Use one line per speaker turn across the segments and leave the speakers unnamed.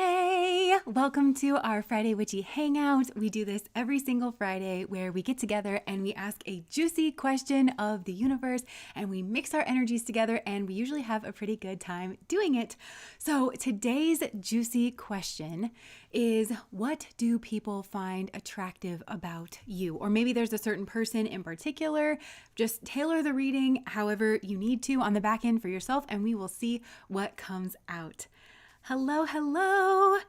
Hey, welcome to our Friday Witchy Hangout. We do this every single Friday where we get together and we ask a juicy question of the universe and we mix our energies together and we usually have a pretty good time doing it. So today's juicy question is, what do people find attractive about you? Or maybe there's a certain person in particular. Just tailor the reading however you need to on the back end for yourself and we will see what comes out. Hello, hello.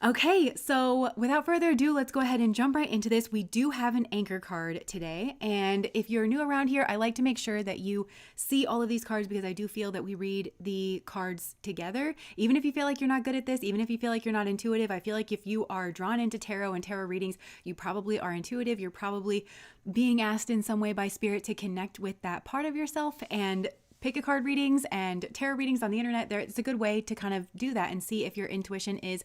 Okay, so without further ado, let's go ahead and jump right into this. We do have an anchor card today, and if you're new around here, I like to make sure that you see all of these cards because I do feel that we read the cards together. Even if you feel like you're not good at this, even if you feel like you're not intuitive, I feel like if you are drawn into tarot and tarot readings, you probably are intuitive. You're probably being asked in some way by spirit to connect with that part of yourself, and pick a card readings and tarot readings on the internet. It's a good way to kind of do that and see if your intuition is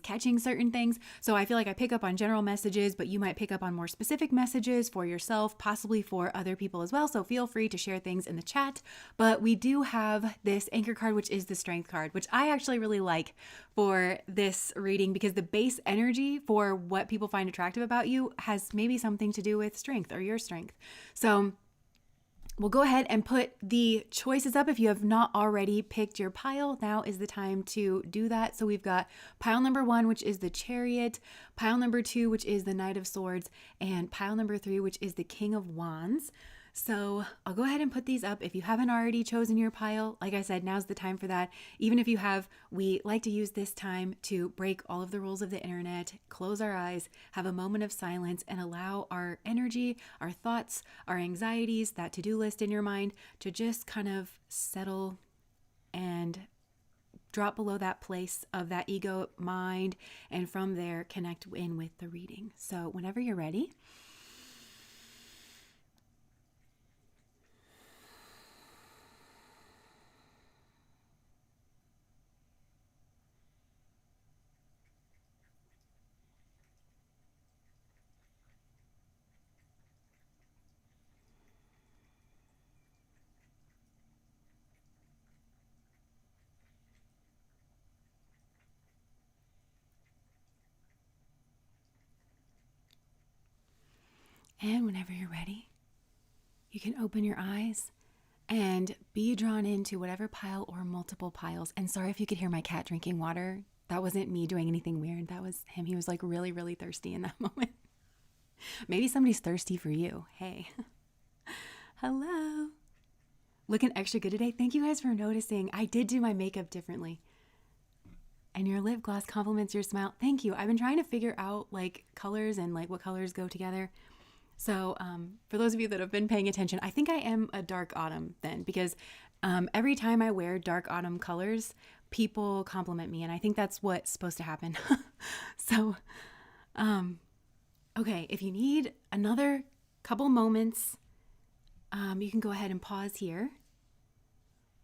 catching certain things. So I feel like I pick up on general messages, but you might pick up on more specific messages for yourself, possibly for other people as well. So feel free to share things in the chat. But we do have this anchor card, which is the strength card, which I actually really like for this reading because the base energy for what people find attractive about you has maybe something to do with strength or your strength. So we'll go ahead and put the choices up. If you have not already picked your pile, now is the time to do that. So we've got pile number 1, which is the Chariot, pile number 2, which is the Knight of Swords, and pile number 3, which is the King of Wands. So I'll go ahead and put these up. If you haven't already chosen your pile, like I said, now's the time for that. Even if you have, we like to use this time to break all of the rules of the internet, close our eyes, have a moment of silence, and allow our energy, our thoughts, our anxieties, that to-do list in your mind to just kind of settle and drop below that place of that ego mind, and from there connect in with the reading. So whenever you're ready, and whenever you're ready, you can open your eyes and be drawn into whatever pile or multiple piles. And sorry if you could hear my cat drinking water. That wasn't me doing anything weird. That was him. He was like really, really thirsty in that moment. Maybe somebody's thirsty for you. Hey. Hello. Looking extra good today. Thank you guys for noticing. I did do my makeup differently. And your lip gloss complements your smile. Thank you. I've been trying to figure out like colors and like what colors go together. So for those of you that have been paying attention, I think I am a dark autumn then, because every time I wear dark autumn colors, people compliment me. And I think that's what's supposed to happen. So, okay, if you need another couple moments, you can go ahead and pause here.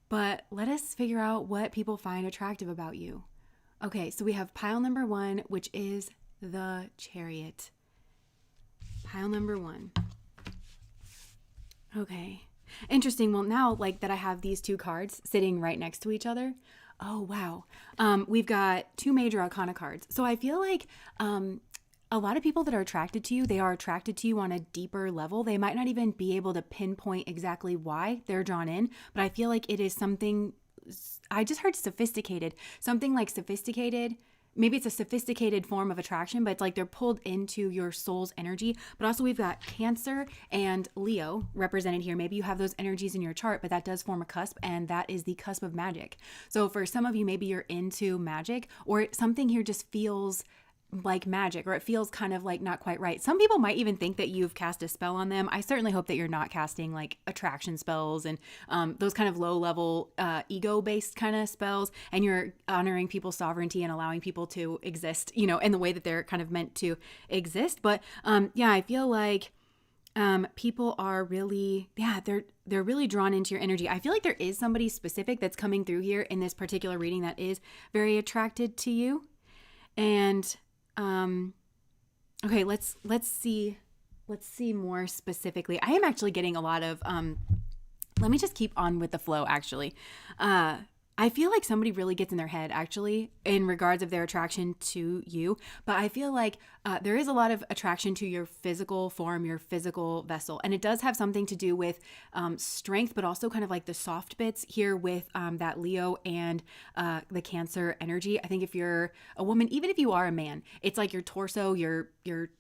But let us figure out what people find attractive about you. Okay, so we have pile number 1, which is the Chariot. Pile number 1. Okay. Interesting. Well, now like that I have these two cards sitting right next to each other. Oh, wow. We've got 2 major arcana cards. So I feel like a lot of people that are attracted to you, they are attracted to you on a deeper level. They might not even be able to pinpoint exactly why they're drawn in, but I feel like it is something, I just heard sophisticated, something like sophisticated. Maybe it's a sophisticated form of attraction, but it's like they're pulled into your soul's energy. But also we've got Cancer and Leo represented here. Maybe you have those energies in your chart, but that does form a cusp, and that is the cusp of magic. So for some of you, maybe you're into magic, or something here just feels like magic, or it feels kind of like not quite right. Some people might even think that you've cast a spell on them. I certainly hope that you're not casting like attraction spells and those kind of low level ego based kind of spells, and you're honoring people's sovereignty and allowing people to exist, you know, in the way that they're kind of meant to exist. But yeah, I feel like people are really, they're really drawn into your energy. I feel like there is somebody specific that's coming through here in this particular reading that is very attracted to you. And okay, let's see more specifically. I am actually getting a lot of, let me just keep on with the flow actually. I feel like somebody really gets in their head actually in regards of their attraction to you. But I feel like there is a lot of attraction to your physical form, your physical vessel. And it does have something to do with strength, but also kind of like the soft bits here with that Leo and the Cancer energy. I think if you're a woman, even if you are a man, it's like your torso, your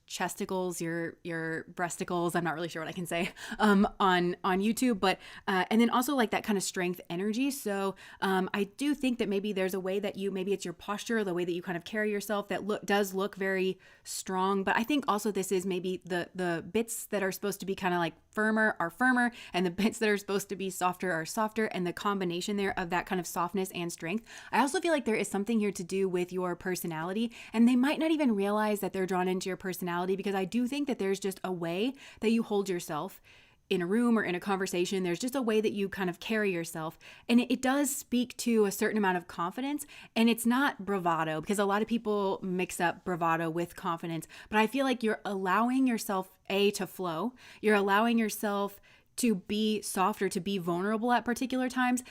chesticles, your breasticles, I'm not really sure what I can say on YouTube, but and then also like that kind of strength energy. So I do think that maybe there's a way that maybe it's your posture, the way that you kind of carry yourself that does look very strong. But I think also this is maybe the bits that are supposed to be kind of like firmer are firmer, and the bits that are supposed to be softer are softer, and the combination there of that kind of softness and strength. I also feel like there is something here to do with your personality, and they might not even realize that they're drawn into your personality, because I do think that there's just a way that you hold yourself in a room or in a conversation. There's just a way that you kind of carry yourself, and it does speak to a certain amount of confidence, and it's not bravado, because a lot of people mix up bravado with confidence. But I feel like you're allowing yourself to flow. You're allowing yourself to be softer, to be vulnerable at particular times.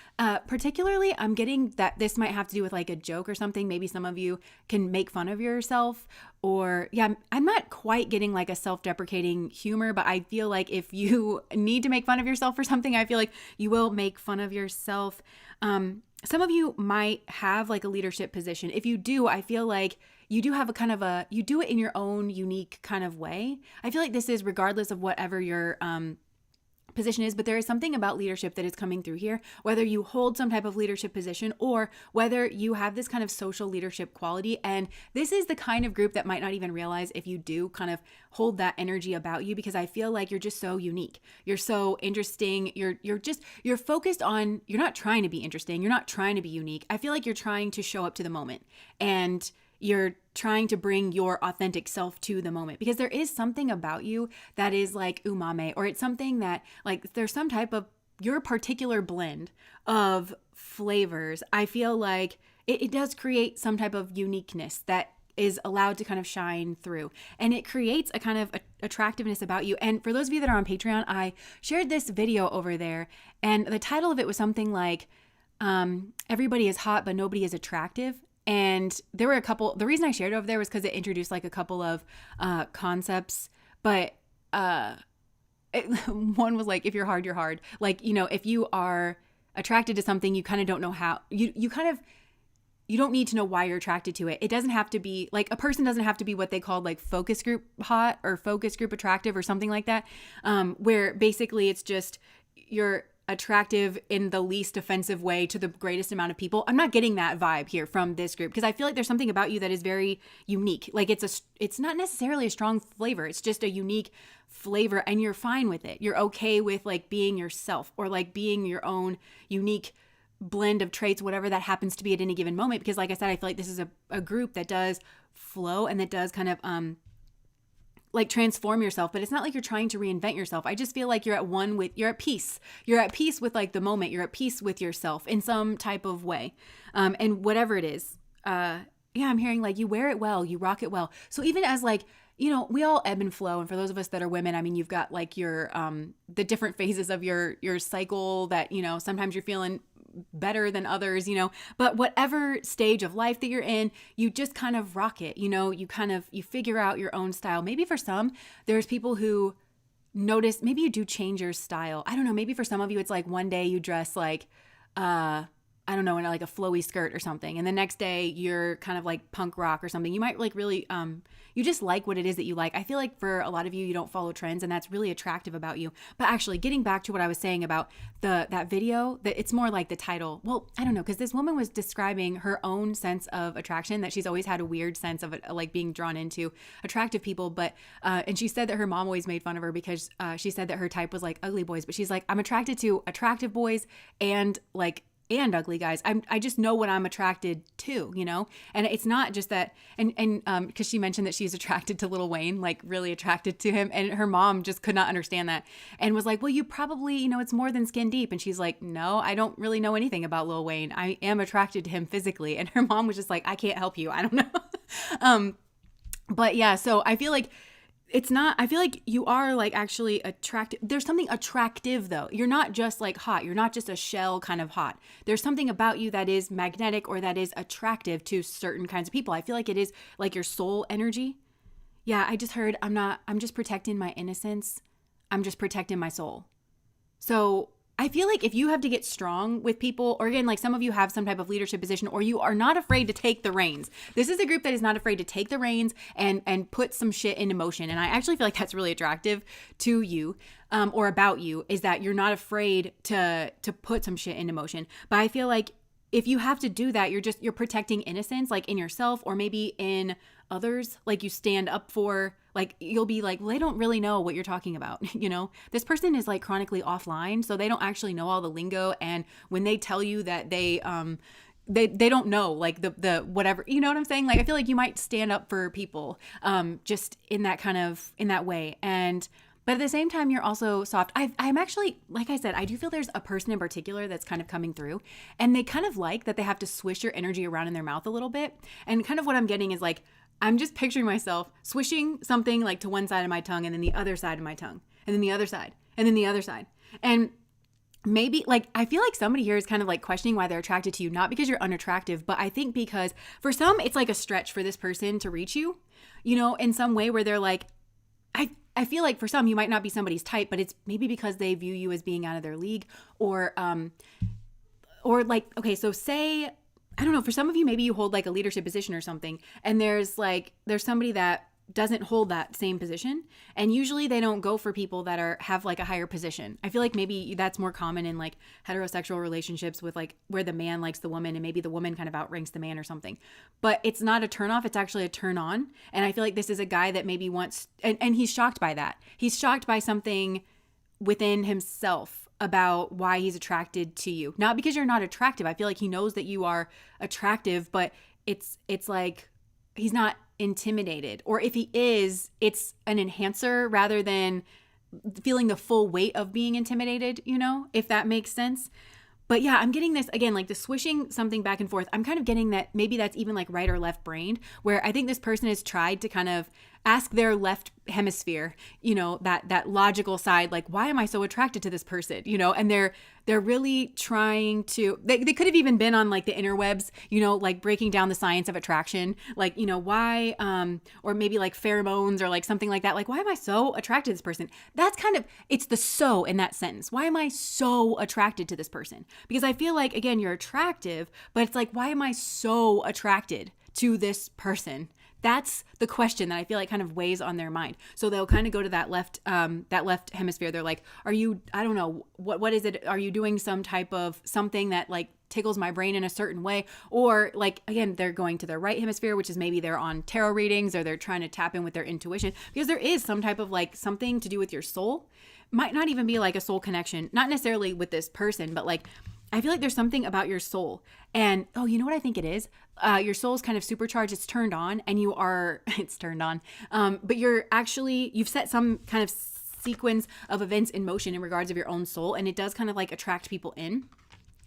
Particularly, I'm getting that this might have to do with like a joke or something. Maybe some of you can make fun of yourself, or I'm not quite getting like a self-deprecating humor, but I feel like if you need to make fun of yourself for something, I feel like you will make fun of yourself. Some of you might have like a leadership position. If you do, I feel like you do have you do it in your own unique kind of way. I feel like this is regardless of whatever your position is, but there is something about leadership that is coming through here, whether you hold some type of leadership position or whether you have this kind of social leadership quality. And this is the kind of group that might not even realize if you do kind of hold that energy about you, because I feel like you're just so unique. You're so interesting. You're focused on, you're not trying to be interesting. You're not trying to be unique. I feel like you're trying to show up to the moment, and you're trying to bring your authentic self to the moment, because there is something about you that is like umame, or it's something that like there's some type of your particular blend of flavors. I feel like it does create some type of uniqueness that is allowed to kind of shine through, and it creates a kind of attractiveness about you. And for those of you that are on Patreon, I shared this video over there, and the title of it was something like everybody is hot but nobody is attractive. And there were a couple, the reason I shared it over there was because it introduced like a couple of concepts, but one was like, if you're hard, you're hard. Like, if you are attracted to something, you kind of don't know how, you don't need to know why you're attracted to it. It doesn't have to be like, a person doesn't have to be what they called like focus group hot or focus group attractive or something like that, where basically it's just you're attractive in the least offensive way to the greatest amount of people. I'm not getting that vibe here from this group, because I feel like there's something about you that is very unique. Like it's not necessarily a strong flavor. It's just a unique flavor, and you're fine with it. You're okay with like being yourself, or like being your own unique blend of traits, whatever that happens to be at any given moment. Because like I said, I feel like this is a group that does flow and that does kind of like transform yourself, but it's not like you're trying to reinvent yourself. I just feel like you're at peace. You're at peace with like the moment. You're at peace with yourself in some type of way. And whatever it is, I'm hearing like you wear it well, you rock it well. So even as like, we all ebb and flow. And for those of us that are women, I mean, you've got like your, the different phases of your cycle that, sometimes you're feeling better than others, but whatever stage of life that you're in, you just kind of rock it. You figure out your own style. Maybe for some, there's people who notice, maybe you do change your style. I don't know. Maybe for some of you, it's like one day you dress like, I don't know, in like a flowy skirt or something. And the next day you're kind of like punk rock or something. You might like really, you just like what it is that you like. I feel like for a lot of you, you don't follow trends, and that's really attractive about you. But actually getting back to what I was saying about that video, that it's more like the title. Well, I don't know, because this woman was describing her own sense of attraction, that she's always had a weird sense of like being drawn into attractive people. But, and she said that her mom always made fun of her because she said that her type was like ugly boys, but she's like, I'm attracted to attractive boys and ugly guys. I just know what I'm attracted to, and it's not just that. And because she mentioned that she's attracted to Lil Wayne, like really attracted to him, and her mom just could not understand that and was like, well, you probably, it's more than skin deep. And she's like, no, I don't really know anything about Lil Wayne. I am attracted to him physically. And her mom was just like, I can't help you. I don't know. But yeah, so I feel like it's not, I feel like you are like actually attractive. There's something attractive though. You're not just like hot. You're not just a shell kind of hot. There's something about you that is magnetic or that is attractive to certain kinds of people. I feel like it is like your soul energy. Yeah, I just heard I'm just protecting my innocence. I'm just protecting my soul. So I feel like if you have to get strong with people, or again, like some of you have some type of leadership position, or you are not afraid to take the reins. This is a group that is not afraid to take the reins and put some shit into motion. And I actually feel like that's really attractive to you, or about you, is that you're not afraid to put some shit into motion. But I feel like if you have to do that, you're protecting innocence, like in yourself or maybe in others. Like you stand up for, like you'll be like, well, they don't really know what you're talking about. This person is like chronically offline, so they don't actually know all the lingo. And when they tell you that they don't know like the whatever, you know what I'm saying? Like I feel like you might stand up for people just in that way. But at the same time, you're also soft. I'm actually, like I said, I do feel there's a person in particular that's kind of coming through, and they kind of like that they have to swish your energy around in their mouth a little bit. And kind of what I'm getting is like, I'm just picturing myself swishing something like to one side of my tongue and then the other side of my tongue and then the other side and then the other side. And maybe like, I feel like somebody here is kind of like questioning why they're attracted to you, not because you're unattractive, but I think because for some, it's like a stretch for this person to reach you, in some way where they're like, I feel like for some, you might not be somebody's type, but it's maybe because they view you as being out of their league or like, okay, so say, I don't know, for some of you, maybe you hold like a leadership position or something, and there's somebody that doesn't hold that same position, and usually they don't go for people that have like a higher position. I feel like maybe that's more common in like heterosexual relationships with like where the man likes the woman and maybe the woman kind of outranks the man or something. But it's not a turn off, it's actually a turn on. And I feel like this is a guy that maybe wants, and he's shocked by that. He's shocked by something within himself about why he's attracted to you. Not because you're not attractive. I feel like he knows that you are attractive, but it's like he's not intimidated. Or if he is, it's an enhancer rather than feeling the full weight of being intimidated, if that makes sense. But yeah, I'm getting this, again, like the swishing something back and forth. I'm kind of getting that maybe that's even like right or left brained, where I think this person has tried to kind of ask their left hemisphere, that logical side, like, why am I so attracted to this person? And they're really trying to, they could have even been on like the interwebs, like breaking down the science of attraction, like, why, or maybe like pheromones or like something like that. Like, why am I so attracted to this person? That's kind of, it's the so in that sentence. Why am I so attracted to this person? Because I feel like, again, you're attractive, but it's like, why am I so attracted to this person? That's the question that I feel like kind of weighs on their mind. So they'll kind of go to that left hemisphere. They're like, are you, I don't know, what is it? Are you doing some type of something that like tickles my brain in a certain way? Or like, again, they're going to their right hemisphere, which is maybe they're on tarot readings or they're trying to tap in with their intuition, because there is some type of like something to do with your soul. Might not even be like a soul connection, not necessarily with this person, but like, I feel like there's something about your soul. And, oh, you know what I think it is? Your soul's kind of supercharged. It's turned on and it's turned on. But you've set some kind of sequence of events in motion in regards of your own soul. And it does kind of like attract people in.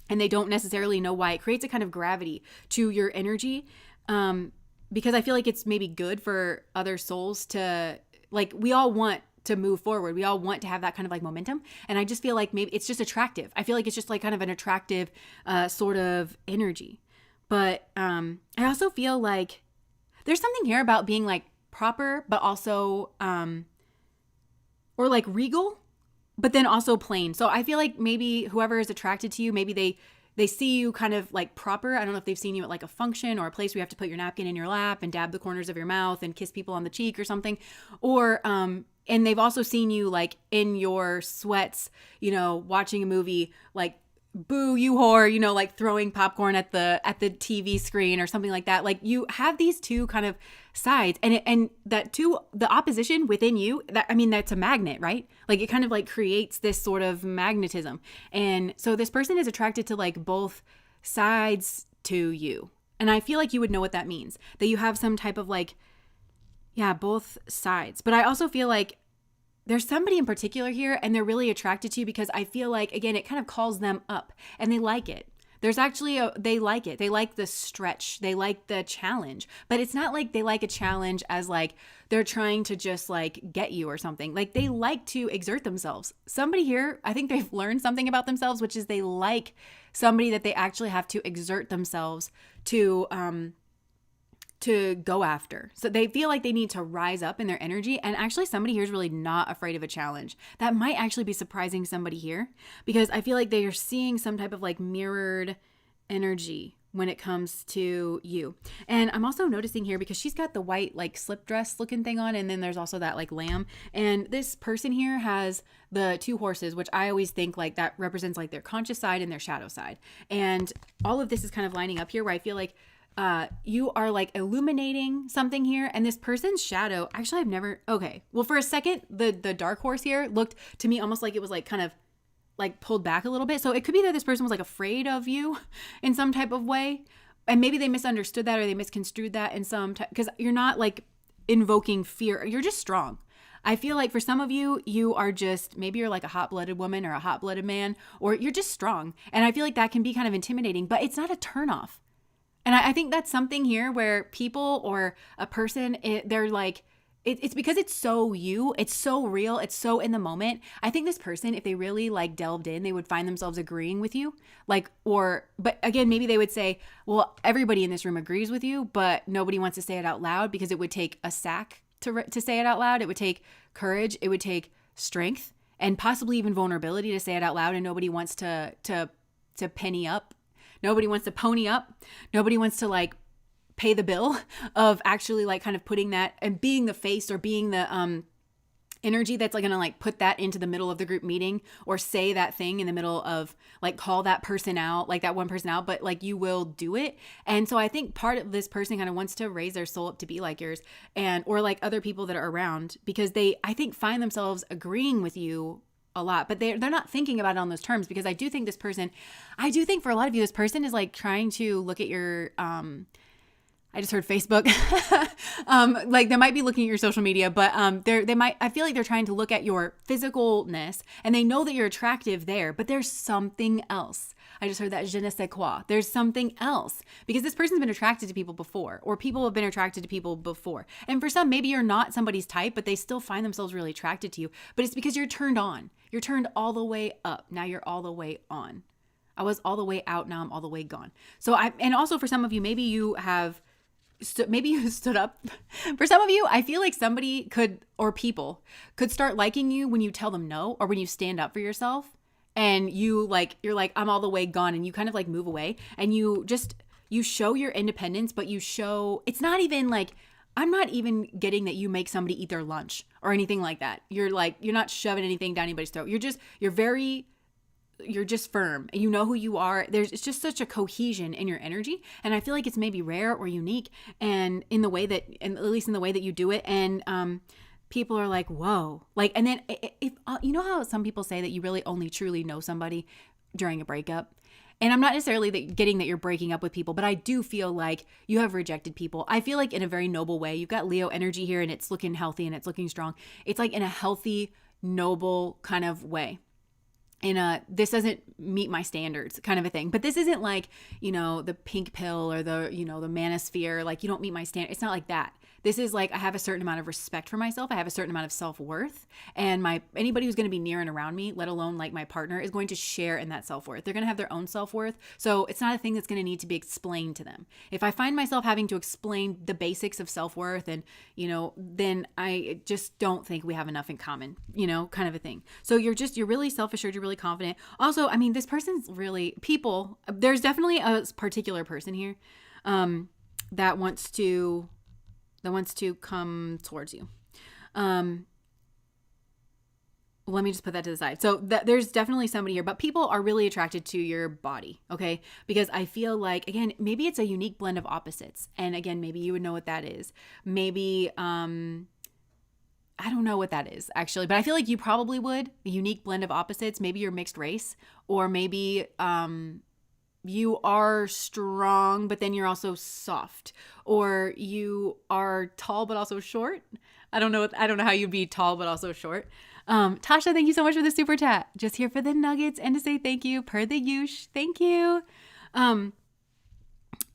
And they don't necessarily know why. It creates a kind of gravity to your energy. Because I feel like it's maybe good for other souls to, like, we all want to move forward. We all want to have that kind of like momentum. And I just feel like maybe it's just attractive. I feel like it's just like kind of an attractive sort of energy. But I also feel like there's something here about being like proper, but also, or like regal, but then also plain. So I feel like maybe whoever is attracted to you, maybe they see you kind of like proper. I don't know if they've seen you at like a function or a place where you have to put your napkin in your lap and dab the corners of your mouth and kiss people on the cheek or something. Or, and they've also seen you like in your sweats, watching a movie, like, boo, you whore, like throwing popcorn at the TV screen or something like that. Like you have these two kind of sides, and that two, the opposition within you, that's a magnet, right? Like it kind of like creates this sort of magnetism. And so this person is attracted to like both sides to you. And I feel like you would know what that means, that you have some type of like, yeah, both sides. But I also feel like there's somebody in particular here and they're really attracted to you because I feel like, again, it kind of calls them up and they like it. There's actually they like it. They like the stretch. They like the challenge. But it's not like they like a challenge as like they're trying to just like get you or something. Like they like to exert themselves. Somebody here, I think they've learned something about themselves, which is they like somebody that they actually have to exert themselves to go after. So they feel like they need to rise up in their energy. And actually somebody here is really not afraid of a challenge. That might actually be surprising somebody here, because I feel like they are seeing some type of like mirrored energy when it comes to you. And I'm also noticing here, because she's got the white like slip dress looking thing on, and then there's also that like lamb. And this person here has the 2 horses, which I always think like that represents like their conscious side and their shadow side. And all of this is kind of lining up here where I feel like you are like illuminating something here, and this person's shadow, actually I've never, okay. Well, for a second, the dark horse here looked to me almost like it was like kind of like pulled back a little bit. So it could be that this person was like afraid of you in some type of way. And maybe they misunderstood that, or they misconstrued that in some type, because you're not like invoking fear. You're just strong. I feel like for some of you, you are just, maybe you're like a hot-blooded woman or a hot-blooded man, or you're just strong. And I feel like that can be kind of intimidating, but it's not a turnoff. And I think that's something here where people or a person, they're like, it's because it's so you, it's so real, it's so in the moment. I think this person, if they really like delved in, they would find themselves agreeing with you. Like, but again, maybe they would say, well, everybody in this room agrees with you, but nobody wants to say it out loud, because it would take a sack to say it out loud. It would take courage. It would take strength, and possibly even vulnerability to say it out loud. And nobody wants to penny up. Nobody wants to pony up. Nobody wants to like pay the bill of actually like kind of putting that and being the face, or being the energy that's like gonna like put that into the middle of the group meeting, or say that thing in the middle of like call that person out, like that one person out, but like you will do it. And so I think part of this person kind of wants to raise their soul up to be like yours, and or like other people that are around, because they, I think, find themselves agreeing with you a lot, but they're not thinking about it on those terms, because I do think for a lot of you, this person is like trying to look at your, I just heard Facebook, like they might be looking at your social media, but I feel like they're trying to look at your physicalness, and they know that you're attractive there, but there's something else. I just heard that je ne sais quoi. There's something else, because this person's been attracted to people before, or people have been attracted to people before. And for some, maybe you're not somebody's type, but they still find themselves really attracted to you. But it's because you're turned on. You're turned all the way up. Now you're all the way on. I was all the way out. Now I'm all the way gone. And also for some of you, maybe you have, maybe you stood up. For some of you, I feel like somebody people could start liking you when you tell them no, or when you stand up for yourself, and you're like, I'm all the way gone, and you kind of like move away, and you show your independence, but it's not even like, I'm not even getting that you make somebody eat their lunch or anything like that. You're not shoving anything down anybody's throat. You're just firm, and you know who you are. It's just such a cohesion in your energy. And I feel like it's maybe rare or unique, and at least in the way that you do it. And, people are like, whoa, like, and then if you know how some people say that you really only truly know somebody during a breakup. And I'm not necessarily getting that you're breaking up with people, but I do feel like you have rejected people. I feel like in a very noble way. You've got Leo energy here, and it's looking healthy, and it's looking strong. It's like in a healthy, noble kind of way. This doesn't meet my standards kind of a thing. But this isn't like, the pink pill or the manosphere, like you don't meet my standard. It's not like that. This is like, I have a certain amount of respect for myself. I have a certain amount of self-worth, and anybody who's going to be near and around me, let alone like my partner, is going to share in that self-worth. They're going to have their own self-worth. So it's not a thing that's going to need to be explained to them. If I find myself having to explain the basics of self-worth, and, then I just don't think we have enough in common, kind of a thing. So you're really self-assured. You're really confident. Also, I mean, this person's really there's definitely a particular person here, that wants to come towards you. Let me just put that to the side. So there's definitely somebody here, but people are really attracted to your body, okay? Because I feel like, again, maybe it's a unique blend of opposites. And again, maybe you would know what that is. Maybe, I don't know what that is actually, but I feel like you probably would. A unique blend of opposites. Maybe you're mixed race, or maybe, you are strong, but then you're also soft, or you are tall, but also short. I don't know how you'd be tall, but also short. Tasha, thank you so much for the super chat. Just here for the nuggets and to say thank you per the Yush. Thank you.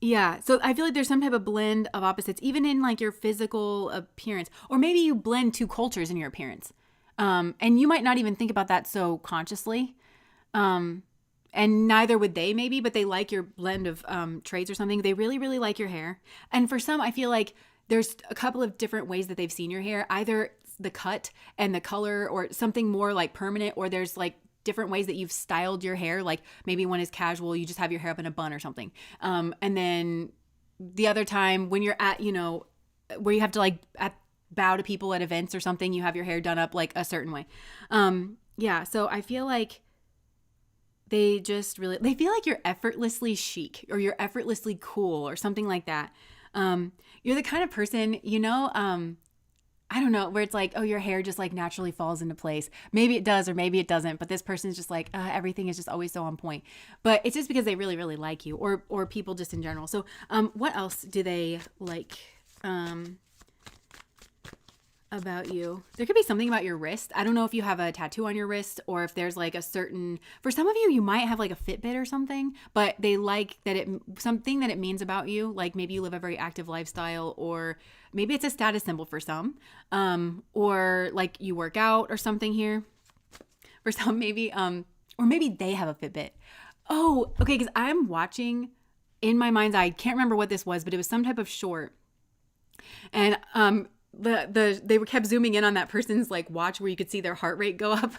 Yeah. So I feel like there's some type of blend of opposites, even in like your physical appearance, or maybe you blend two cultures in your appearance. And you might not even think about that so consciously. And neither would they maybe, but they like your blend of traits or something. They really, really like your hair. And for some, I feel like there's a couple of different ways that they've seen your hair, either the cut and the color or something more like permanent, or there's like different ways that you've styled your hair. Like maybe one is casual, you just have your hair up in a bun or something. And then the other time when you're at, where you have to like bow to people at events or something, you have your hair done up like a certain way. Yeah. So I feel like they feel like you're effortlessly chic or you're effortlessly cool or something like that. You're the kind of person, I don't know, where it's like, oh, your hair just like naturally falls into place. Maybe it does or maybe it doesn't, but this person's just like, everything is just always so on point. But it's just because they really, really like you, or people just in general. So what else do they like about you? There could be something about your wrist. I don't know if you have a tattoo on your wrist or if there's like a certain, for some of you might have like a Fitbit or something, but they like that something that it means about you. Like maybe you live a very active lifestyle, or maybe it's a status symbol for some, or like you work out or something here. For some, maybe, or maybe they have a Fitbit. Oh, okay. Because I'm watching in my mind's eye, I can't remember what this was, but it was some type of short. And they kept zooming in on that person's like watch where you could see their heart rate go up.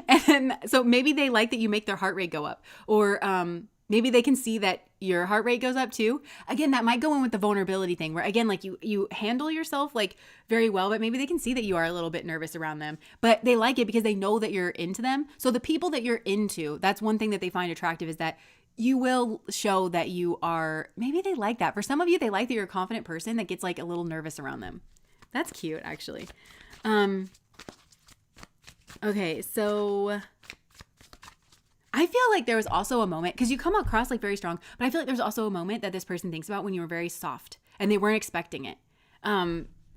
And so maybe they like that you make their heart rate go up, or maybe they can see that your heart rate goes up too. Again, that might go in with the vulnerability thing, where again, like you handle yourself like very well, but maybe they can see that you are a little bit nervous around them, but they like it because they know that you're into them. So the people that you're into, that's one thing that they find attractive, is that you will show that you are, maybe they like that. For some of you, they like that you're a confident person that gets like a little nervous around them. That's cute, actually. Okay, so I feel like there was also a moment, because you come across like very strong, but I feel like there's also a moment that this person thinks about when you were very soft and they weren't expecting it.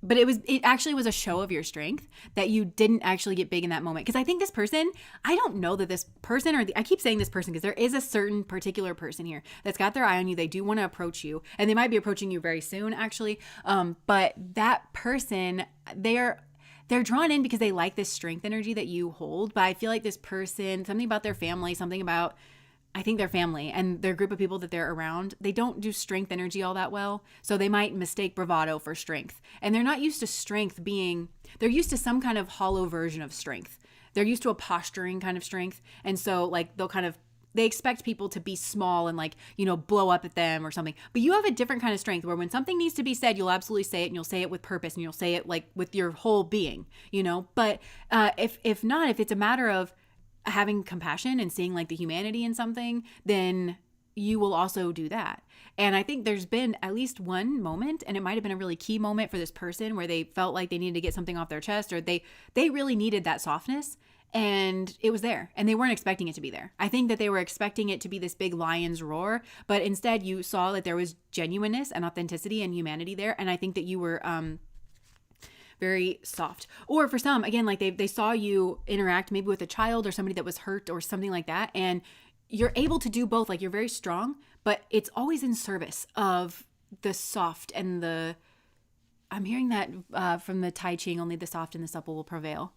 But it actually was a show of your strength that you didn't actually get big in that moment. Because I think this person, I don't know that this person, I keep saying this person because there is a certain particular person here that's got their eye on you. They do want to approach you, and they might be approaching you very soon, actually. But that person, they're drawn in because they like this strength energy that you hold. But I feel like this person, something about their family, something about, I think their family and their group of people that they're around, they don't do strength energy all that well. So they might mistake bravado for strength. And they're not used to strength being, they're used to some kind of hollow version of strength. They're used to a posturing kind of strength. And so like they expect people to be small and like, blow up at them or something. But you have a different kind of strength where when something needs to be said, you'll absolutely say it, and you'll say it with purpose, and you'll say it like with your whole being, But if it's a matter of having compassion and seeing like the humanity in something, then you will also do that. And I think there's been at least one moment, and it might have been a really key moment for this person, where they felt like they needed to get something off their chest, or they really needed that softness, and it was there, and they weren't expecting it to be there. I think that they were expecting it to be this big lion's roar, but instead you saw that there was genuineness and authenticity and humanity there. And I think that you were very soft. Or for some, again, like they saw you interact maybe with a child or somebody that was hurt or something like that, and you're able to do both. Like you're very strong, but it's always in service of the soft and I'm hearing that from the Tai Ching, only the soft and the supple will prevail.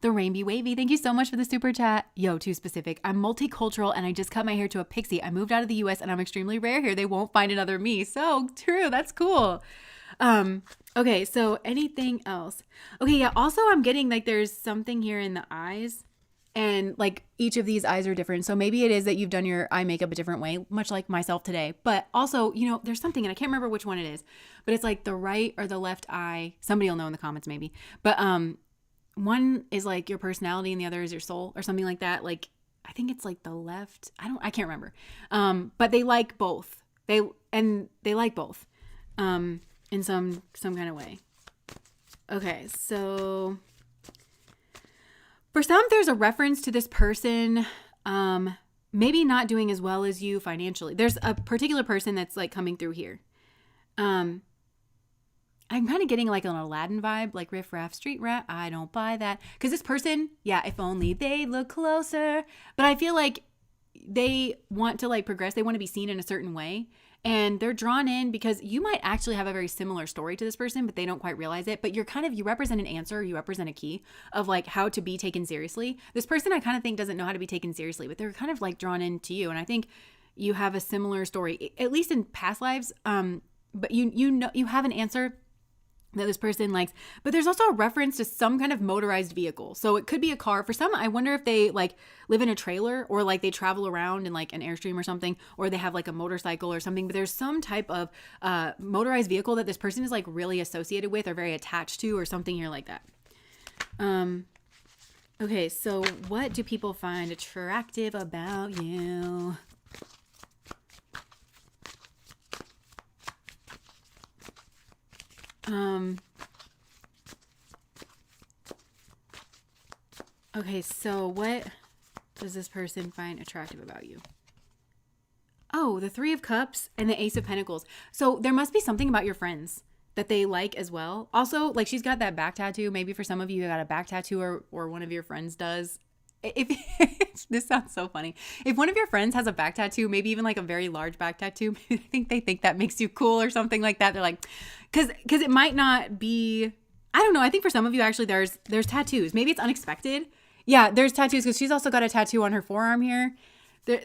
The Rainby Wavy, thank you so much for the super chat. Yo, too specific. I'm multicultural and I just cut my hair to a pixie. I moved out of the US and I'm extremely rare here. They won't find another me. So true. That's cool. Okay, so anything else? Okay, yeah, also I'm getting like there's something here in the eyes, and like each of these eyes are different. So maybe it is that you've done your eye makeup a different way, much like myself today. But also, there's something, and I can't remember which one it is, but it's like the right or the left eye. Somebody will know in the comments maybe. But one is like your personality and the other is your soul or something like that. Like I think it's like the left. I can't remember. But they like both. They like both. In some kind of way. Okay, so for some, there's a reference to this person maybe not doing as well as you financially. There's a particular person that's like coming through here. I'm kind of getting like an Aladdin vibe, like riff raff street rat. I don't buy that. Because this person, yeah, if only they look closer. But I feel like they want to like progress. They want to be seen in a certain way. And they're drawn in because you might actually have a very similar story to this person, but they don't quite realize it. But you represent an answer, you represent a key of like how to be taken seriously. This person I kind of think doesn't know how to be taken seriously, but they're kind of like drawn into you. And I think you have a similar story, at least in past lives. But you know, you have an answer that this person likes, but there's also a reference to some kind of motorized vehicle. So it could be a car. For some, I wonder if they like live in a trailer or like they travel around in like an Airstream or something, or they have like a motorcycle or something, but there's some type of motorized vehicle that this person is like really associated with or very attached to or something here like that. Okay, so what do people find attractive about you? Okay, so what does this person find attractive about you? Oh, the Three of Cups and the Ace of Pentacles. So there must be something about your friends that they like as well. Also, like she's got that back tattoo. Maybe for some of you got a back tattoo or one of your friends does. If this sounds so funny. If one of your friends has a back tattoo, maybe even like a very large back tattoo, I think they think that makes you cool or something like that. They're like, because it might not be, I don't know. I think for some of you actually there's tattoos. Maybe it's unexpected. Yeah, there's tattoos because she's also got a tattoo on her forearm here.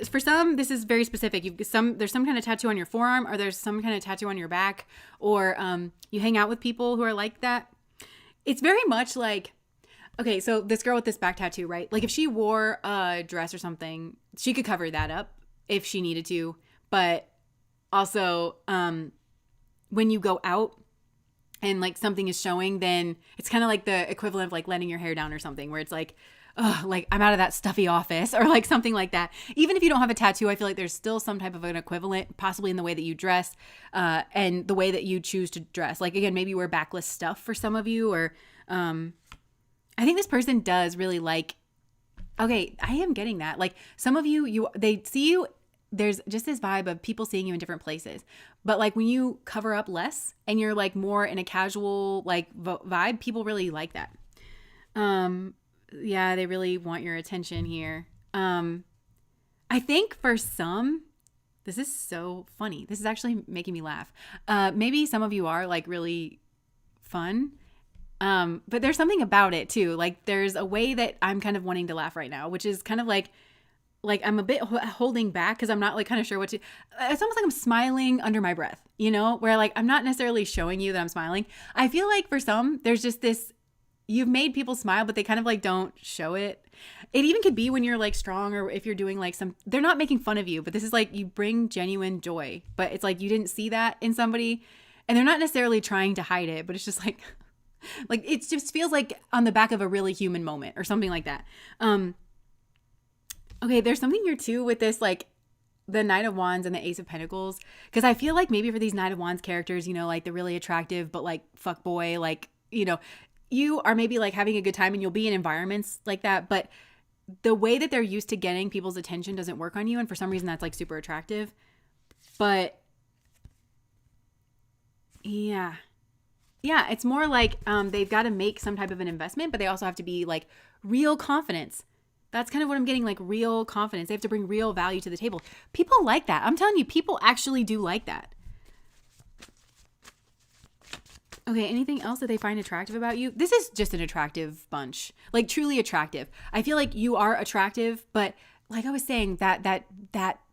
For some, this is very specific. There's some kind of tattoo on your forearm, or there's some kind of tattoo on your back, or you hang out with people who are like that. It's very much like, okay, so this girl with this back tattoo, right? Like if she wore a dress or something, she could cover that up if she needed to. But also, when you go out and like something is showing, then it's kind of like the equivalent of like letting your hair down or something, where it's like, oh, like I'm out of that stuffy office or like something like that. Even if you don't have a tattoo, I feel like there's still some type of an equivalent, possibly in the way that you dress and the way that you choose to dress. Like again, maybe you wear backless stuff for some of you, or I think this person does really like, okay, I am getting that. Like some of you, they see you, there's just this vibe of people seeing you in different places. But like when you cover up less and you're like more in a casual like vibe, people really like that. Yeah, they really want your attention here. I think for some, this is so funny. This is actually making me laugh. Maybe some of you are like really fun. But there's something about it too. Like there's a way that I'm kind of wanting to laugh right now, which is kind of like I'm a bit holding back because I'm not like kind of sure what to, it's almost like I'm smiling under my breath, you know, where like I'm not necessarily showing you that I'm smiling. I feel like for some, there's just this, you've made people smile, but they kind of like don't show it. It even could be when you're like strong, or if you're doing like they're not making fun of you, but this is like you bring genuine joy, but it's like you didn't see that in somebody and they're not necessarily trying to hide it, but it's just like it just feels like on the back of a really human moment or something like that. Okay, there's something here too with this, like the Knight of Wands and the Ace of Pentacles, because I feel like maybe for these Knight of Wands characters, you know, like the really attractive, but like fuck boy, like, you know, you are maybe like having a good time and you'll be in environments like that, but the way that they're used to getting people's attention doesn't work on you. And for some reason that's like super attractive. But yeah, it's more like they've got to make some type of an investment, but they also have to be like real confidence. That's kind of what I'm getting, like real confidence. They have to bring real value to the table. People like that. I'm telling you, people actually do like that. Okay, anything else that they find attractive about you? This is just an attractive bunch, like truly attractive. I feel like you are attractive, but like I was saying, that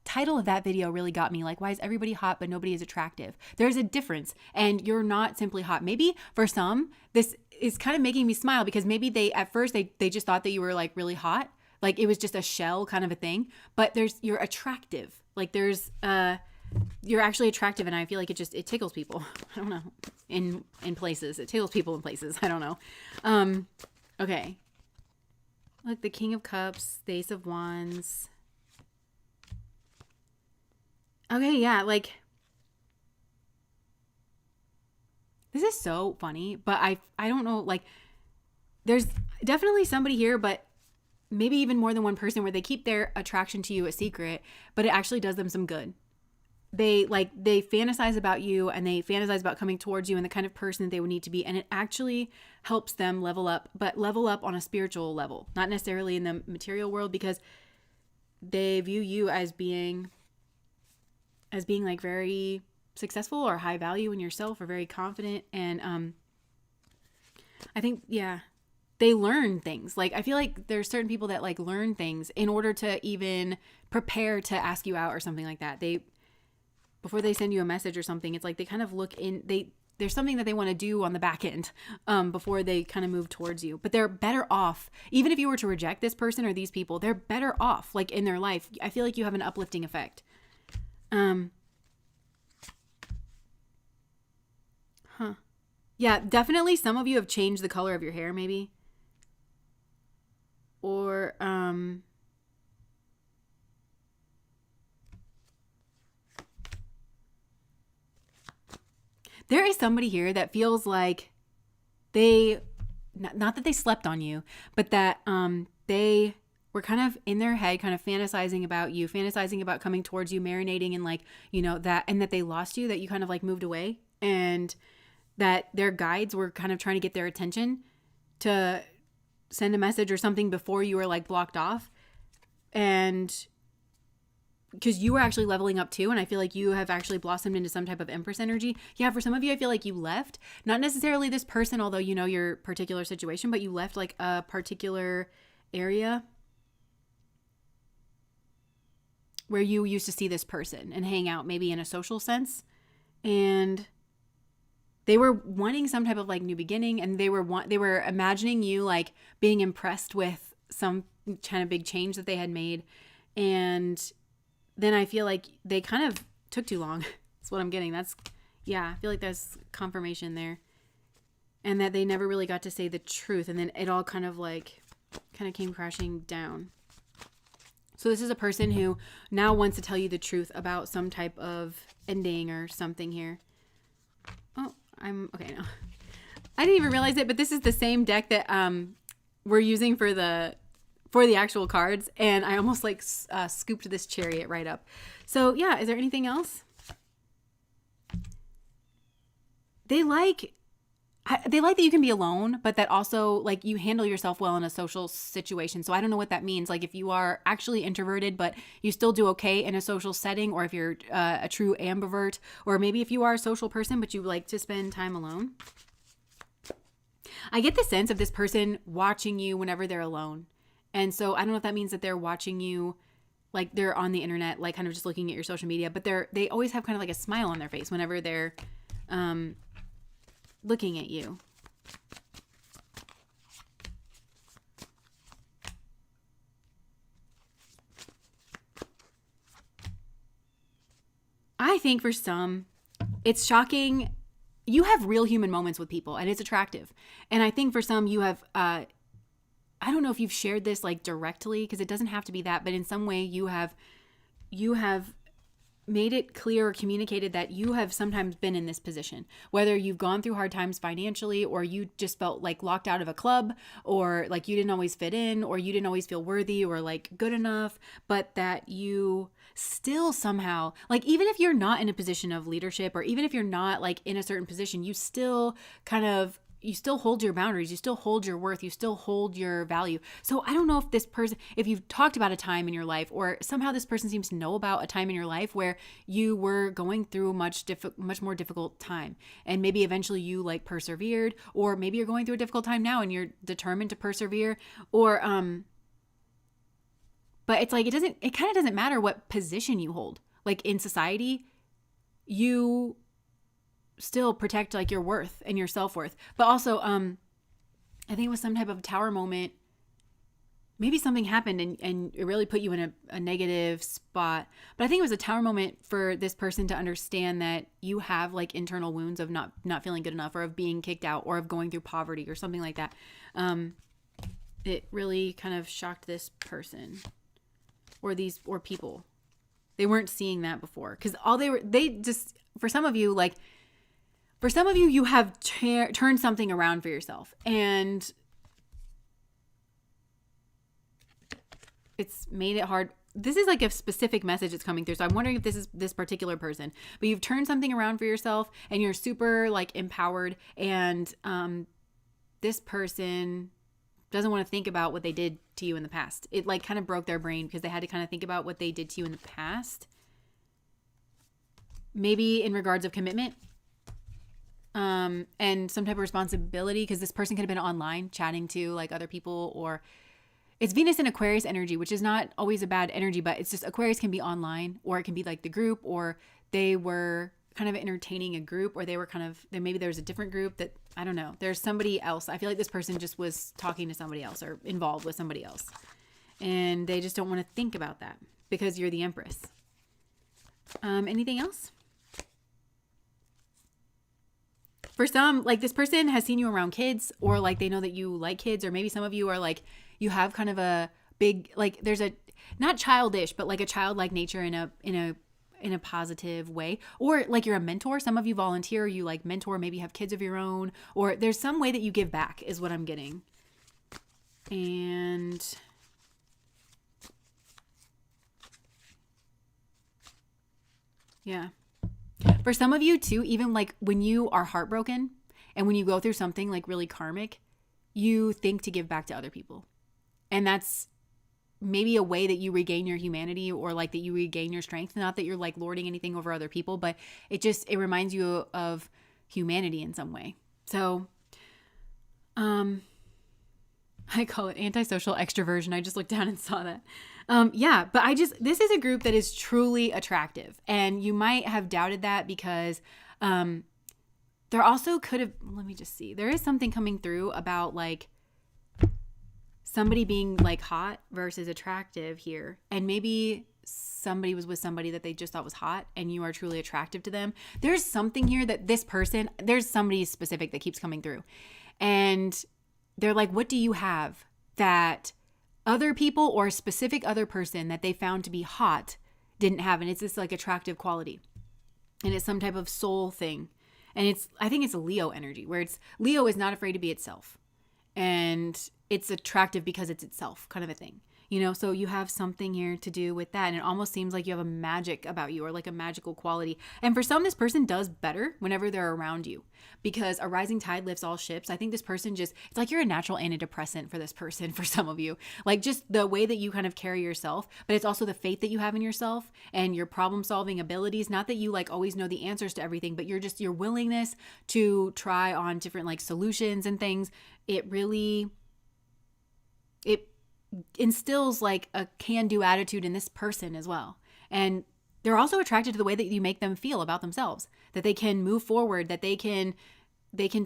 title of that video really got me. Like, why is everybody hot but nobody is attractive? There's a difference, and you're not simply hot. Maybe for some, this is kind of making me smile because maybe at first they just thought that you were like really hot, like it was just a shell kind of a thing. But you're attractive. Like you're actually attractive, and I feel like it tickles people. I don't know, in places. It tickles people in places. I don't know. Okay. Like the King of Cups, the Ace of Wands. Okay, yeah, like this is so funny, but I don't know, like there's definitely somebody here, but maybe even more than one person where they keep their attraction to you a secret, but it actually does them some good. They fantasize about you, and they fantasize about coming towards you and the kind of person that they would need to be. And it actually helps them level up, but level up on a spiritual level, not necessarily in the material world, because they view you as being like very successful or high value in yourself or very confident. And I think, yeah, they learn things. Like, I feel like there's certain people that like learn things in order to even prepare to ask you out or something like that. Before they send you a message or something, it's like they kind of look in, there's something that they want to do on the back end before they kind of move towards you. But they're better off, even if you were to reject this person or these people, they're better off like in their life. I feel like you have an uplifting effect. Yeah, definitely some of you have changed the color of your hair maybe. Or there is somebody here that feels like they, not that they slept on you, but that they were kind of in their head, kind of fantasizing about you, fantasizing about coming towards you, marinating in like, you know, that, and that they lost you, that you kind of like moved away, and that their guides were kind of trying to get their attention to send a message or something before you were like blocked off. And because you were actually leveling up too, and I feel like you have actually blossomed into some type of Empress energy. Yeah, for some of you, I feel like you left, not necessarily this person, although you know your particular situation, but you left like a particular area where you used to see this person and hang out, maybe in a social sense. And they were wanting some type of like new beginning, and they were imagining you like being impressed with some kind of big change that they had made. And then I feel like they kind of took too long. That's what I'm getting. I feel like there's confirmation there. And that they never really got to say the truth, and then it all kind of came crashing down. So this is a person who now wants to tell you the truth about some type of ending or something here. Oh, I'm okay now. I didn't even realize it, but this is the same deck that we're using for the actual cards, and I almost like scooped this Chariot right up. So yeah, is there anything else? They like that you can be alone, but that also like you handle yourself well in a social situation. So I don't know what that means. Like if you are actually introverted, but you still do okay in a social setting, or if you're a true ambivert, or maybe if you are a social person, but you like to spend time alone. I get the sense of this person watching you whenever they're alone. And so I don't know if that means that they're watching you, like they're on the internet, like kind of just looking at your social media, but they always have kind of like a smile on their face whenever they're looking at you. I think for some, it's shocking. You have real human moments with people, and it's attractive. And I think for some, you have, I don't know if you've shared this like directly, because it doesn't have to be that, but in some way you have made it clear or communicated that you have sometimes been in this position, whether you've gone through hard times financially, or you just felt like locked out of a club, or like you didn't always fit in, or you didn't always feel worthy or like good enough, but that you still somehow, like even if you're not in a position of leadership, or even if you're not like in a certain position, you still hold your boundaries, you still hold your worth, you still hold your value. So I don't know if this person, if you've talked about a time in your life, or somehow this person seems to know about a time in your life where you were going through a much more difficult time, and maybe eventually you like persevered, or maybe you're going through a difficult time now and you're determined to persevere, or but it's like it kind of doesn't matter what position you hold. Like in society, you still protect like your worth and your self-worth. But also I think it was some type of tower moment. Maybe something happened and it really put you in a negative spot. But I think it was a tower moment for this person to understand that you have like internal wounds of not feeling good enough, or of being kicked out, or of going through poverty or something like that. It really kind of shocked this person or people. They weren't seeing that before, because for some of you, you have turned something around for yourself, and it's made it hard. This is like a specific message that's coming through. So I'm wondering if this is this particular person, but you've turned something around for yourself, and you're super like empowered. And this person doesn't want to think about what they did to you in the past. It like kind of broke their brain because they had to kind of think about what they did to you in the past. Maybe in regards of commitment. And some type of responsibility, because this person could have been online chatting to like other people, or it's Venus and Aquarius energy, which is not always a bad energy, but it's just Aquarius can be online, or it can be like the group, or they were kind of entertaining a group, or they were kind of, maybe there was a different group that, I don't know. There's somebody else. I feel like this person just was talking to somebody else or involved with somebody else. And they just don't want to think about that because you're the Empress. Anything else? For some, like this person has seen you around kids, or like they know that you like kids, or maybe some of you are like, you have kind of a big, like there's a, not childish, but like a childlike nature in a positive way. Or like you're a mentor. Some of you volunteer, you like mentor, maybe have kids of your own, or there's some way that you give back is what I'm getting. And yeah. For some of you too, even like when you are heartbroken and when you go through something like really karmic, you think to give back to other people. And that's maybe a way that you regain your humanity, or like that you regain your strength. Not that you're like lording anything over other people, but it reminds you of humanity in some way. So, I call it antisocial extroversion. I just looked down and saw that. Yeah, but this is a group that is truly attractive. And you might have doubted that because there also could have, let me just see. There is something coming through about like somebody being like hot versus attractive here. And maybe somebody was with somebody that they just thought was hot and you are truly attractive to them. There's something here that this person, there's somebody specific that keeps coming through. And they're like, what do you have that other people or a specific other person that they found to be hot didn't have? And it's this like attractive quality. And it's some type of soul thing. And I think it's a Leo energy, where Leo is not afraid to be itself. And it's attractive because it's itself, kind of a thing. You know, so you have something here to do with that. And it almost seems like you have a magic about you, or like a magical quality. And for some, this person does better whenever they're around you, because a rising tide lifts all ships. I think this person it's like you're a natural antidepressant for this person, for some of you. Like just the way that you kind of carry yourself, but it's also the faith that you have in yourself and your problem solving abilities. Not that you like always know the answers to everything, but your willingness to try on different like solutions and things. It instills like a can-do attitude in this person as well. And they're also attracted to the way that you make them feel about themselves, that they can move forward, that they can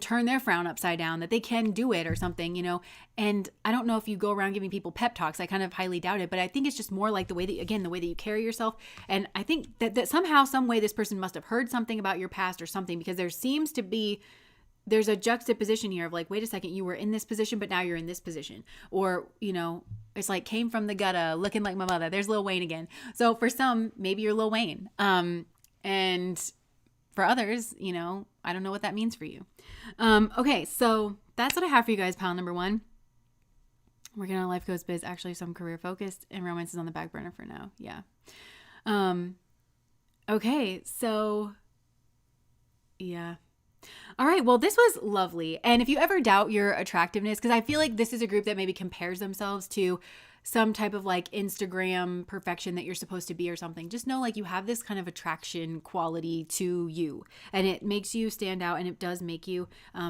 turn their frown upside down, that they can do it or something, you know. And I don't know if you go around giving people pep talks. I kind of highly doubt it, but I think it's just more like the way that you carry yourself. And I think that somehow, some way, this person must have heard something about your past or something, because there's a juxtaposition here of like, wait a second, you were in this position, but now you're in this position. Or, you know, it's like came from the gutter looking like my mother. There's Lil Wayne again. So for some, maybe you're Lil Wayne. And for others, you know, I don't know what that means for you. Okay, so that's what I have for you guys, pile number 1. Working on life goes biz, actually some career focused, and romance is on the back burner for now. Yeah. Okay, so yeah. All right. Well, this was lovely. And if you ever doubt your attractiveness, because I feel like this is a group that maybe compares themselves to some type of like Instagram perfection that you're supposed to be or something, just know like you have this kind of attraction quality to you, and it makes you stand out, and it does make you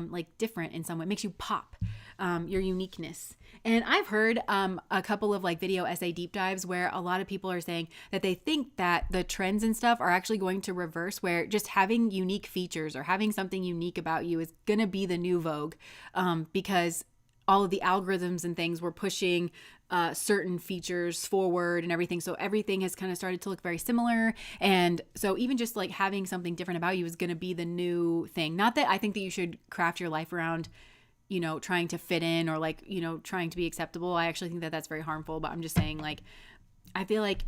like different in some way. It makes you pop, your uniqueness. And I've heard a couple of like video essay deep dives where a lot of people are saying that they think that the trends and stuff are actually going to reverse, where just having unique features or having something unique about you is going to be the new vogue, because all of the algorithms and things were pushing certain features forward and everything. So everything has kind of started to look very similar. And so even just like having something different about you is going to be the new thing. Not that I think that you should craft your life around, you know, trying to fit in or like, you know, trying to be acceptable. I actually think that that's very harmful, but I'm just saying like, I feel like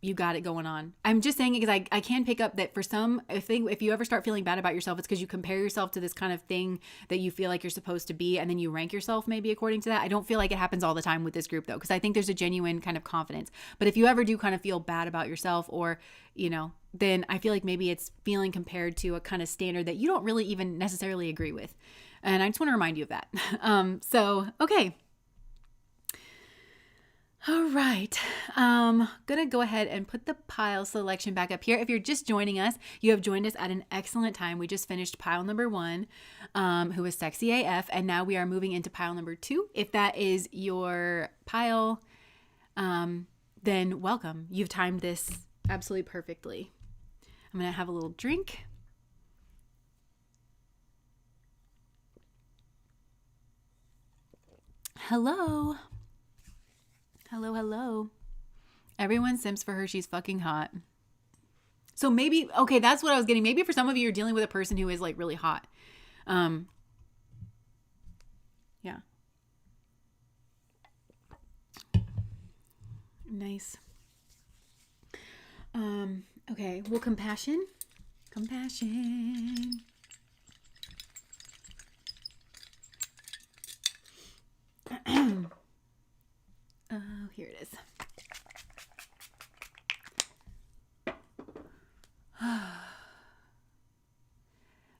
you got it going on. I'm just saying it because I can pick up that for some, if you ever start feeling bad about yourself, it's because you compare yourself to this kind of thing that you feel like you're supposed to be, and then you rank yourself maybe according to that. I don't feel like it happens all the time with this group though, because I think there's a genuine kind of confidence. But if you ever do kind of feel bad about yourself, or, you know, then I feel like maybe it's feeling compared to a kind of standard that you don't really even necessarily agree with. And I just want to remind you of that. So, okay. All right. Gonna go ahead and put the pile selection back up here. If you're just joining us, you have joined us at an excellent time. We just finished pile number 1, who was sexy AF, and now we are moving into pile number 2. If that is your pile, then welcome. You've timed this absolutely perfectly. I'm gonna have a little drink. Hello. Hello. Everyone simps for her. She's fucking hot. So maybe, okay, that's what I was getting. Maybe for some of you, you're dealing with a person who is like really hot. Yeah. Nice. Okay. Well, compassion. Oh, here it is.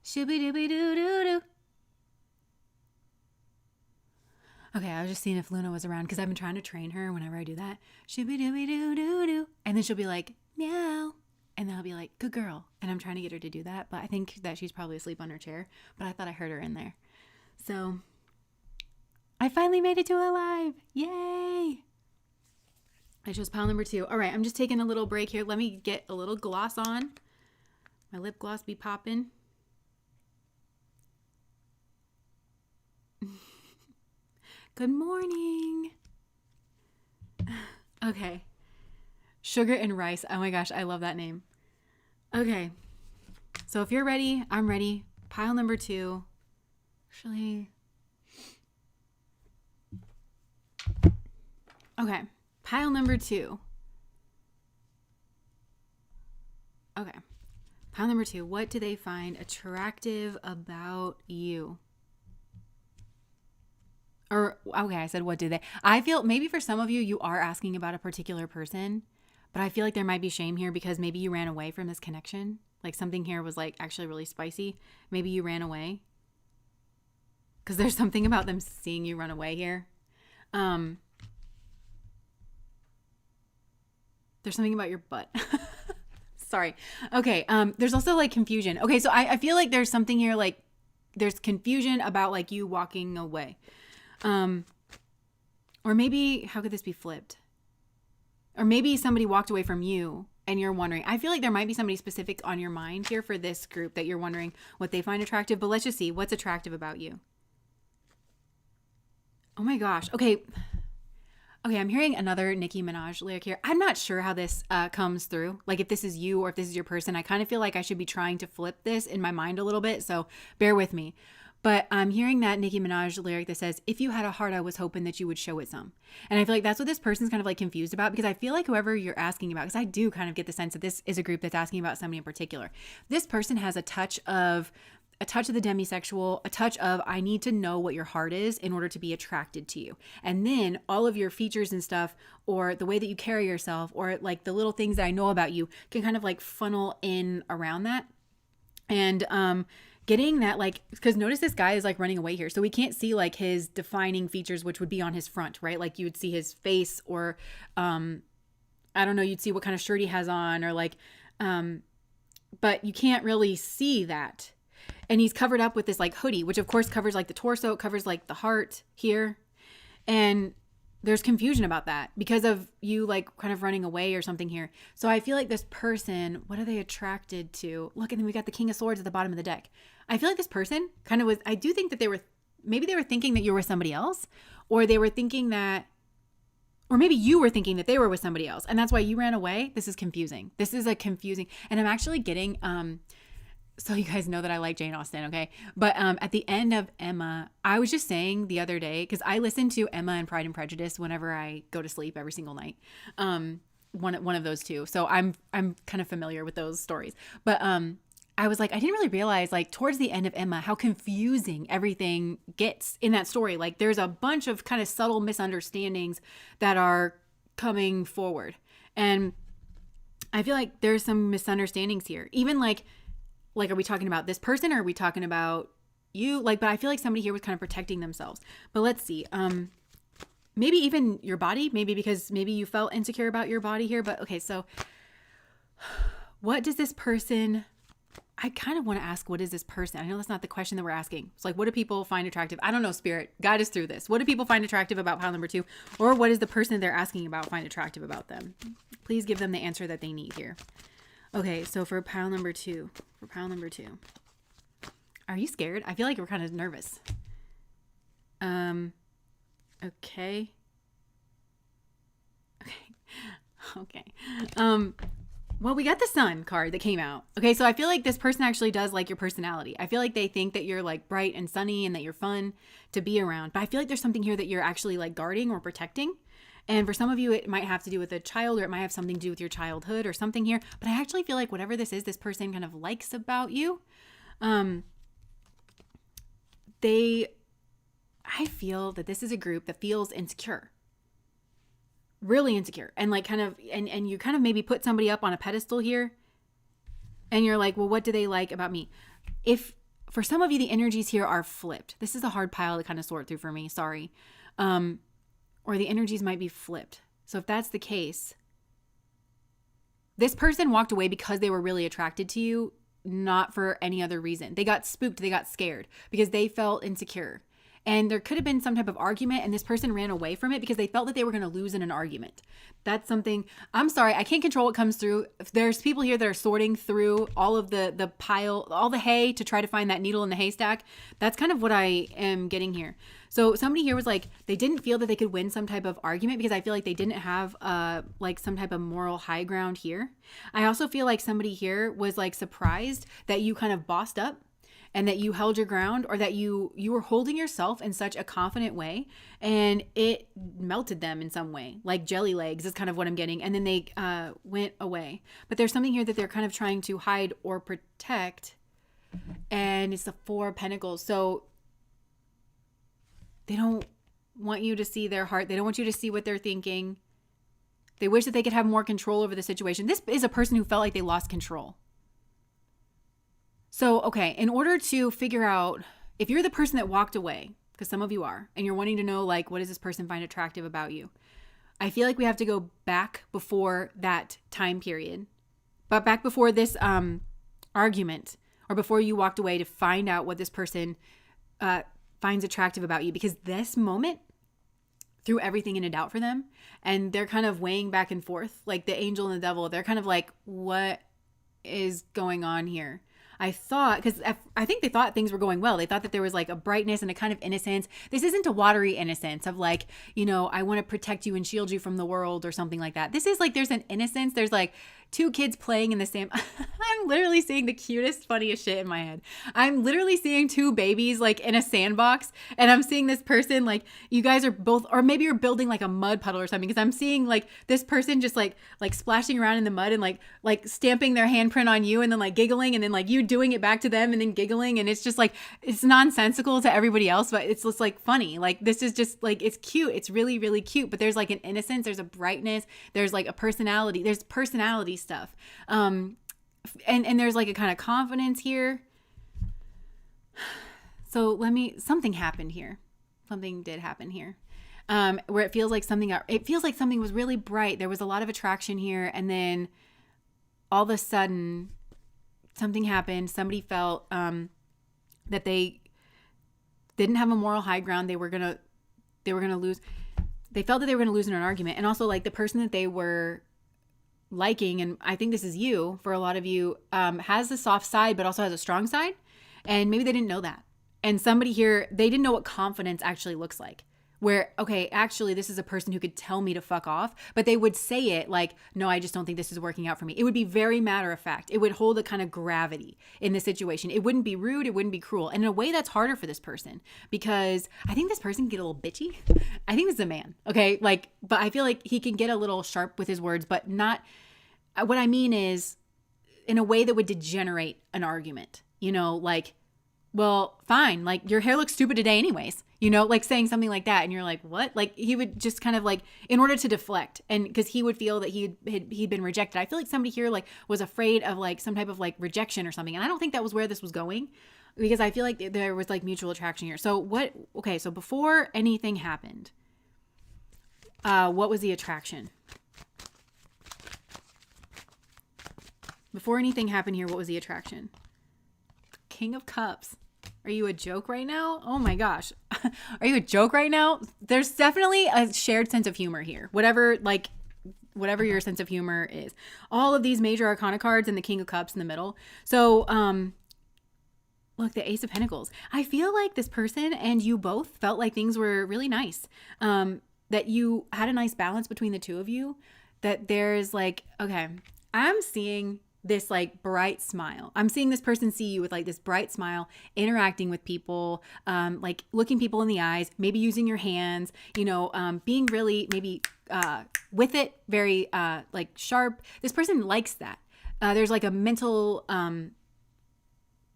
Shooby-dooby-doo-doo-doo. Okay, I was just seeing if Luna was around because I've been trying to train her whenever I do that. Shooby-dooby-doo-doo-doo. And then she'll be like, meow. And then I'll be like, good girl. And I'm trying to get her to do that. But I think that she's probably asleep on her chair. But I thought I heard her in there. So I finally made it to alive. Yay. I chose pile number 2. All right, I'm just taking a little break here. Let me get a little gloss on. My lip gloss be popping. Good morning. Okay. Sugar and rice. Oh my gosh, I love that name. Okay. So if you're ready, I'm ready. Pile number 2. Actually. Okay. Pile number 2. Okay. Pile number 2. What do they find attractive about you? Or, okay, I said, what do they? I feel maybe for some of you, you are asking about a particular person, but I feel like there might be shame here because maybe you ran away from this connection. Like something here was like actually really spicy. Maybe you ran away. Because there's something about them seeing you run away here. There's something about your butt. Sorry. Okay. There's also like confusion. Okay. So I feel like there's something here, like there's confusion about like you walking away. Or maybe, how could this be flipped? Or maybe somebody walked away from you and you're wondering. I feel like there might be somebody specific on your mind here for this group that you're wondering what they find attractive. But let's just see what's attractive about you. Oh my gosh. Okay. Okay, I'm hearing another Nicki Minaj lyric here. I'm not sure how this comes through. Like if this is you or if this is your person. I kind of feel like I should be trying to flip this in my mind a little bit. So bear with me. But I'm hearing that Nicki Minaj lyric that says, if you had a heart, I was hoping that you would show it some. And I feel like that's what this person's kind of like confused about, because I feel like whoever you're asking about, because I do kind of get the sense that this is a group that's asking about somebody in particular. This person has a touch of the demisexual, a touch of, I need to know what your heart is in order to be attracted to you. And then all of your features and stuff, or the way that you carry yourself, or like the little things that I know about you can kind of like funnel in around that. And, getting that, like, because notice this guy is like running away here. So we can't see like his defining features, which would be on his front, right? Like you would see his face, or, I don't know, you'd see what kind of shirt he has on, or like, but you can't really see that. And he's covered up with this like hoodie, which of course covers like the torso, it covers like the heart here. And there's confusion about that because of you like kind of running away or something here. So I feel like this person, what are they attracted to? Look, and then we got the King of Swords at the bottom of the deck. I feel like this person kind of was, I do think that maybe they were thinking that you were with somebody else, or they were thinking that, or maybe you were thinking that they were with somebody else. And that's why you ran away. This is confusing. This is a confusing, and I'm actually getting, so you guys know that I like Jane Austen, okay? But at the end of Emma, I was just saying the other day, because I listen to Emma and Pride and Prejudice whenever I go to sleep every single night. One of those two. So I'm kind of familiar with those stories. But I was like, I didn't really realize like towards the end of Emma how confusing everything gets in that story. Like there's a bunch of kind of subtle misunderstandings that are coming forward. And I feel like there's some misunderstandings here. Even like, are we talking about this person, or are we talking about you? Like, but I feel like somebody here was kind of protecting themselves. But let's see. maybe even your body, maybe because maybe you felt insecure about your body here. But okay, so what does this person, I kind of want to ask, what is this person? I know that's not the question that we're asking. It's like, what do people find attractive? I don't know, Spirit, guide us through this. What do people find attractive about pile number 2? Or what is the person they're asking about find attractive about them? Please give them the answer that they need here. Okay, so for pile number 2, are you scared? I feel like we're kind of nervous. Okay. Well, we got the Sun card that came out. Okay, so I feel like this person actually does like your personality. I feel like they think that you're like bright and sunny and that you're fun to be around. But I feel like there's something here that you're actually like guarding or protecting. And for some of you, it might have to do with a child, or it might have something to do with your childhood or something here. But I actually feel like whatever this is, this person kind of likes about you. I feel that this is a group that feels insecure. Really insecure, and like kind of, and you kind of maybe put somebody up on a pedestal here, and you're like, well, what do they like about me? If for some of you, the energies here are flipped. This is a hard pile to kind of sort through for me. Sorry. Or the energies might be flipped. So if that's the case, this person walked away because they were really attracted to you, not for any other reason. They got spooked. They got scared because they felt insecure. And there could have been some type of argument, and this person ran away from it because they felt that they were going to lose in an argument. That's something, I'm sorry, I can't control what comes through. If there's people here that are sorting through all of the pile, all the hay to try to find that needle in the haystack. That's kind of what I am getting here. So somebody here was like, they didn't feel that they could win some type of argument because I feel like they didn't have like some type of moral high ground here. I also feel like somebody here was like surprised that you kind of bossed up and that you held your ground, or that you were holding yourself in such a confident way, and it melted them in some way, like jelly legs is kind of what I'm getting. And then they went away. But there's something here that they're kind of trying to hide or protect, and it's the 4 of Pentacles. So they don't want you to see their heart. They don't want you to see what they're thinking. They wish that they could have more control over the situation. This is a person who felt like they lost control. So, okay, in order to figure out if you're the person that walked away, because some of you are, and you're wanting to know, like, what does this person find attractive about you? I feel like we have to go back before that time period, but back before this argument, or before you walked away, to find out what this person finds attractive about you, because this moment threw everything into doubt for them, and they're kind of weighing back and forth, like the angel and the devil. They're kind of like, what is going on here? I thought, because I think they thought things were going well. They thought that there was like a brightness and a kind of innocence. This isn't a watery innocence of like, you know, I want to protect you and shield you from the world or something like that. This is like, there's an innocence. There's like 2 kids playing in the same, I'm literally seeing the cutest, funniest shit in my head. I'm literally seeing 2 babies like in a sandbox, and I'm seeing this person, like you guys are both, or maybe you're building like a mud puddle or something, because I'm seeing like this person just like splashing around in the mud and like stamping their handprint on you, and then like giggling, and then like you doing it back to them and then giggling. And it's just like, it's nonsensical to everybody else, but it's just like funny. Like this is just like, it's cute. It's really, really cute. But there's like an innocence, there's a brightness, there's like a personality, there's personality stuff. And there's like a kind of confidence here. So something happened here. Something did happen here. Where it feels like something was really bright. There was a lot of attraction here. And then all of a sudden something happened. Somebody felt, that they didn't have a moral high ground. They were going to lose. They felt that they were going to lose in an argument. And also like the person that they were liking, and I think this is you, for a lot of you, has a soft side, but also has a strong side. And maybe they didn't know that. And somebody here, they didn't know what confidence actually looks like. Where, okay, actually, this is a person who could tell me to fuck off, but they would say it like, no, I just don't think this is working out for me. It would be very matter of fact. It would hold a kind of gravity in the situation. It wouldn't be rude. It wouldn't be cruel. And in a way that's harder for this person, because I think this person can get a little bitchy. I think this is a man. Okay. Like, but I feel like he can get a little sharp with his words, but not, what I mean is in a way that would degenerate an argument, you know, like, well, fine. Like your hair looks stupid today anyways, you know, like saying something like that. And you're like, what? Like he would just kind of like, in order to deflect, and because he would feel that he'd been rejected. I feel like somebody here like was afraid of like some type of like rejection or something. And I don't think that was where this was going, because I feel like there was like mutual attraction here. So so before anything happened, What was the attraction? Before anything happened here, what was the attraction? King of Cups. Are you a joke right now? Oh my gosh. Are you a joke right now? There's definitely a shared sense of humor here. Whatever your sense of humor is. All of these major arcana cards and the King of Cups in the middle. So, look, the Ace of Pentacles. I feel like this person and you both felt like things were really nice. That you had a nice balance between the two of you. That there's like, okay, I'm seeing this like bright smile. I'm seeing this person see you with like this bright smile, interacting with people, like looking people in the eyes, maybe using your hands, being really maybe with it, very like sharp. This person likes that. There's like a mental,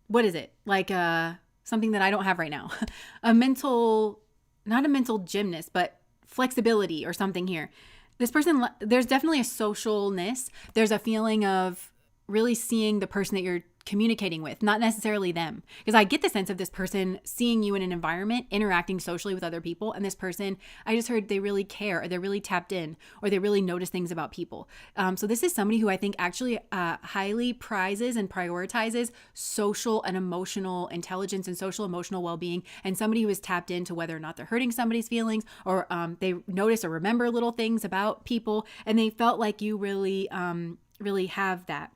what is it? Like something that I don't have right now. Not a mental gymnast, but flexibility or something here. This person, there's definitely a socialness. There's a feeling of really seeing the person that you're communicating with, not necessarily them. Because I get the sense of this person seeing you in an environment, interacting socially with other people. And this person, I just heard they really care, or they're really tapped in, or they really notice things about people. So this is somebody who I think actually highly prizes and prioritizes social and emotional intelligence and social emotional well-being, and somebody who is tapped into whether or not they're hurting somebody's feelings, or they notice or remember little things about people. And they felt like you really, really have that.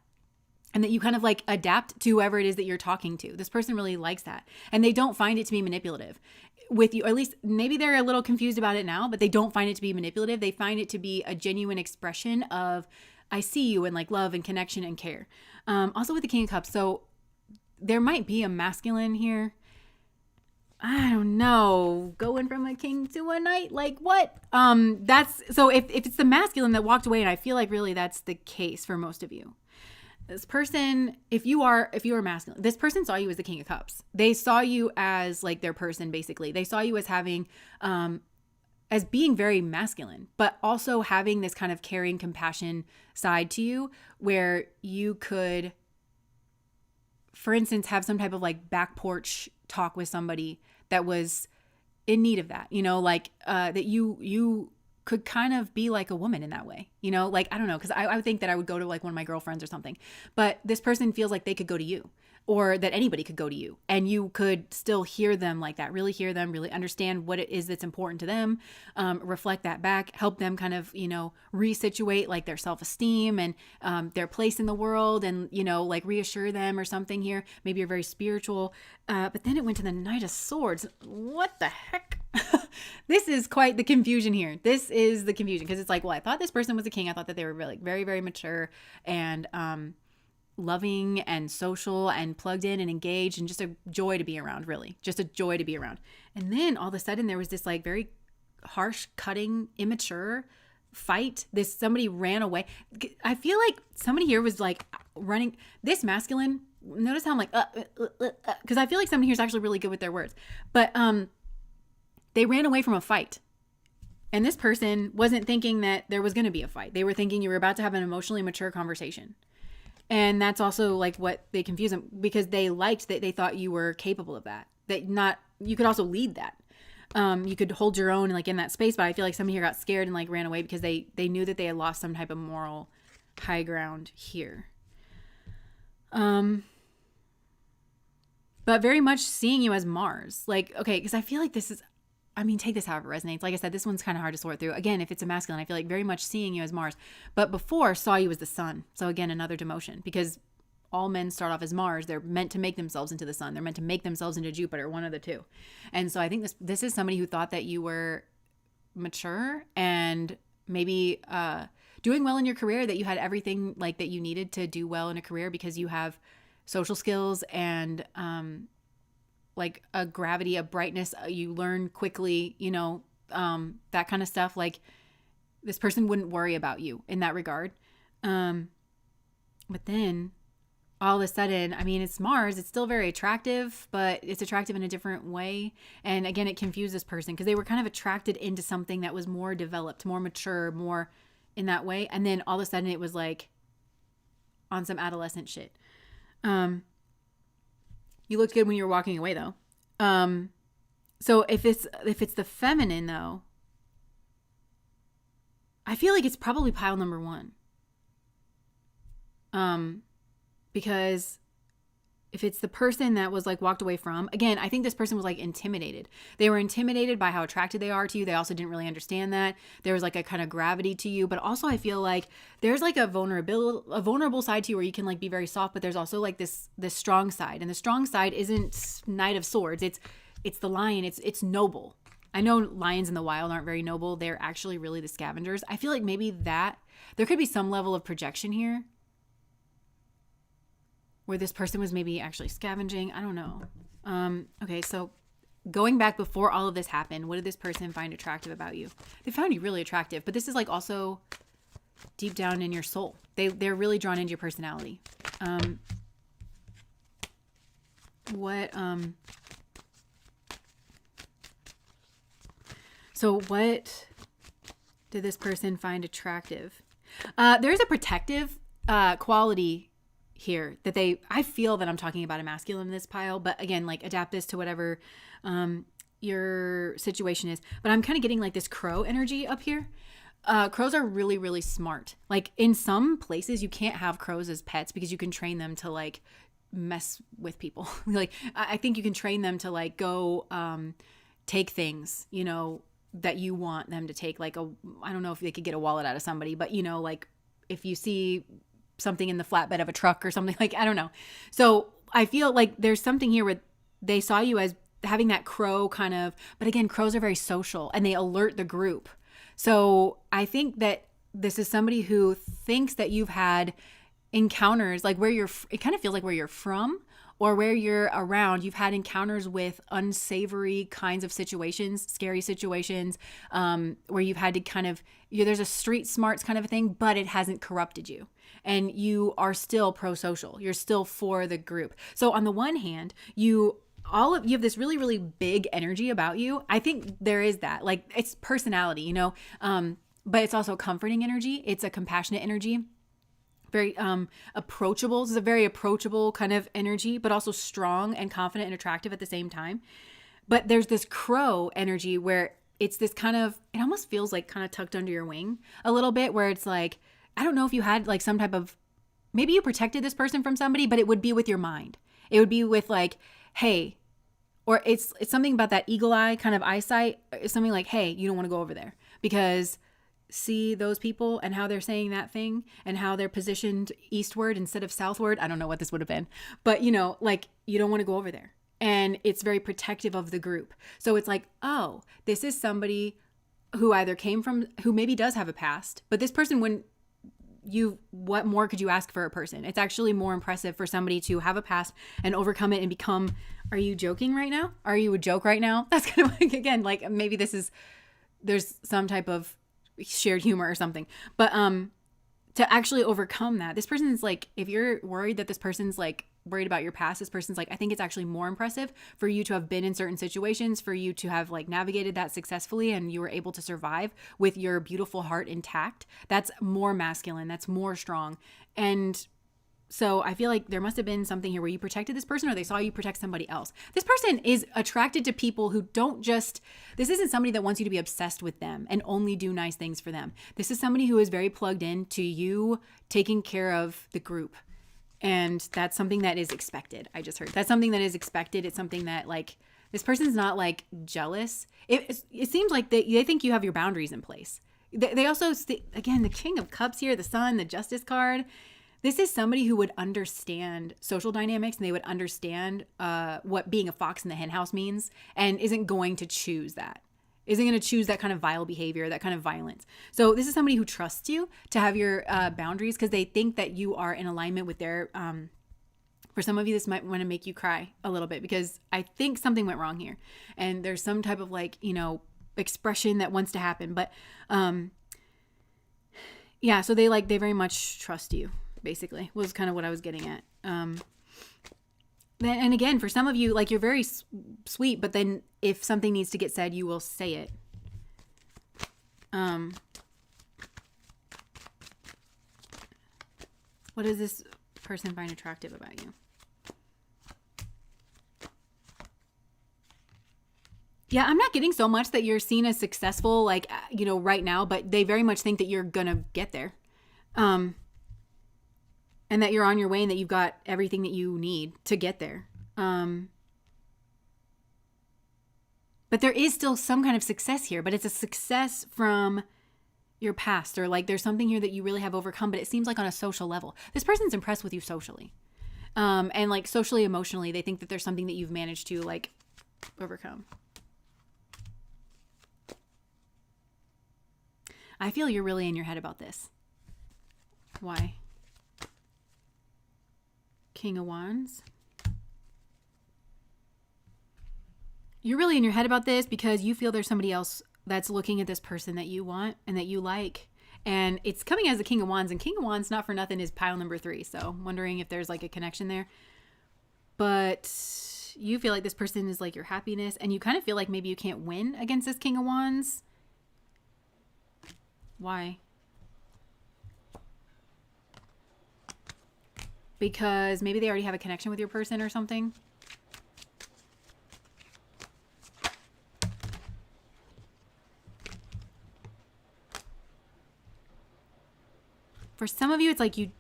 And that you kind of like adapt to whoever it is that you're talking to. This person really likes that. And they don't find it to be manipulative with you. Or at least maybe they're a little confused about it now, but they don't find it to be manipulative. They find it to be a genuine expression of, I see you, and like love and connection and care. Also with the King of Cups. So there might be a masculine here. I don't know, going from a king to a knight, like what? That's so if it's the masculine that walked away, and I feel like really that's the case for most of you. This person, if you are masculine, this person saw you as the King of Cups. They saw you as like their person, basically. They saw you as having, as being very masculine, but also having this kind of caring, compassion side to you, where you could, for instance, have some type of like back porch talk with somebody that was in need of that, that you could kind of be like a woman in that way, like, I don't know. Cause I would think that I would go to like one of my girlfriends or something, but this person feels like they could go to you, or that anybody could go to you, and you could still hear them like that, really hear them, really understand what it is that's important to them, reflect that back, help them kind of, resituate like their self-esteem and their place in the world, and, like reassure them or something here. Maybe you're very spiritual, but then it went to the Knight of Swords. What the heck? This is quite the confusion here. This is the confusion, because it's like, well, I thought this person was a king. I thought that they were really, very, very mature and loving and social and plugged in and engaged, and just a joy to be around, really. Just a joy to be around. And then all of a sudden there was this like very harsh, cutting, immature fight. Somebody ran away. I feel like somebody here was like running this masculine. Notice how I'm like, because I feel like somebody here is actually really good with their words. But they ran away from a fight. And this person wasn't thinking that there was going to be a fight. They were thinking you were about to have an emotionally mature conversation. And that's also like what they confused them, because they liked that, they thought you were capable of that. You could also lead that. You could hold your own like in that space, but I feel like somebody here got scared and like ran away because they knew that they had lost some type of moral high ground here. But very much seeing you as Mars. Like, okay, because I feel like this is, take this however it resonates. Like I said, this one's kind of hard to sort through. Again, if it's a masculine, I feel like very much seeing you as Mars. But before, saw you as the sun. So again, another demotion, because all men start off as Mars. They're meant to make themselves into the sun. They're meant to make themselves into Jupiter, one of the two. And so I think this is somebody who thought that you were mature and maybe doing well in your career, that you had everything like that you needed to do well in a career, because you have social skills and like a gravity, a brightness, you learn quickly, that kind of stuff. Like this person wouldn't worry about you in that regard. But then all of a sudden, it's Mars. It's still very attractive, but it's attractive in a different way. And again, it confused this person because they were kind of attracted into something that was more developed, more mature, more in that way. And then all of a sudden it was like on some adolescent shit. You looked good when you were walking away though. So if it's the feminine though, I feel like it's probably pile number 1. Because if it's the person that was like walked away from, again, I think this person was like intimidated. They were intimidated by how attracted they are to you. They also didn't really understand that. There was like a kind of gravity to you, but also I feel like there's like a vulnerable side to you where you can like be very soft, but there's also like this strong side. And the strong side isn't Knight of Swords. It's the lion. It's noble. I know lions in the wild aren't very noble. They're actually really the scavengers. I feel like maybe that there could be some level of projection here, where this person was maybe actually scavenging. I don't know. Okay, so going back before all of this happened, what did this person find attractive about you? They found you really attractive, but this is like also deep down in your soul. They're really drawn into your personality. So what did this person find attractive? There's a protective quality here that I feel that I'm talking about a masculine in this pile, but again, like adapt this to whatever your situation is. But I'm kind of getting like this crow energy up here. Crows are really, really smart. Like in some places you can't have crows as pets because you can train them to like mess with people. Like I think you can train them to like go take things, you know, that you want them to take. Like I don't know if they could get a wallet out of somebody, but you know, like if you see something in the flatbed of a truck or something, like, I don't know. So I feel like there's something here where they saw you as having that crow kind of, but again, crows are very social and they alert the group. So I think that this is somebody who thinks that you've had encounters like it kind of feels like where you're from or where you're around, you've had encounters with unsavory kinds of situations, scary situations, where you've had to kind of, there's a street smarts kind of a thing, but it hasn't corrupted you. And you are still pro-social. You're still for the group. So on the one hand, you have this really, really big energy about you. I think there is that, like, it's personality, you know, but it's also comforting energy. It's a compassionate energy. Very approachable. This is a very approachable kind of energy, but also strong and confident and attractive at the same time. But there's this crow energy where it's this kind of, it almost feels like kind of tucked under your wing a little bit, where it's like, I don't know if you had like some type of, maybe you protected this person from somebody, but it would be with your mind. It would be with like, hey, or it's something about that eagle eye kind of eyesight. It's something like, hey, you don't want to go over there because see those people and how they're saying that thing and how they're positioned eastward instead of southward. I don't know what this would have been, but you know, like you don't want to go over there. And it's very protective of the group. So it's like, oh, this is somebody who either came from, who maybe does have a past, but this person wouldn't, what more could you ask for a person? It's actually more impressive for somebody to have a past and overcome it and become, are you joking right now? Are you a joke right now? That's kind of like, again, like maybe there's some type of shared humor or something, but to actually overcome that, this person's like, if you're worried that this person's like worried about your past, this person's like, I think it's actually more impressive for you to have been in certain situations, for you to have like navigated that successfully and you were able to survive with your beautiful heart intact. That's more masculine, that's more strong. And so I feel like there must have been something here where you protected this person or they saw you protect somebody else. This person is attracted to people who don't just, this isn't somebody that wants you to be obsessed with them and only do nice things for them. This is somebody who is very plugged in to you taking care of the group. And that's something that is expected. I just heard that's something that is expected. It's something that like, this person's not like jealous. It seems like they think you have your boundaries in place. They also, again, the King of Cups here, the Sun, the Justice card. This is somebody who would understand social dynamics and they would understand what being a fox in the henhouse means and isn't going to choose that. Isn't going to choose that kind of vile behavior, that kind of violence. So this is somebody who trusts you to have your boundaries because they think that you are in alignment with their, for some of you, this might want to make you cry a little bit because I think something went wrong here. And there's some type of like, you know, expression that wants to happen. But yeah, so they very much trust you. Basically was kind of what I was getting at. And again, for some of you, like you're very sweet, but then if something needs to get said, you will say it. What does this person find attractive about you? Yeah, I'm not getting so much that you're seen as successful, like, right now, but they very much think that you're going to get there. And that you're on your way and that you've got everything that you need to get there. But there is still some kind of success here, but it's a success from your past, or like there's something here that you really have overcome, but it seems like on a social level. This person's impressed with you socially. And like socially, emotionally, they think that there's something that you've managed to like overcome. I feel you're really in your head about this. Why? King of Wands. You're really in your head about this because you feel there's somebody else that's looking at this person that you want and that you like. And it's coming as a King of Wands, and King of Wands, not for nothing, is pile number 3. So I'm wondering if there's like a connection there. But you feel like this person is like your happiness, and you kind of feel like maybe you can't win against this King of Wands. Why? Because maybe they already have a connection with your person or something. For some of you, it's like you...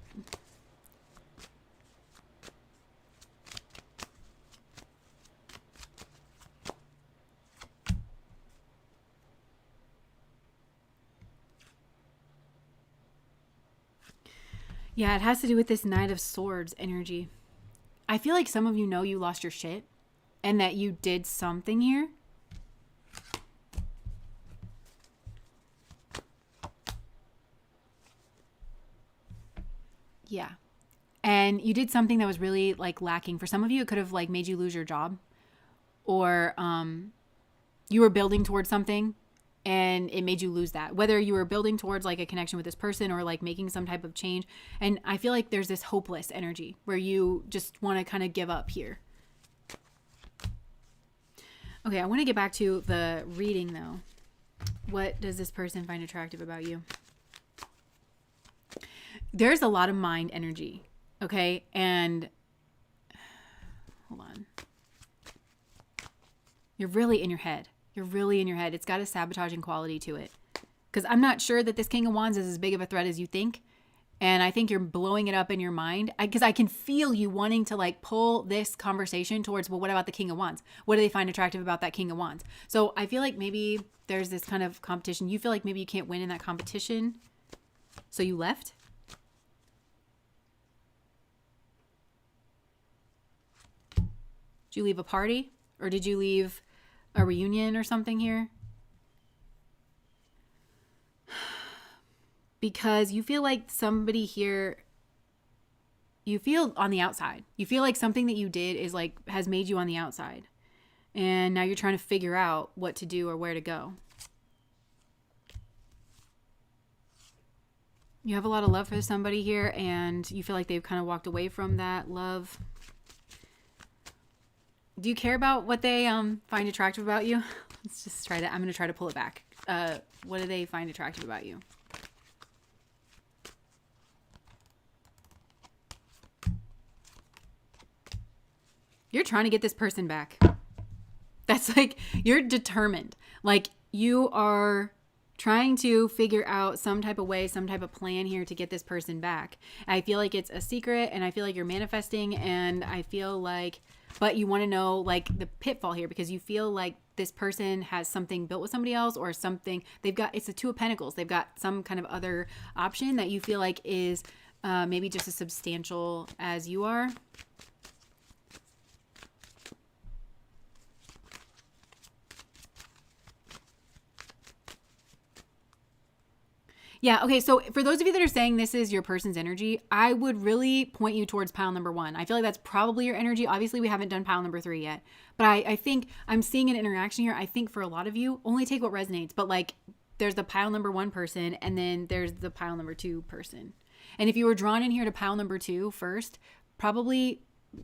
Yeah, it has to do with this Knight of Swords energy. I feel like some of you know you lost your shit and that you did something here. Yeah. And you did something that was really like lacking. For some of you, it could have like made you lose your job, or you were building towards something and it made you lose that. Whether you were building towards like a connection with this person or like making some type of change. And I feel like there's this hopeless energy where you just want to kind of give up here. Okay, I want to get back to the reading though. What does this person find attractive about you? There's a lot of mind energy, okay? And hold on. You're really in your head. You're really in your head. It's got a sabotaging quality to it. Because I'm not sure that this King of Wands is as big of a threat as you think. And I think you're blowing it up in your mind. Because I can feel you wanting to like pull this conversation towards, well, what about the King of Wands? What do they find attractive about that King of Wands? So I feel like maybe there's this kind of competition. You feel like maybe you can't win in that competition. So you left? Did you leave a party? Or did you leave a reunion or something here? Because you feel like somebody here, you feel on the outside. You feel like something that you did is like, has made you on the outside. And now you're trying to figure out what to do or where to go. You have a lot of love for somebody here, and you feel like they've kind of walked away from that love. Do you care about what they find attractive about you? Let's just try to, I'm going to try to pull it back. What do they find attractive about you? You're trying to get this person back. That's like, you're determined. Like you are trying to figure out some type of way, some type of plan here to get this person back. I feel like it's a secret, and I feel like you're manifesting, and I feel like, but you want to know like the pitfall here, because you feel like this person has something built with somebody else, or something they've got. It's the Two of Pentacles. They've got some kind of other option that you feel like is maybe just as substantial as you are. Yeah, okay, so for those of you that are saying this is your person's energy, I would really point you towards pile number 1. I feel like that's probably your energy. Obviously, we haven't done pile number 3 yet. But I think I'm seeing an interaction here. I think for a lot of you, only take what resonates. But like, there's the pile number 1 person, and then there's the pile number 2 person. And if you were drawn in here to pile number 2 first, probably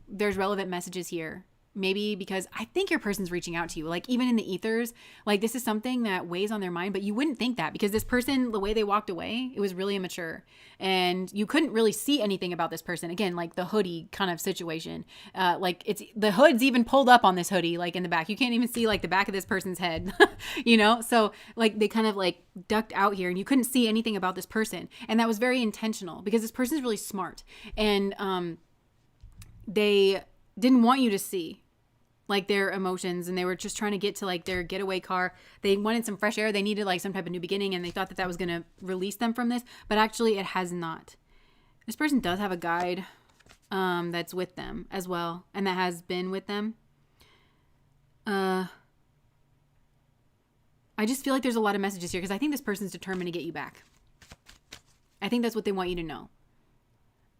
there's relevant messages here maybe because I think your person's reaching out to you, like even in the ethers, like this is something that weighs on their mind, but you wouldn't think that because this person, the way they walked away, it was really immature and you couldn't really see anything about this person. Again, like the hoodie kind of situation, like it's the hood's even pulled up on this hoodie, like in the back, you can't even see like the back of this person's head, you know? So like they kind of like ducked out here and you couldn't see anything about this person. And that was very intentional because this person's really smart and, they didn't want you to see like their emotions and they were just trying to get to like their getaway car. They wanted some fresh air. They needed like some type of new beginning and they thought that that was going to release them from this, but actually it has not. This person does have a guide that's with them as well and that has been with them. I just feel like there's a lot of messages here because I think this person's determined to get you back. I think that's what they want you to know.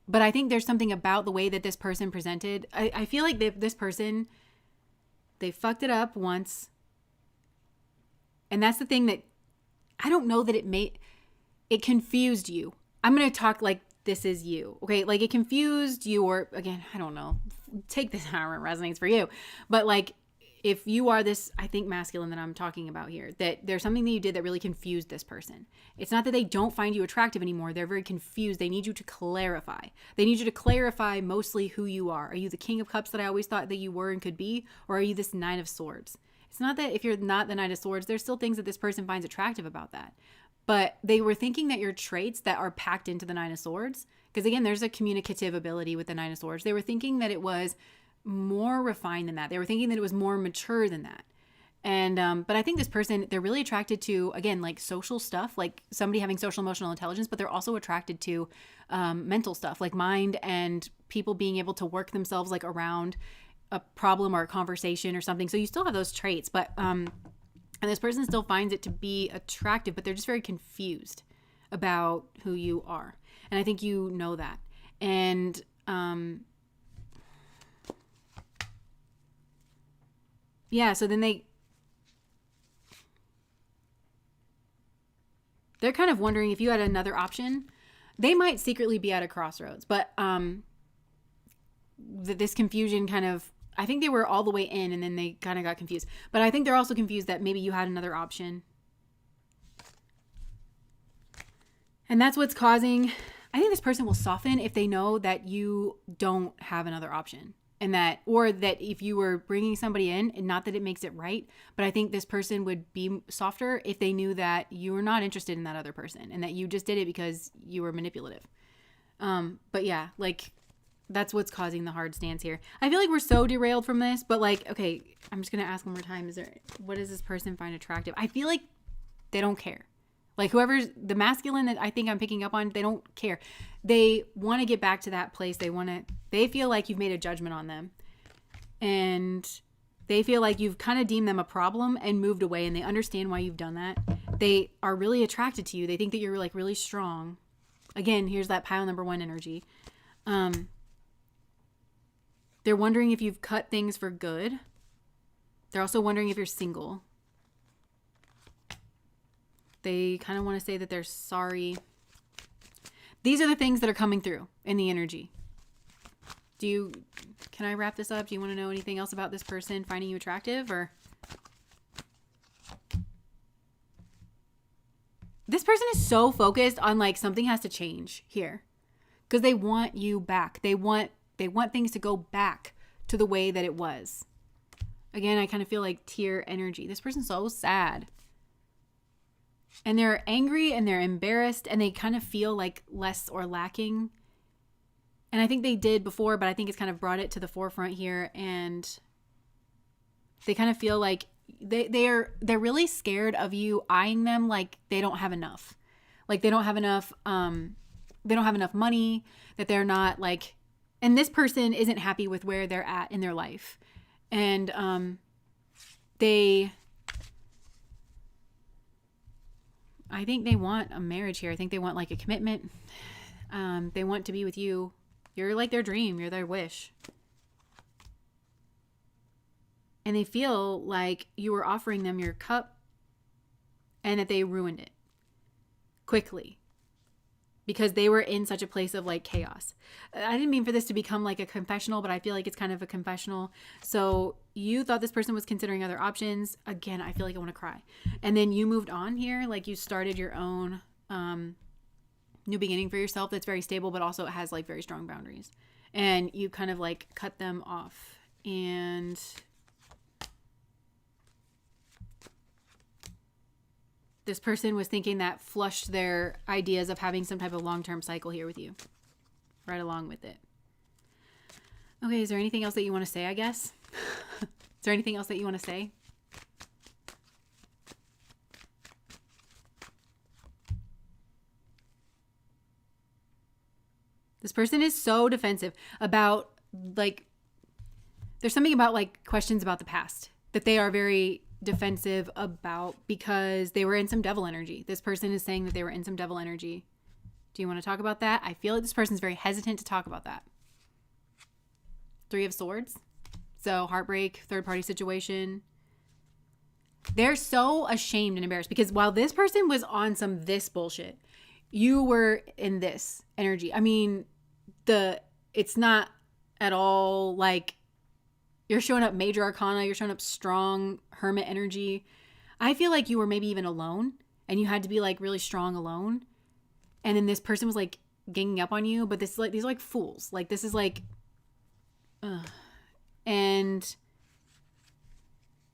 But I think there's something about the way that this person presented. I feel like this person, they fucked it up once. And that's the thing that I don't know that it confused you. I'm going to talk like this is you. Okay. Like it confused you or again, I don't know, take this however it resonates for you. But like if you are this, I think masculine that I'm talking about here, that there's something that you did that really confused this person. It's not that they don't find you attractive anymore. They're very confused. They need you to clarify. They need you to clarify mostly who you are. Are you the King of Cups that I always thought that you were and could be? Or are you this Knight of Swords? It's not that if you're not the Knight of Swords, there's still things that this person finds attractive about that. But they were thinking that your traits that are packed into the Nine of Swords, because again, there's a communicative ability with the Nine of Swords. They were thinking that it was more refined than that. They were thinking that it was more mature than that. And, but I think this person, they're really attracted to, again, like social stuff, like somebody having social emotional intelligence, but they're also attracted to mental stuff like mind and people being able to work themselves like around a problem or a conversation or something. So you still have those traits, but, and this person still finds it to be attractive, but they're just very confused about who you are. And I think you know that. And, yeah, so then they're kind of wondering if you had another option. They might secretly be at a crossroads, but this confusion kind of, I think they were all the way in and then they kind of got confused. But I think they're also confused that maybe you had another option. And that's what's causing, I think this person will soften if they know that you don't have another option. And that, or that if you were bringing somebody in, and not that it makes it right, but I think this person would be softer if they knew that you were not interested in that other person and that you just did it because you were manipulative. But yeah, like that's what's causing the hard stance here. I feel like we're so derailed from this, but like, okay, I'm just going to ask one more time. What does this person find attractive? I feel like they don't care. Like whoever's the masculine that I think I'm picking up on, they don't care. They want to get back to that place. They feel like you've made a judgment on them and they feel like you've kind of deemed them a problem and moved away and they understand why you've done that. They are really attracted to you. They think that you're like really strong. Again, here's that pile number 1 energy. They're wondering if you've cut things for good. They're also wondering if you're single. They kind of want to say that they're sorry. These are the things that are coming through in the energy. Can I wrap this up? Do you want to know anything else about this person finding you attractive or? This person is so focused on like something has to change here because they want you back. They want things to go back to the way that it was. Again, I kind of feel like tear energy. This person's so sad. And they're angry and they're embarrassed and they kind of feel like less or lacking. And I think they did before, but I think it's kind of brought it to the forefront here. And they kind of feel like they're really scared of you eyeing them like they don't have enough. Like they don't have enough money, that they're not like, and this person isn't happy with where they're at in their life. And I think they want a marriage here. I think they want like a commitment. They want to be with you. You're like their dream. You're their wish. And they feel like you were offering them your cup and that they ruined it quickly because they were in such a place of like chaos. I didn't mean for this to become like a confessional, but I feel like it's kind of a confessional. So you thought this person was considering other options. Again, I feel like I want to cry. And then you moved on here. Like you started your own new beginning for yourself that's very stable, but also it has like very strong boundaries. And you kind of like cut them off. And this person was thinking that flushed their ideas of having some type of long-term cycle here with you. Right along with it. Okay, is there anything else that you want to say, I guess? Is there anything else that you want to say? This person is so defensive about, like, there's something about, like, questions about the past that they are very defensive about because they were in some devil energy. This person is saying that they were in some devil energy. Do you want to talk about that? I feel like this person's very hesitant to talk about that. 3 of Swords. So heartbreak, third-party situation. They're so ashamed and embarrassed because while this person was on some this bullshit, you were in this energy. I mean, it's not at all like you're showing up major arcana, you're showing up strong hermit energy. I feel like you were maybe even alone and you had to be like really strong alone. And then this person was like ganging up on you, but these are like fools. Like this is like, and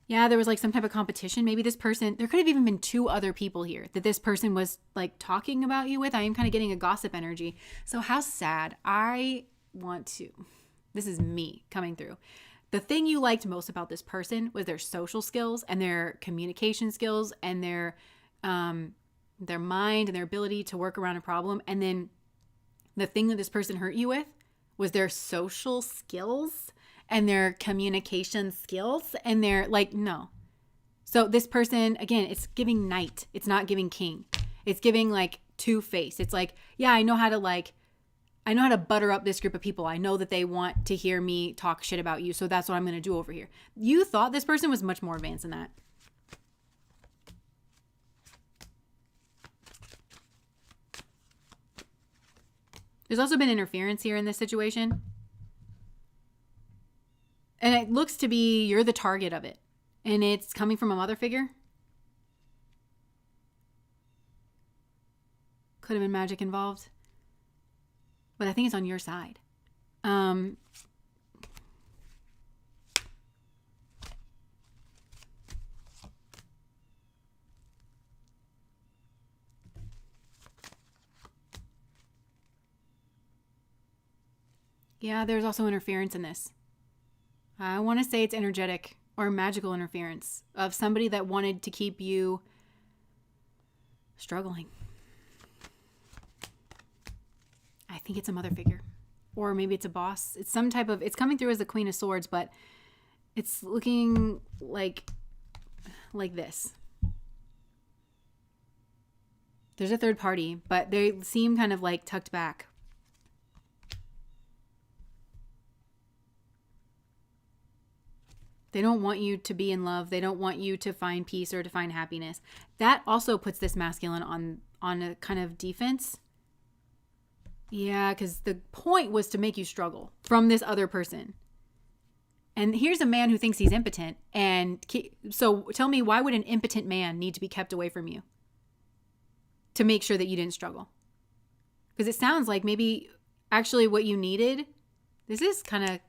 yeah, there was like some type of competition. Maybe this person, there could have even been 2 other people here that this person was like talking about you with. I am kind of getting a gossip energy. So how sad. This is me coming through. The thing you liked most about this person was their social skills and their communication skills and their mind and their ability to work around a problem. And then the thing that this person hurt you with was their social skills and their communication skills and their like, no. So this person, again, it's giving knight. It's not giving king. It's giving like two-face. It's like, yeah, I know how to butter up this group of people. I know that they want to hear me talk shit about you. So that's what I'm going to do over here. You thought this person was much more advanced than that. There's also been interference here in this situation. And it looks to be you're the target of it. And it's coming from a mother figure. Could have been magic involved. But I think it's on your side. Yeah, there's also interference in this. I want to say it's energetic or magical interference of somebody that wanted to keep you struggling. I think it's a mother figure. Or maybe it's a boss. It's some type of, it's coming through as the Queen of Swords, but it's looking like this. There's a third party, but they seem kind of like tucked back. They don't want you to be in love. They don't want you to find peace or to find happiness. That also puts this masculine on a kind of defense. Yeah, because the point was to make you struggle from this other person. And here's a man who thinks he's impotent. And so tell me, why would an impotent man need to be kept away from you to make sure that you didn't struggle? Because it sounds like maybe actually what you needed, this is kind of,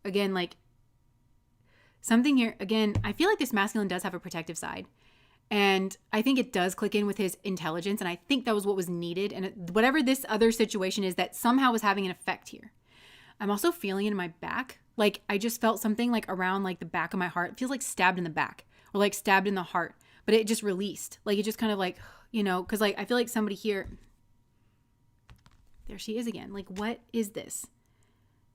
again, like something here. Again, I feel like this masculine does have a protective side. And I think it does click in with his intelligence. And I think that was what was needed. And whatever this other situation is that somehow was having an effect here. I'm also feeling it in my back. Like I just felt something like around like the back of my heart. It feels like stabbed in the back or like stabbed in the heart. But it just released. Like it just kind of like, you know, because like I feel like somebody here. There she is again. Like what is this?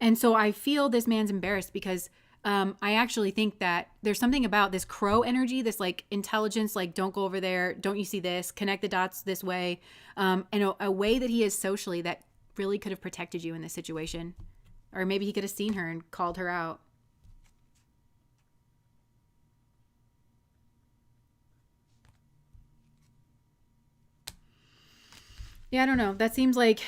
And so I feel this man's embarrassed because I actually think that there's something about this crow energy, this like intelligence, like don't go over there. Don't you see this? Connect the dots this way. And a way that he is socially that really could have protected you in this situation. Or maybe he could have seen her and called her out. Yeah, I don't know. That seems like,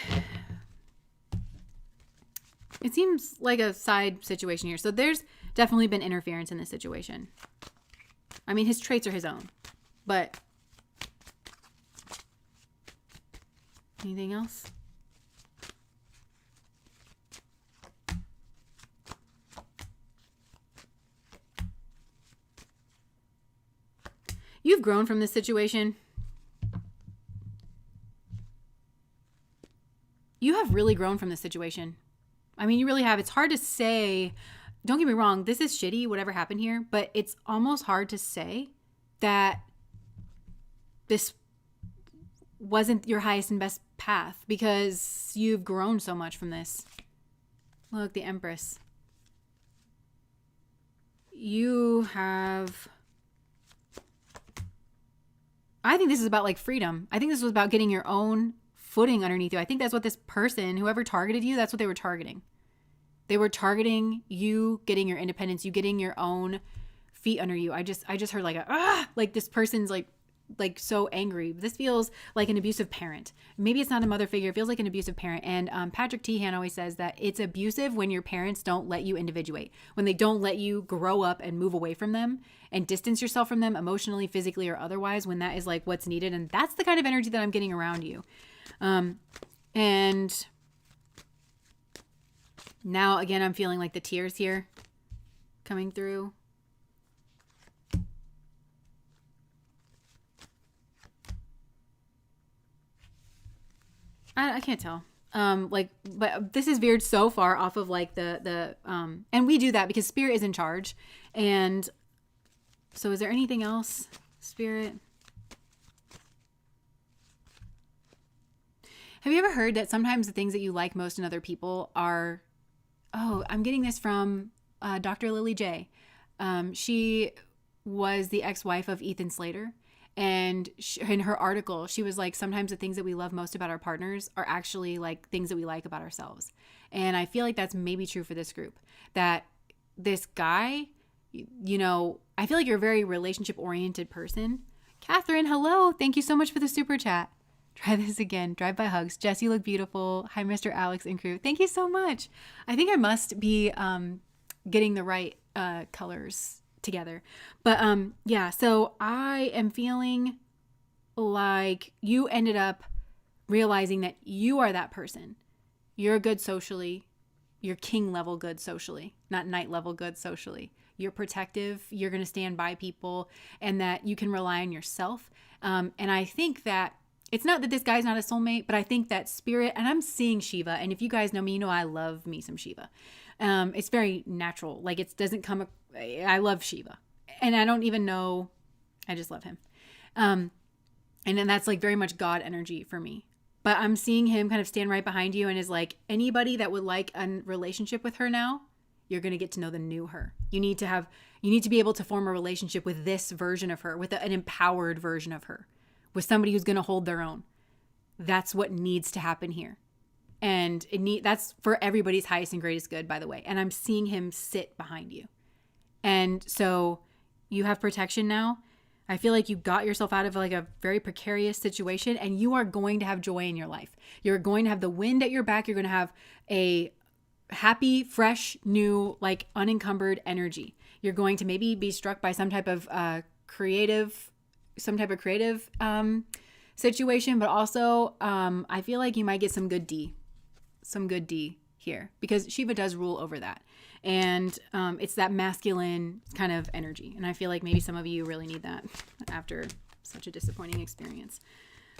it seems like a side situation here. So there's definitely been interference in this situation. I mean, his traits are his own, but anything else? You've grown from this situation. You have really grown from this situation. I mean, you really have. It's hard to say. Don't get me wrong. This is shitty, whatever happened here, but it's almost hard to say that this wasn't your highest and best path because you've grown so much from this. Look, the Empress. You have... I think this is about like freedom. I think this was about getting your own footing underneath you. I think that's what this person, whoever targeted you, that's what they were targeting. They were targeting you getting your independence, you getting your own feet under you. I just heard like this person's like so angry. This feels like an abusive parent. Maybe it's not a mother figure. It feels like an abusive parent. And Patrick Teahan always says that it's abusive when your parents don't let you individuate, when they don't let you grow up and move away from them and distance yourself from them emotionally, physically, or otherwise, when that is like what's needed. And that's the kind of energy that I'm getting around you. And now again, I'm feeling like the tears here coming through. I can't tell. But this is veered so far off of like and we do that because Spirit is in charge. And so is there anything else, Spirit? Have you ever heard that sometimes the things that you like most in other people are, I'm getting this from Dr. Lily J. She was the ex-wife of Ethan Slater. And in her article, she was like, sometimes the things that we love most about our partners are actually like things that we like about ourselves. And I feel like that's maybe true for this group, that this guy, you know, I feel like you're a very relationship oriented person. Catherine, hello. Thank you so much for the super chat. Try this again. Drive by hugs. Jess, you look beautiful. Hi, Mr. Alex and crew. Thank you so much. I think I must be getting the right colors together. But yeah, so I am feeling like you ended up realizing that you are that person. You're good socially. You're king level good socially, not knight level good socially. You're protective. You're going to stand by people, and that you can rely on yourself. And I think that it's not that this guy's not a soulmate, but I think that Spirit, and I'm seeing Shiva, and if you guys know me, you know I love me some Shiva. It's very natural. Like it doesn't come, I love Shiva, and I don't even know, I just love him. And then that's like very much God energy for me. But I'm seeing him kind of stand right behind you and is like, anybody that would like a relationship with her now, you're going to get to know the new her. You need to be able to form a relationship with this version of her, with an empowered version of her, with somebody who's going to hold their own. That's what needs to happen here. And that's for everybody's highest and greatest good, by the way. And I'm seeing him sit behind you. And so you have protection now. I feel like you got yourself out of like a very precarious situation, and you are going to have joy in your life. You're going to have the wind at your back. You're going to have a happy, fresh, new, like unencumbered energy. You're going to maybe be struck by some type of creative situation, but also I feel like you might get some good D here, because Shiva does rule over that. And it's that masculine kind of energy. And I feel like maybe some of you really need that after such a disappointing experience.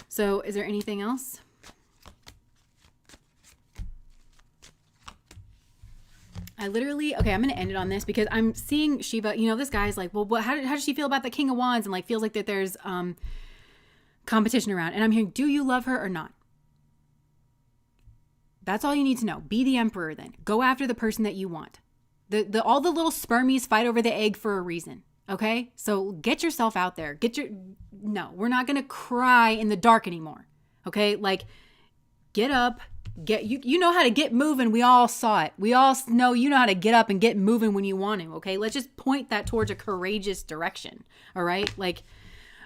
So is there anything else? I'm going to end it on this because I'm seeing Shiva, you know, this guy's like, well, how does she feel about the King of Wands? And like feels like that there's competition around. And I'm hearing, do you love her or not? That's all you need to know. Be the emperor then. Go after the person that you want. All the little spermies fight over the egg for a reason. Okay? So get yourself out there. No, we're not going to cry in the dark anymore. Okay? Like, get up. You know how to get moving. We all saw it. We all know you know how to get up and get moving when you want to. Okay? Let's just point that towards a courageous direction. All right? Like,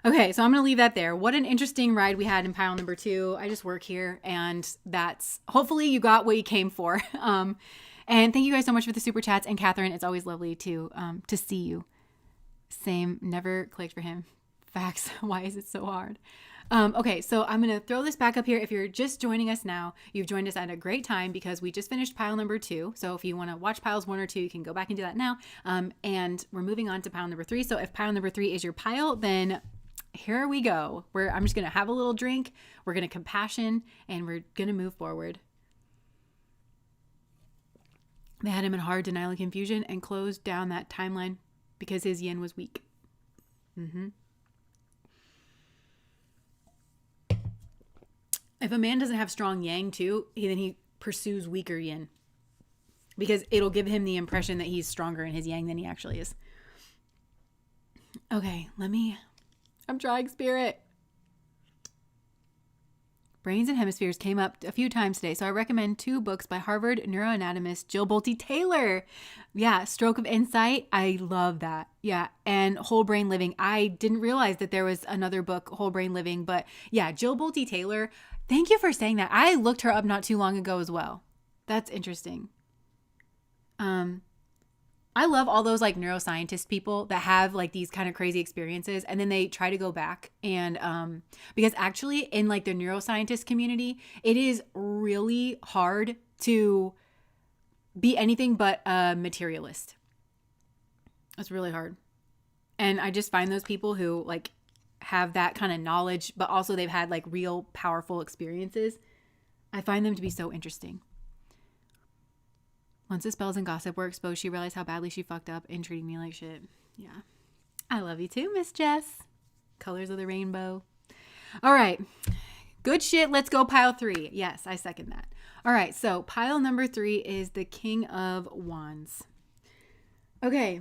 Okay, so I'm going to leave that there. What an interesting ride we had in pile number 2. I just work here, and that's hopefully you got what you came for. And thank you guys so much for the super chats. And Catherine, it's always lovely to see you. Same, never clicked for him. Facts. Why is it so hard? Okay, so I'm going to throw this back up here. If you're just joining us now, you've joined us at a great time because we just finished pile number 2. So if you want to watch piles 1 or 2, you can go back and do that now. And we're moving on to pile number 3. So if pile number 3 is your pile, then here we go. I'm just going to have a little drink. We're going to compassion and we're going to move forward. They had him in hard denial and confusion and closed down that timeline because his yin was weak. If a man doesn't have strong yang too, then he pursues weaker yin because it'll give him the impression that he's stronger in his yang than he actually is. Okay, I'm trying spirit. Brains and hemispheres came up a few times today, so I recommend 2 books by Harvard neuroanatomist Jill Bolte Taylor. Yeah, Stroke of Insight. I love that. Yeah, and Whole Brain Living. I didn't realize that there was another book, Whole Brain Living, but yeah, Jill Bolte Taylor. Thank you for saying that. I looked her up not too long ago as well. That's interesting. I love all those like neuroscientist people that have like these kind of crazy experiences and then they try to go back and because actually in like the neuroscientist community, it is really hard to be anything but a materialist. It's really hard. And I just find those people who like have that kind of knowledge, but also they've had like real powerful experiences. I find them to be so interesting. Once the spells and gossip were exposed, she realized how badly she fucked up in treating me like shit. Yeah. I love you too, Miss Jess. Colors of the rainbow. All right. Good shit. Let's go pile 3. Yes, I second that. All right. So pile number 3 is the King of Wands. Okay.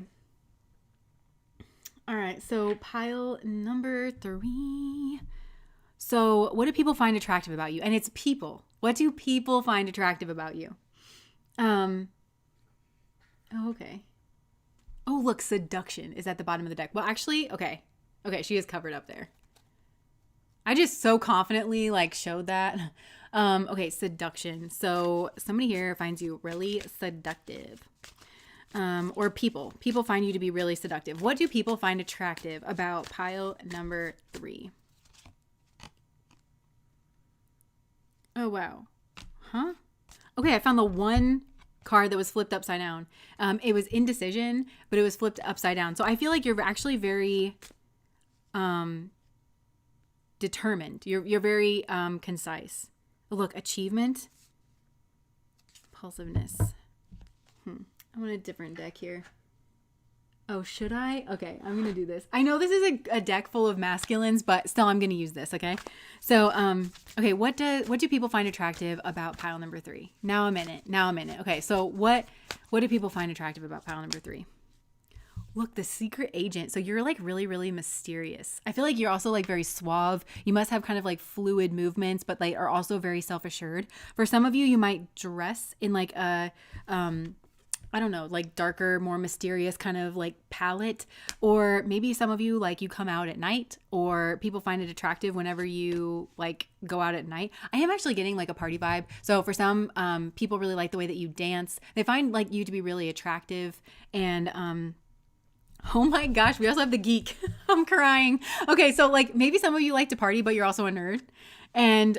All right. So pile number 3. So what do people find attractive about you? And it's people. What do people find attractive about you? Oh, okay. Oh, look, seduction is at the bottom of the deck. Well, actually, okay. Okay, she is covered up there. I just so confidently like showed that. Okay, seduction. So somebody here finds you really seductive. Or people. People find you to be really seductive. What do people find attractive about pile number 3? Oh, wow. Huh? Okay, I found the one card that was flipped upside down. It was indecision, but it was flipped upside down. So I feel like you're actually very determined. You're very concise. Oh, look, achievement, impulsiveness. I want a different deck here. Oh, should I? Okay, I'm gonna do this. I know this is a deck full of masculines, but still I'm gonna use this, okay? So, okay, what do people find attractive about pile number 3? Now I'm in it. Okay, so what do people find attractive about pile number 3? Look, the secret agent. So you're like really, really mysterious. I feel like you're also like very suave. You must have kind of like fluid movements, but they are also very self-assured. For some of you, you might dress in like a, I don't know, like darker, more mysterious kind of like palette. Or maybe some of you like you come out at night or people find it attractive whenever you like go out at night. I am actually getting like a party vibe. So for some people really like the way that you dance. They find like you to be really attractive. And oh my gosh, we also have the geek. I'm crying. Okay, so like maybe some of you like to party, but you're also a nerd. And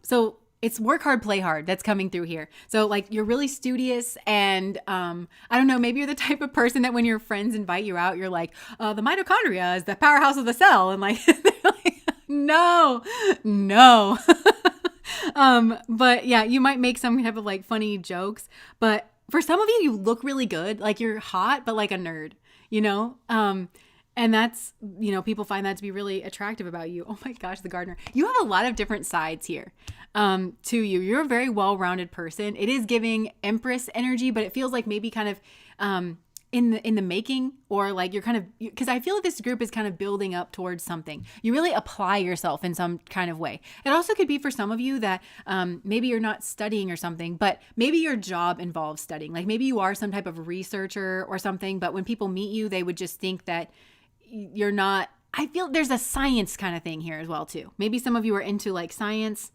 so it's work hard, play hard that's coming through here. So like you're really studious and I don't know, maybe you're the type of person that when your friends invite you out, you're like, the mitochondria is the powerhouse of the cell. And like, they're like no. But yeah, you might make some type of like funny jokes. But for some of you, you look really good. Like you're hot, but like a nerd, you know? And that's, you know, people find that to be really attractive about you. Oh my gosh, the gardener. You have a lot of different sides here to you. You're a very well-rounded person. It is giving Empress energy, but it feels like maybe kind of in the making, or like you're kind of, because I feel like this group is kind of building up towards something. You really apply yourself in some kind of way. It also could be for some of you that maybe you're not studying or something, but maybe your job involves studying. Like maybe you are some type of researcher or something, but when people meet you, they would just think that you're not I feel there's a science kind of thing here as well too. Maybe some of you are into like science.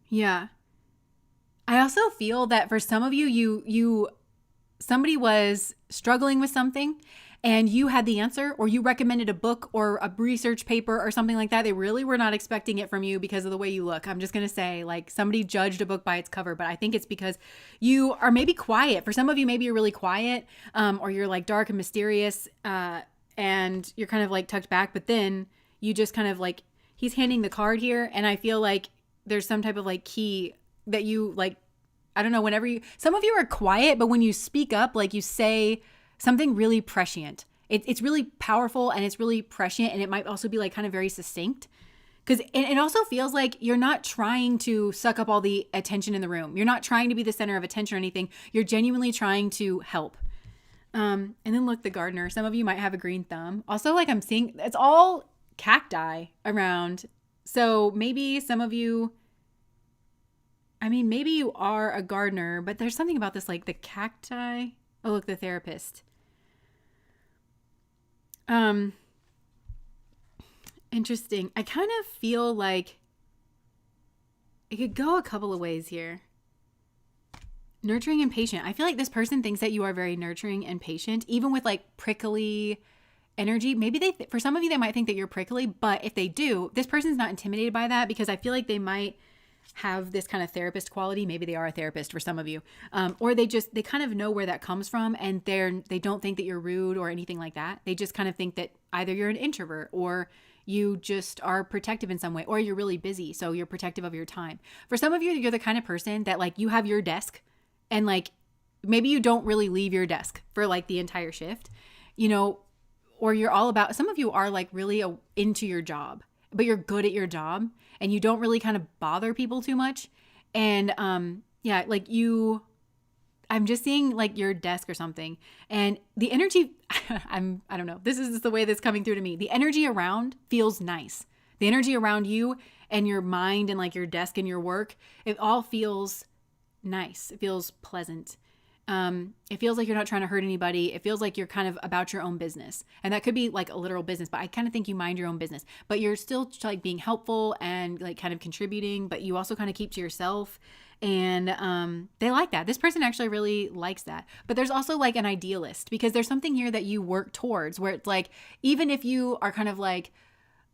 Yeah. I also feel that for some of you somebody was struggling with something and you had the answer, or you recommended a book or a research paper or something like that. They really were not expecting it from you because of the way you look. I'm just going to say, like, somebody judged a book by its cover, but I think it's because you are maybe quiet. For some of you, maybe you're really quiet, or you're like dark and mysterious, and you're kind of like tucked back, but then you just kind of like, he's handing the card here. And I feel like there's some type of like key that you like, I don't know, whenever some of you are quiet, but when you speak up, like you say something really prescient. It's really powerful and it's really prescient, and it might also be like kind of very succinct, because it also feels like you're not trying to suck up all the attention in the room. You're not trying to be the center of attention or anything. You're genuinely trying to help. And then look, the gardener. Some of you might have a green thumb. Also, like I'm seeing, it's all cacti around. So maybe some of you, I mean, maybe you are a gardener, but there's something about this, like the cacti. Oh, look, the therapist. Interesting. I kind of feel like it could go a couple of ways here. Nurturing and patient. I feel like this person thinks that you are very nurturing and patient, even with like prickly energy. Maybe for some of you, they might think that you're prickly, but if they do, this person's not intimidated by that, because I feel like they might have this kind of therapist quality. Maybe they are a therapist for some of you, or they kind of know where that comes from, and they don't think that you're rude or anything like that. They just kind of think that either you're an introvert, or you just are protective in some way, or you're really busy, so you're protective of your time. For some of you, you're the kind of person that like you have your desk, and like maybe you don't really leave your desk for like the entire shift, or you're all about, some of you are like really into your job, but you're good at your job and you don't really kind of bother people too much. And yeah, like I'm just seeing like your desk or something, and the energy, I don't know, this is the way that's coming through to me. The energy around feels nice. The energy around you and your mind and like your desk and your work, it all feels nice. It feels pleasant. It feels like you're not trying to hurt anybody. It feels like you're kind of about your own business. And that could be like a literal business, but I kind of think you mind your own business, but you're still like being helpful and like kind of contributing, but you also kind of keep to yourself. And they like that. This person actually really likes that. But there's also like an idealist, because there's something here that you work towards where it's like, even if you are kind of like,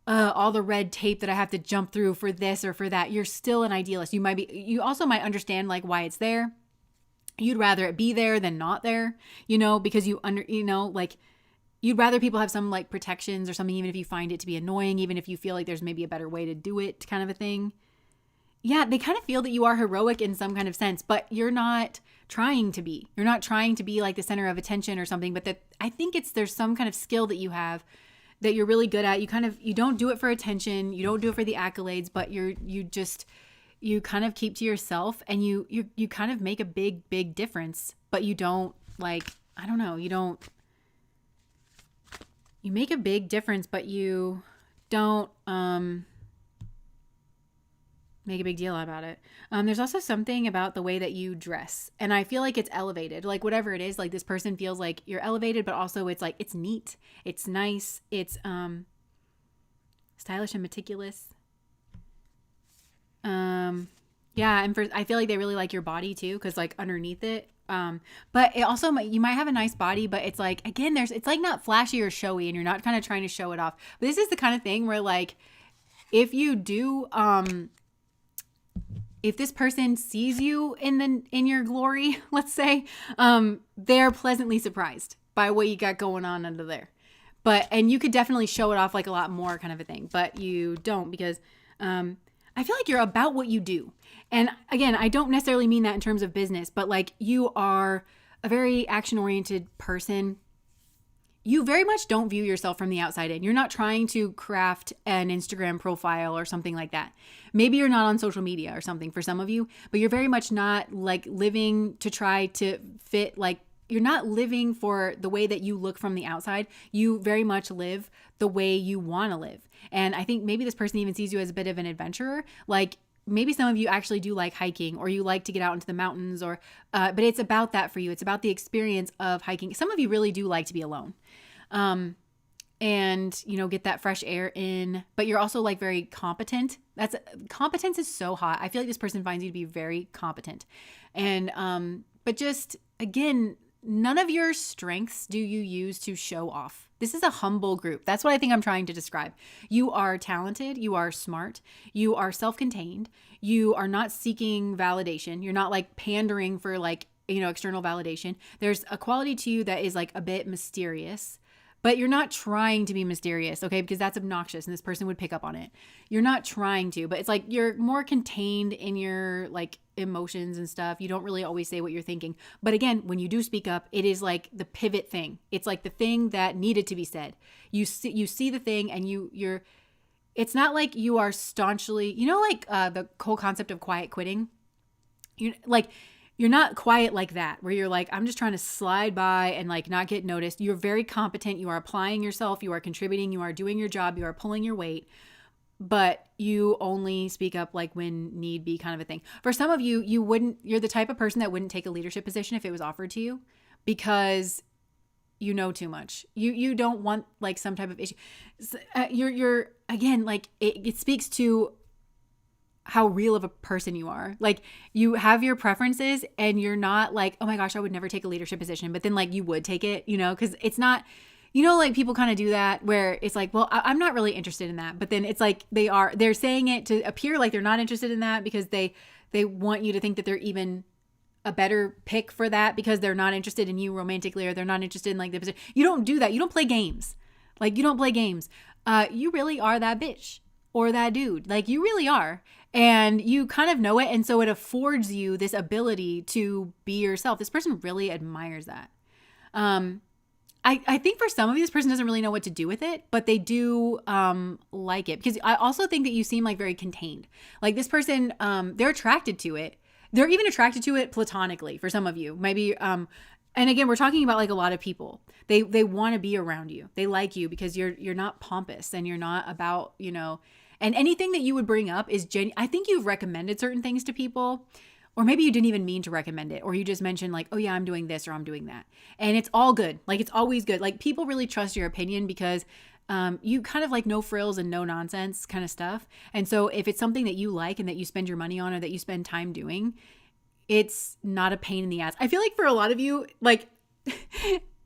all the red tape that I have to jump through for this or for that, you're still an idealist. You also might understand like why it's there. You'd rather it be there than not there, because like you'd rather people have some like protections or something, even if you find it to be annoying, even if you feel like there's maybe a better way to do it, kind of a thing. Yeah, they kind of feel that you are heroic in some kind of sense, but you're not trying to be. You're not trying to be like the center of attention or something, but that I think there's some kind of skill that you have that you're really good at. You don't do it for attention, you don't do it for the accolades, but you kind of keep to yourself, and you kind of make a big difference, but you don't like, I don't know, you make a big difference, but you don't make a big deal about it. There's also something about the way that you dress, and I feel like it's elevated, like whatever it is, like this person feels like you're elevated, but also it's like, it's neat, it's nice, it's stylish and meticulous. Yeah, and I feel like they really like your body too, because like underneath it, but it also you might have a nice body, but it's like, again, it's like not flashy or showy, and you're not kind of trying to show it off. But this is the kind of thing where like, if you do, if this person sees you in your glory, let's say, they're pleasantly surprised by what you got going on under there. And you could definitely show it off like a lot more, kind of a thing, but you don't, because I feel like you're about what you do. And again, I don't necessarily mean that in terms of business, but like you are a very action-oriented person. You very much don't view yourself from the outside in. You're not trying to craft an Instagram profile or something like that. Maybe you're not on social media or something for some of you, but you're very much not like living to try to fit, like you're not living for the way that you look from the outside. You very much live the way you want to live. And I think maybe this person even sees you as a bit of an adventurer. Like maybe some of you actually do like hiking, or you like to get out into the mountains, or but it's about that for you. It's about the experience of hiking. Some of you really do like to be alone. and, get that fresh air in, but you're also like very competent. Competence is so hot. I feel like this person finds you to be very competent. And, but just again, none of your strengths do you use to show off. This is a humble group. That's what I think I'm trying to describe. You are talented. You are smart. You are self-contained. You are not seeking validation. You're not like pandering for like, external validation. There's a quality to you that is like a bit mysterious, but you're not trying to be mysterious, okay? Because that's obnoxious and this person would pick up on it. You're not trying to, but it's like you're more contained in your like emotions and stuff. You don't really always say what you're thinking. But again, when you do speak up, it is like the pivot thing. It's like the thing that needed to be said. You see the thing and you're it's not like you are staunchly, like the whole concept of quiet quitting. You're not quiet like that, where you're like, I'm just trying to slide by and like not get noticed. You're very competent. You are applying yourself. You are contributing. You are doing your job. You are pulling your weight, but you only speak up like when need be, kind of a thing. For some of you, you're the type of person that wouldn't take a leadership position if it was offered to you because you know too much. You don't want like some type of issue. You're again, like it speaks to how real of a person you are. Like you have your preferences and you're not like, oh my gosh, I would never take a leadership position, but then like you would take it, because it's not, like people kind of do that where it's like, well, I'm not really interested in that. But then it's like they're saying it to appear like they're not interested in that because they want you to think that they're even a better pick for that because they're not interested in you romantically, or they're not interested in like the position. You don't do that. You don't play games. Like you don't play games. You really are that bitch or that dude. Like you really are. And you kind of know it. And so it affords you this ability to be yourself. This person really admires that. I think for some of you, this person doesn't really know what to do with it, but they do like it. Because I also think that you seem like very contained. Like this person, they're attracted to it. They're even attracted to it platonically for some of you. Maybe, and again, we're talking about like a lot of people. They want to be around you. They like you because you're not pompous and you're not about, and anything that you would bring up is I think you've recommended certain things to people, or maybe you didn't even mean to recommend it, or you just mentioned like, oh yeah, I'm doing this or I'm doing that. And it's all good. Like it's always good. Like people really trust your opinion because you kind of like no frills and no nonsense kind of stuff. And so if it's something that you like and that you spend your money on or that you spend time doing, it's not a pain in the ass. I feel like for a lot of you, like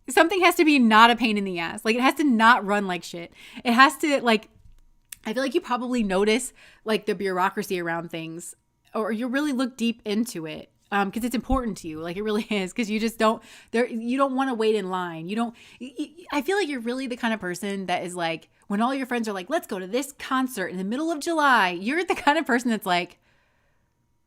something has to be not a pain in the ass. Like it has to not run like shit. It has to like, I feel like you probably notice like the bureaucracy around things, or you really look deep into it because it's important to you. Like it really is, because you just you don't want to wait in line. I feel like you're really the kind of person that is like, when all your friends are like, let's go to this concert in the middle of July, you're the kind of person that's like,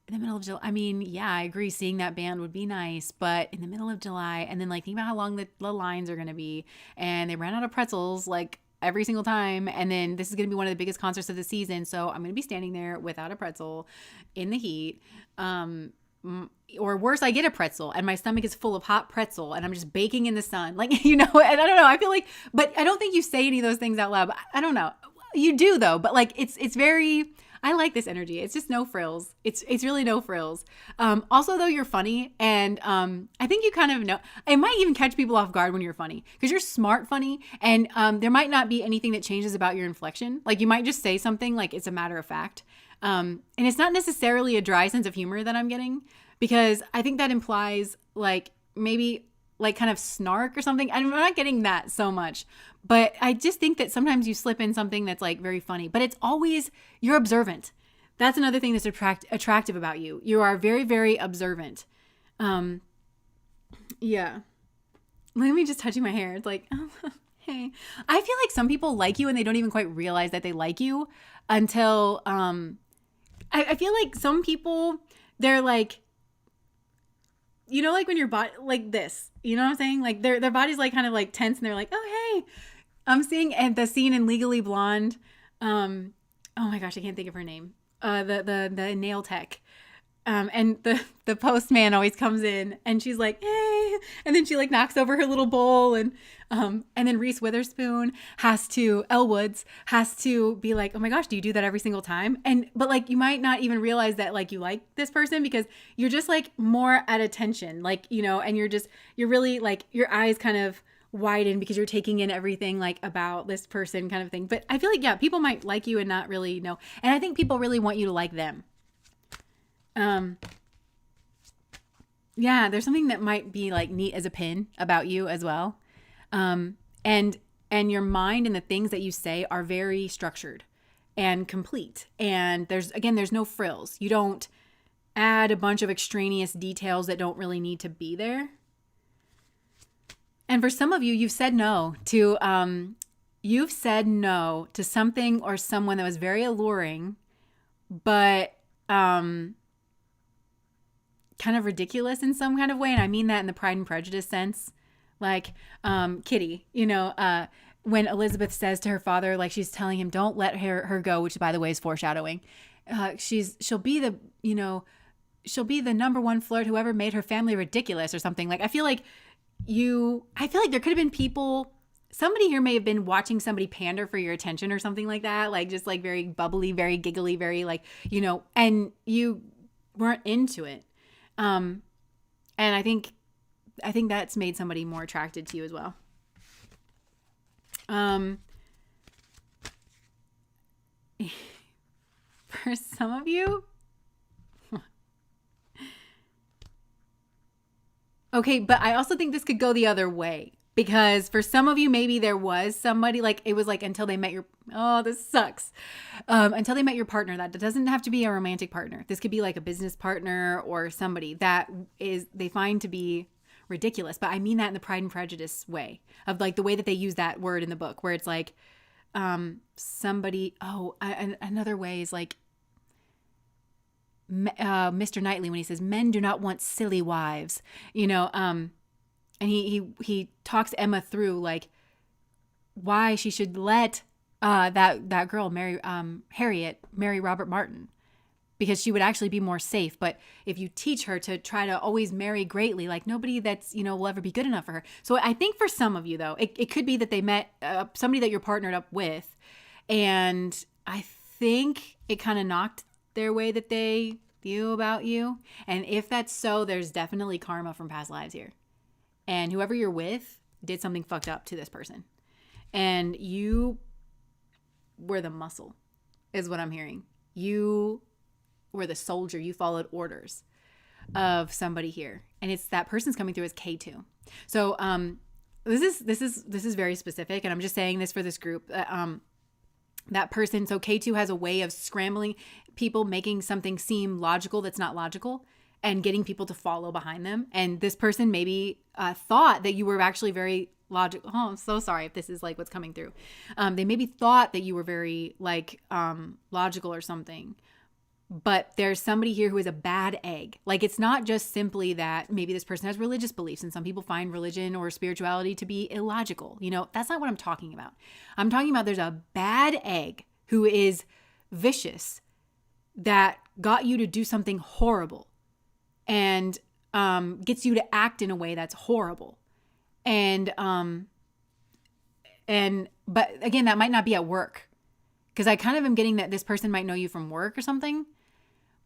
in the middle of July, I mean, yeah, I agree. Seeing that band would be nice, but in the middle of July, and then like think about how long the lines are going to be, and they ran out of pretzels like every single time, and then this is going to be one of the biggest concerts of the season, so I'm going to be standing there without a pretzel in the heat, or worse, I get a pretzel and my stomach is full of hot pretzel and I'm just baking in the sun, like, and I don't know, I feel like, but I don't think you say any of those things out loud. But I don't know, you do though, but like it's very, I like this energy. It's just no frills. It's really no frills. Also though, you're funny, and I think you kind of know, it might even catch people off guard when you're funny, because you're smart funny, and there might not be anything that changes about your inflection. Like you might just say something like it's a matter of fact. And it's not necessarily a dry sense of humor that I'm getting, because I think that implies like maybe like kind of snark or something. I'm not getting that so much, but I just think that sometimes you slip in something that's like very funny, but it's always, you're observant. That's another thing that's attractive about you. You are very, very observant. Yeah. Look at me just touching my hair. It's like, oh, hey. I feel like some people like you and they don't even quite realize that they like you until, I feel like some people, they're like, like when your body, like this, you know what I'm saying? Like their body's like kind of like tense and they're like, oh, hey, I'm seeing at the scene in Legally Blonde. Oh my gosh, I can't think of her name. The nail tech. And the postman always comes in and she's like, hey, and then she like knocks over her little bowl, and then Reese Witherspoon Elle Woods has to be like, oh my gosh, do you do that every single time? But like, you might not even realize that like you like this person because you're just like more at attention, like, and you're really like, your eyes kind of widen because you're taking in everything like about this person kind of thing. But I feel like, yeah, people might like you and not really know. And I think people really want you to like them. Yeah, there's something that might be like neat as a pin about you as well. And your mind and the things that you say are very structured and complete. And there's no frills. You don't add a bunch of extraneous details that don't really need to be there. And for some of you, you've said no to something or someone that was very alluring, but kind of ridiculous in some kind of way. And I mean that in the Pride and Prejudice sense. Like Kitty, when Elizabeth says to her father, like she's telling him, don't let her go, which by the way is foreshadowing. She'll be the number one flirt who ever made her family ridiculous or something. Like I feel like there could have been people, somebody here may have been watching somebody pander for your attention or something like that. Like just like very bubbly, very giggly, very like, and you weren't into it. And I think that's made somebody more attracted to you as well. For some of you, okay, but I also think this could go the other way because for some of you, maybe there was somebody like it was like until they met this sucks. Until they met your partner, that doesn't have to be a romantic partner. This could be like a business partner or somebody that they find to be ridiculous. But I mean that in the Pride and Prejudice way of like the way that they use that word in the book where it's like another way is like Mr. Knightley when he says men do not want silly wives, and he talks Emma through like why she should let that girl marry Harriet marry Robert Martin because she would actually be more safe. But if you teach her to try to always marry greatly, like nobody that's will ever be good enough for her. So I think for some of you though, it could be that they met somebody that you're partnered up with, and I think it kind of knocked their way that they view about you. And if that's so, there's definitely karma from past lives here. And whoever you're with did something fucked up to this person. And you were the muscle, is what I'm hearing. You were the soldier. You followed orders of somebody here. And it's that person's coming through as K2. So this is very specific. And I'm just saying this for this group. That person, so K2 has a way of scrambling people, making something seem logical that's not logical, and getting people to follow behind them. And this person maybe thought that you were actually very logical. Oh, I'm so sorry if this is like what's coming through. They maybe thought that you were very like logical or something. But there's somebody here who is a bad egg. Like it's not just simply that maybe this person has religious beliefs, and some people find religion or spirituality to be illogical. That's not what I'm talking about. I'm talking about there's a bad egg who is vicious that got you to do something horrible and gets you to act in a way that's horrible. But again, that might not be at work. Because I kind of am getting that this person might know you from work or something.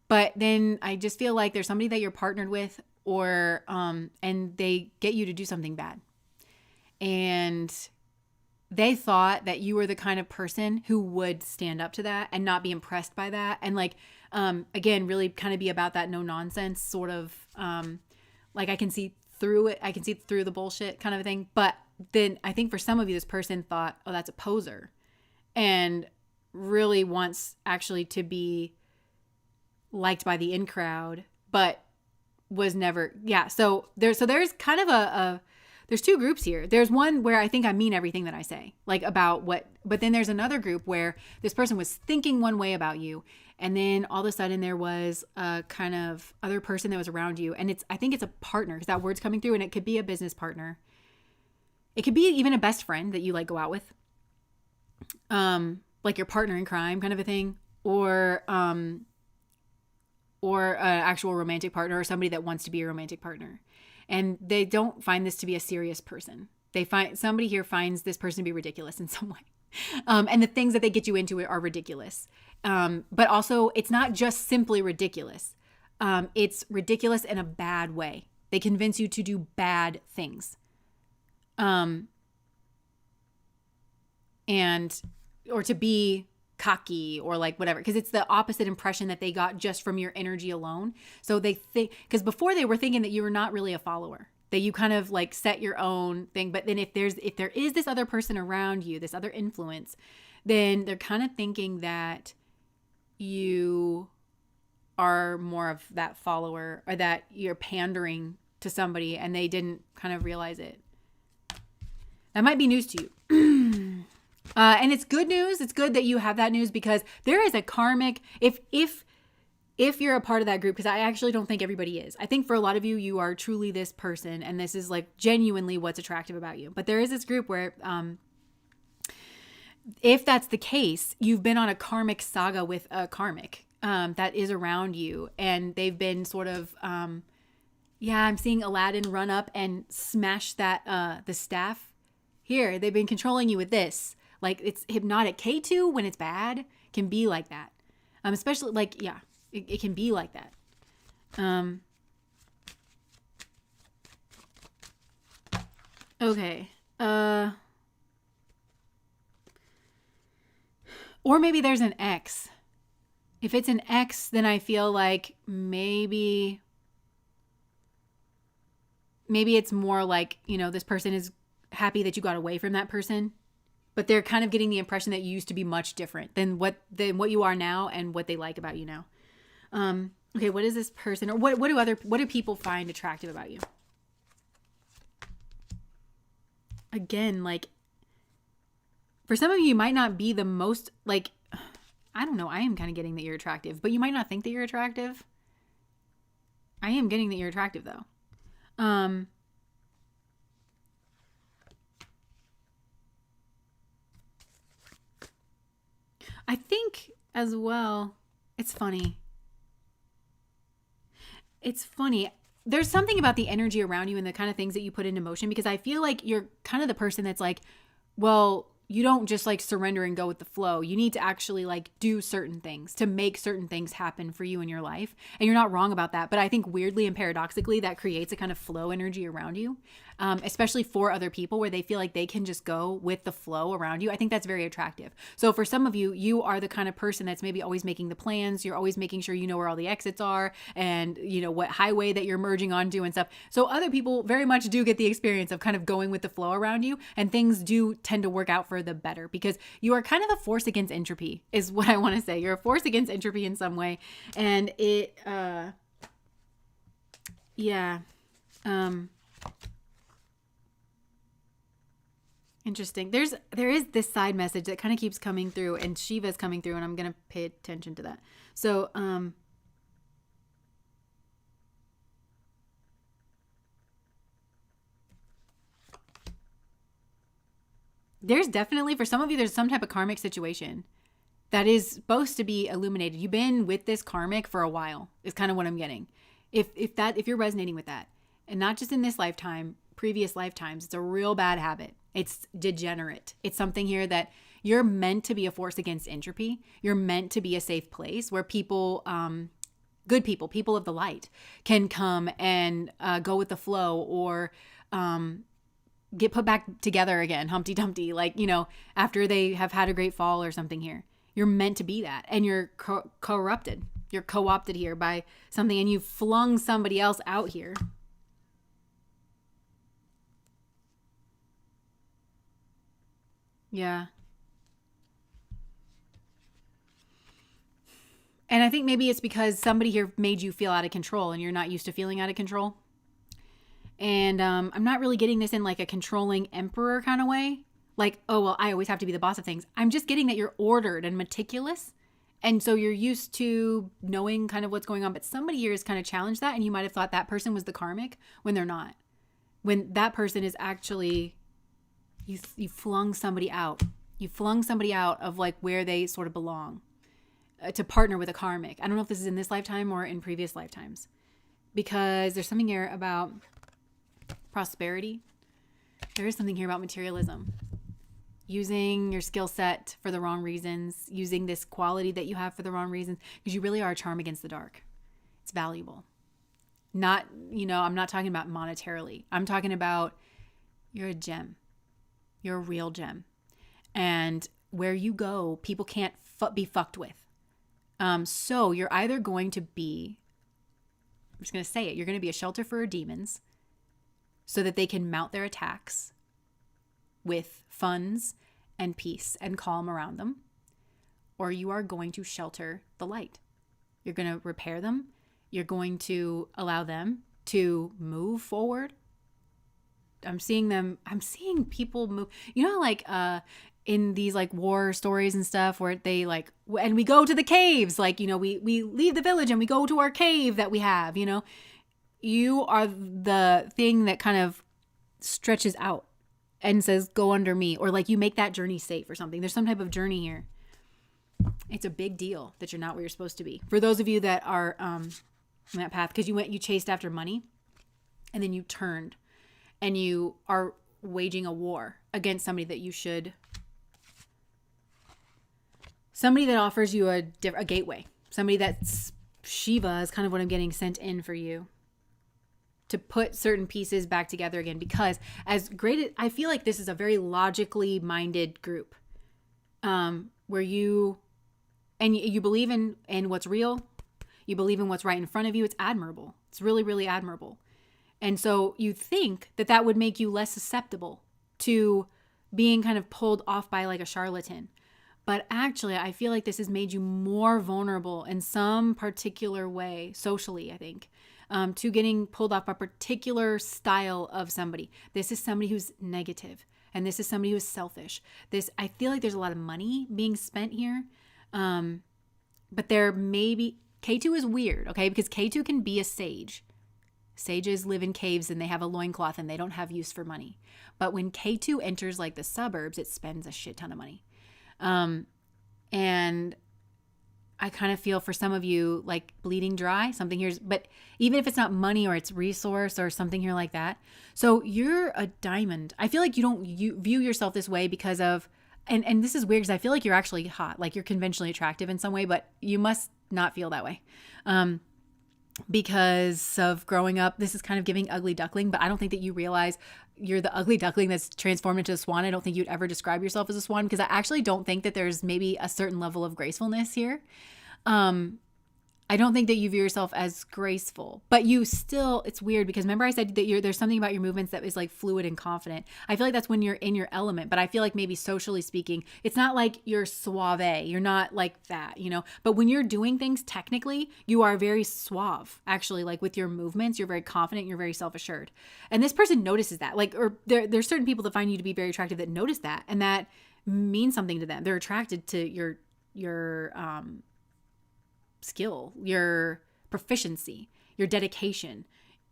But then I just feel like there's somebody that you're partnered with or and they get you to do something bad. And they thought that you were the kind of person who would stand up to that and not be impressed by that. And like, again, really kind of be about that no nonsense sort of like I can see through it. I can see through the bullshit kind of a thing. But then I think for some of you, this person thought, oh, that's a poser. And really wants actually to be liked by the in crowd, but was never. Yeah. So there's kind of there's two groups here. There's one where I think I mean everything that I say, like about what, but then there's another group where this person was thinking one way about you. And then all of a sudden there was a kind of other person that was around you. And I think it's a partner because that word's coming through, and it could be a business partner. It could be even a best friend that you like go out with. Like your partner in crime kind of a thing, or an actual romantic partner or somebody that wants to be a romantic partner. And they don't find this to be a serious person. Somebody here finds this person to be ridiculous in some way. And the things that they get you into are ridiculous. But also it's not just simply ridiculous. It's ridiculous in a bad way. They convince you to do bad things. and, or to be cocky or like whatever, because it's the opposite impression that they got just from your energy alone. So they think, because before they were thinking that you were not really a follower, that you kind of like set your own thing. But then if there is this other person around you, this other influence, then they're kind of thinking that you are more of that follower, or that you're pandering to somebody and they didn't kind of realize it. That might be news to you. And it's good news. It's good that you have that news, because there is a karmic, if you're a part of that group, because I actually don't think everybody is. I think for a lot of you, you are truly this person, and this is like genuinely what's attractive about you. But there is this group where, if that's the case, you've been on a karmic saga with a karmic that is around you, and they've been sort of, I'm seeing Aladdin run up and smash that the staff. Here, they've been controlling you with this. Like, it's hypnotic. K2, when it's bad, can be like that. Especially, like, it can be like that. Okay. Or maybe there's an X. If it's an X, then I feel like maybe it's more like, this person is happy that you got away from that person, but they're kind of getting the impression that you used to be much different than what you are now and what they like about you now. Okay, what is this person, or what do people find attractive about you? Again, like, for some of you, you might not be the most, like, I don't know, I am kind of getting that you're attractive, but you might not think that you're attractive. I am getting that you're attractive, though. I think as well, it's funny. There's something about the energy around you and the kind of things that you put into motion, because I feel like you're kind of the person that's like, well, you don't just like surrender and go with the flow. You need to actually like do certain things to make certain things happen for you in your life. And you're not wrong about that. But I think weirdly and paradoxically, that creates a kind of flow energy around you, especially for other people, where they feel like they can just go with the flow around you. I think that's very attractive. So for some of you, you are the kind of person that's maybe always making the plans. You're always making sure you know where all the exits are, and what highway that you're merging onto and stuff. So other people very much do get the experience of kind of going with the flow around you, and things do tend to work out for the better, because you are kind of a force against entropy, is what I want to say. You're a force against entropy in some way. And it, interesting. There is this side message that kind of keeps coming through, and Shiva's coming through, and I'm going to pay attention to that. So, there's definitely, for some of you, there's some type of karmic situation that is supposed to be illuminated. You've been with this karmic for a while, is kind of what I'm getting. If you're resonating with that, and not just in this lifetime, previous lifetimes, it's a real bad habit. It's degenerate. It's something here that you're meant to be a force against entropy. You're meant to be a safe place where people, good people of the light, can come and go with the flow, or get put back together again, Humpty Dumpty, like, after they have had a great fall or something here. You're meant to be that, and you're corrupted. You're co-opted here by something, and you've flung somebody else out here. Yeah. And I think maybe it's because somebody here made you feel out of control, and you're not used to feeling out of control. And I'm not really getting this in like a controlling emperor kind of way. Like, oh, well, I always have to be the boss of things. I'm just getting that you're ordered and meticulous. And so you're used to knowing kind of what's going on. But somebody here has kind of challenged that. And you might have thought that person was the karmic when they're not. When that person is actually, you flung somebody out. You flung somebody out of like where they sort of belong to partner with a karmic. I don't know if this is in this lifetime or in previous lifetimes. Because there's something here about prosperity. There is something here about materialism. Using your skill set for the wrong reasons, using this quality that you have for the wrong reasons, because you really are a charm against the dark. It's valuable. Not, I'm not talking about monetarily. I'm talking about you're a gem. You're a real gem. And where you go, people can't be fucked with. So you're either going to be, I'm just going to say it, you're going to be a shelter for demons so that they can mount their attacks with funds and peace and calm around them. Or you are going to shelter the light. You're going to repair them. You're going to allow them to move forward. I'm seeing people move. You know, like in these like war stories and stuff where they like, and we go to the caves, like, you know, we leave the village and we go to our cave that we have, you know. You are the thing that kind of stretches out and says, go under me, or like you make that journey safe or something. There's some type of journey here. It's a big deal that you're not where you're supposed to be. For those of you that are on that path, because you chased after money and then you turned and you are waging a war against somebody that you should, somebody that offers you a gateway, somebody that's Shiva is kind of what I'm getting sent in for you to put certain pieces back together again. Because as great, I feel like this is a very logically minded group, where you believe in what's real. You believe in what's right in front of you. It's admirable. It's really, really admirable. And so you think that would make you less susceptible to being kind of pulled off by like a charlatan. But actually, I feel like this has made you more vulnerable in some particular way, socially, I think, to getting pulled off by a particular style of somebody. This is somebody who's negative, and this is somebody who's selfish. I feel like there's a lot of money being spent here. But there may be, K2 is weird, okay? Because K2 can be a sage. Sages live in caves and they have a loincloth and they don't have use for money. But when K2 enters like the suburbs, it spends a shit ton of money. And I kind of feel for some of you like bleeding dry, something here's, but even if it's not money or it's resource or something here like that. So you're a diamond. I feel like you view yourself this way because of, and this is weird because I feel like you're actually hot, like you're conventionally attractive in some way, but you must not feel that way. Because of growing up, this is kind of giving ugly duckling, but I don't think that you realize you're the ugly duckling that's transformed into a swan. I don't think you'd ever describe yourself as a swan because I actually don't think that there's maybe a certain level of gracefulness here. I don't think that you view yourself as graceful, but you still, it's weird because remember I said that there's something about your movements that is like fluid and confident. I feel like that's when you're in your element, but I feel like maybe socially speaking, it's not like you're suave. You're not like that, you know, but when you're doing things technically, you are very suave actually, like with your movements, you're very confident, you're very self-assured. And this person notices that, like, or there's certain people that find you to be very attractive that notice that, and that means something to them. They're attracted to your skill, your proficiency, your dedication.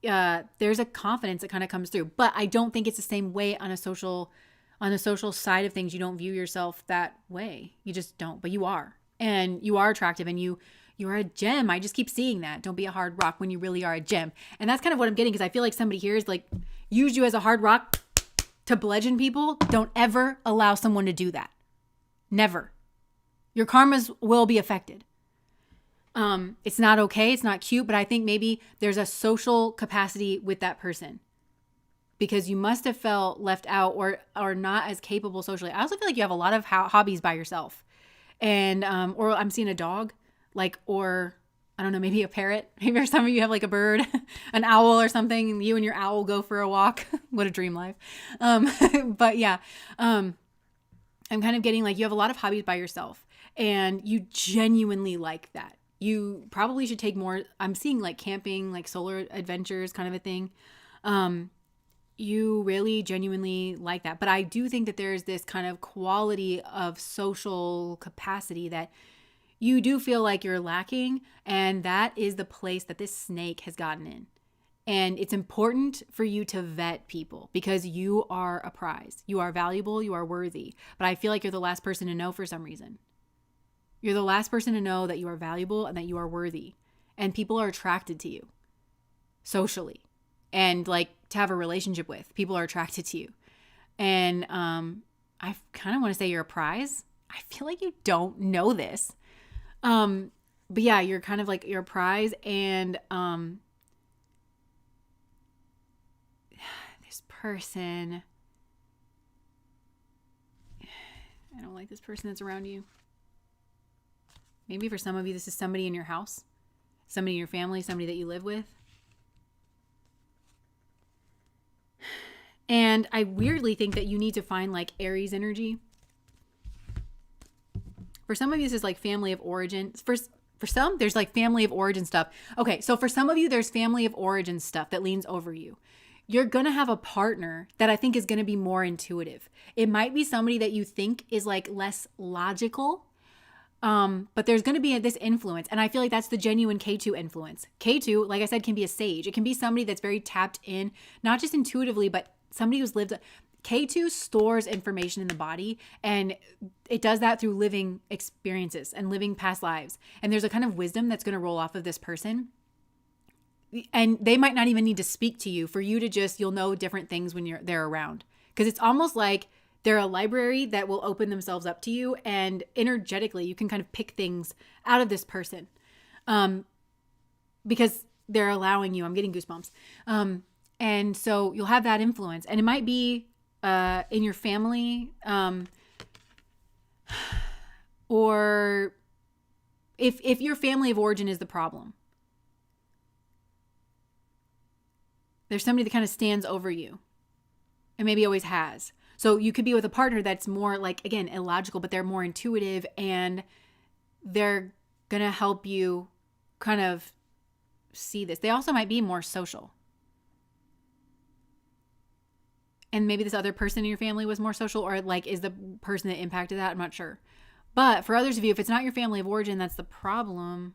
There's a confidence that kind of comes through, but I don't think it's the same way on a social side of things. You don't view yourself that way. You just don't, but you are, and you are attractive, and you're a gem. I just keep seeing that. Don't be a hard rock when you really are a gem. And that's kind of what I'm getting, because I feel like somebody here is like used you as a hard rock to bludgeon people. Don't ever allow someone to do that. Never. Your karmas will be affected. It's not okay. It's not cute, but I think maybe there's a social capacity with that person because you must have felt left out or not as capable socially. I also feel like you have a lot of hobbies by yourself, and, or I'm seeing a dog, like, or I don't know, maybe a parrot. Maybe some of you have like a bird, an owl or something, and you and your owl go for a walk. What a dream life. But yeah, I'm kind of getting like you have a lot of hobbies by yourself and you genuinely like that. You probably should take more. I'm seeing like camping, like solar adventures kind of a thing. You really genuinely like that. But I do think that there's this kind of quality of social capacity that you do feel like you're lacking. And that is the place that this snake has gotten in. And it's important for you to vet people because you are a prize. You are valuable. You are worthy. But I feel like you're the last person to know for some reason. You're the last person to know that you are valuable and that you are worthy. And people are attracted to you socially. And like to have a relationship with. People are attracted to you. And I kind of want to say you're a prize. I feel like you don't know this. But yeah, you're kind of like, you're a prize. And this person, I don't like this person that's around you. Maybe for some of you, this is somebody in your house, somebody in your family, somebody that you live with. And I weirdly think that you need to find like Aries energy. For some of you, this is like family of origin. For some, there's like family of origin stuff. Okay, so for some of you, there's family of origin stuff that leans over you. You're going to have a partner that I think is going to be more intuitive. It might be somebody that you think is like less logical, but there's going to be this influence. And I feel like that's the genuine K2 influence. K2, like I said, can be a sage. It can be somebody that's very tapped in, not just intuitively, but somebody who's lived. K2 stores information in the body, and it does that through living experiences and living past lives. And there's a kind of wisdom that's going to roll off of this person. And they might not even need to speak to you for you to just, you'll know different things when they're around. Because it's almost like they're a library that will open themselves up to you, and energetically you can kind of pick things out of this person. Because they're allowing you. I'm getting goosebumps. And so you'll have that influence. And it might be in your family, or if your family of origin is the problem, there's somebody that kind of stands over you and maybe always has. So you could be with a partner that's more like, again, illogical, but they're more intuitive, and they're going to help you kind of see this. They also might be more social. And maybe this other person in your family was more social, or like is the person that impacted that. I'm not sure. But for others of you, if it's not your family of origin, that's the problem.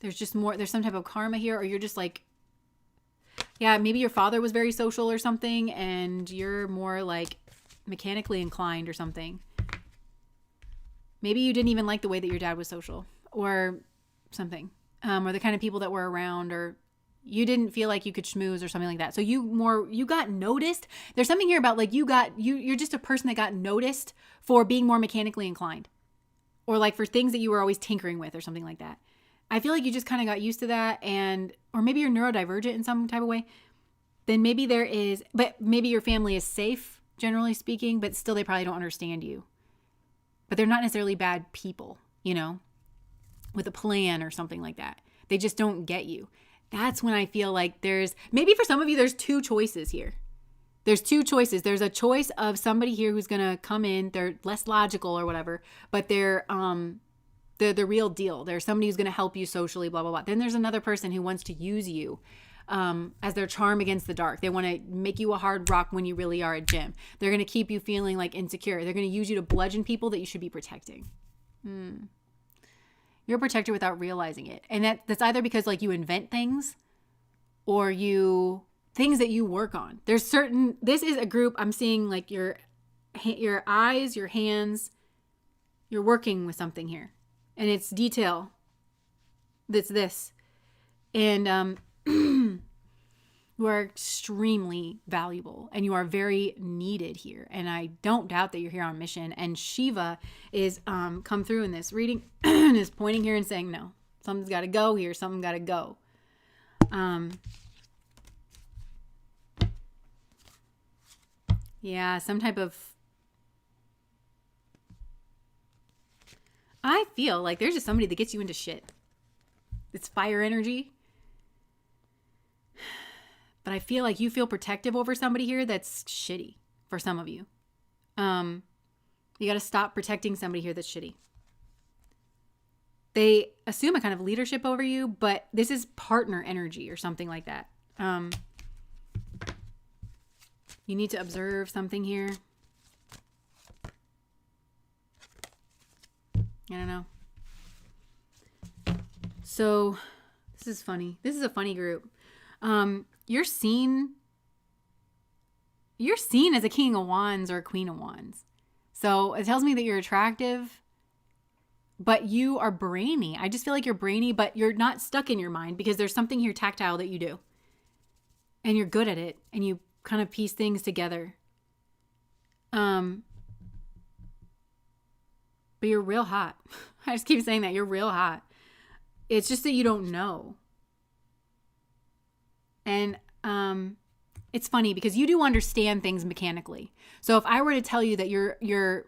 There's just more, there's some type of karma here, or you're just like, yeah, maybe your father was very social or something, and you're more like mechanically inclined or something. Maybe you didn't even like the way that your dad was social or something, or the kind of people that were around, or you didn't feel like you could schmooze or something like that. So you got noticed. There's something here about like you're just a person that got noticed for being more mechanically inclined, or like for things that you were always tinkering with or something like that. I feel like you just kind of got used to that, or maybe you're neurodivergent in some type of way. Then maybe but maybe your family is safe, generally speaking, but still they probably don't understand you. But they're not necessarily bad people, with a plan or something like that. They just don't get you. That's when I feel like maybe for some of you, there's two choices here. There's two choices. There's a choice of somebody here who's going to come in. They're less logical or whatever, but they're the real deal. There's somebody who's going to help you socially, blah, blah, blah. Then there's another person who wants to use you as their charm against the dark. They want to make you a hard rock when you really are a gem. They're going to keep you feeling like insecure. They're going to use you to bludgeon people that you should be protecting. You're a protector without realizing it. And that's either because like you invent things, or things that you work on. This is a group I'm seeing, like your eyes, your hands, you're working with something here. And it's detail that's this. And you are extremely valuable, and you are very needed here. And I don't doubt that you're here on mission. And Shiva is come through in this reading and is pointing here and saying, no, something's got to go here. Something got to go. Yeah, some type of, I feel like there's just somebody that gets you into shit. It's fire energy. But I feel like you feel protective over somebody here that's shitty for some of you. You got to stop protecting somebody here that's shitty. They assume a kind of leadership over you, but this is partner energy or something like that. You need to observe something here. I don't know. So this is funny. This is a funny group. You're seen as a king of wands or a queen of wands. So it tells me that you're attractive, but you are brainy. I just feel like you're brainy, but you're not stuck in your mind, because there's something here tactile that you do. And you're good at it, and you kind of piece things together. But you're real hot. I just keep saying that. You're real hot. It's just that you don't know. And it's funny because you do understand things mechanically. So if I were to tell you that you're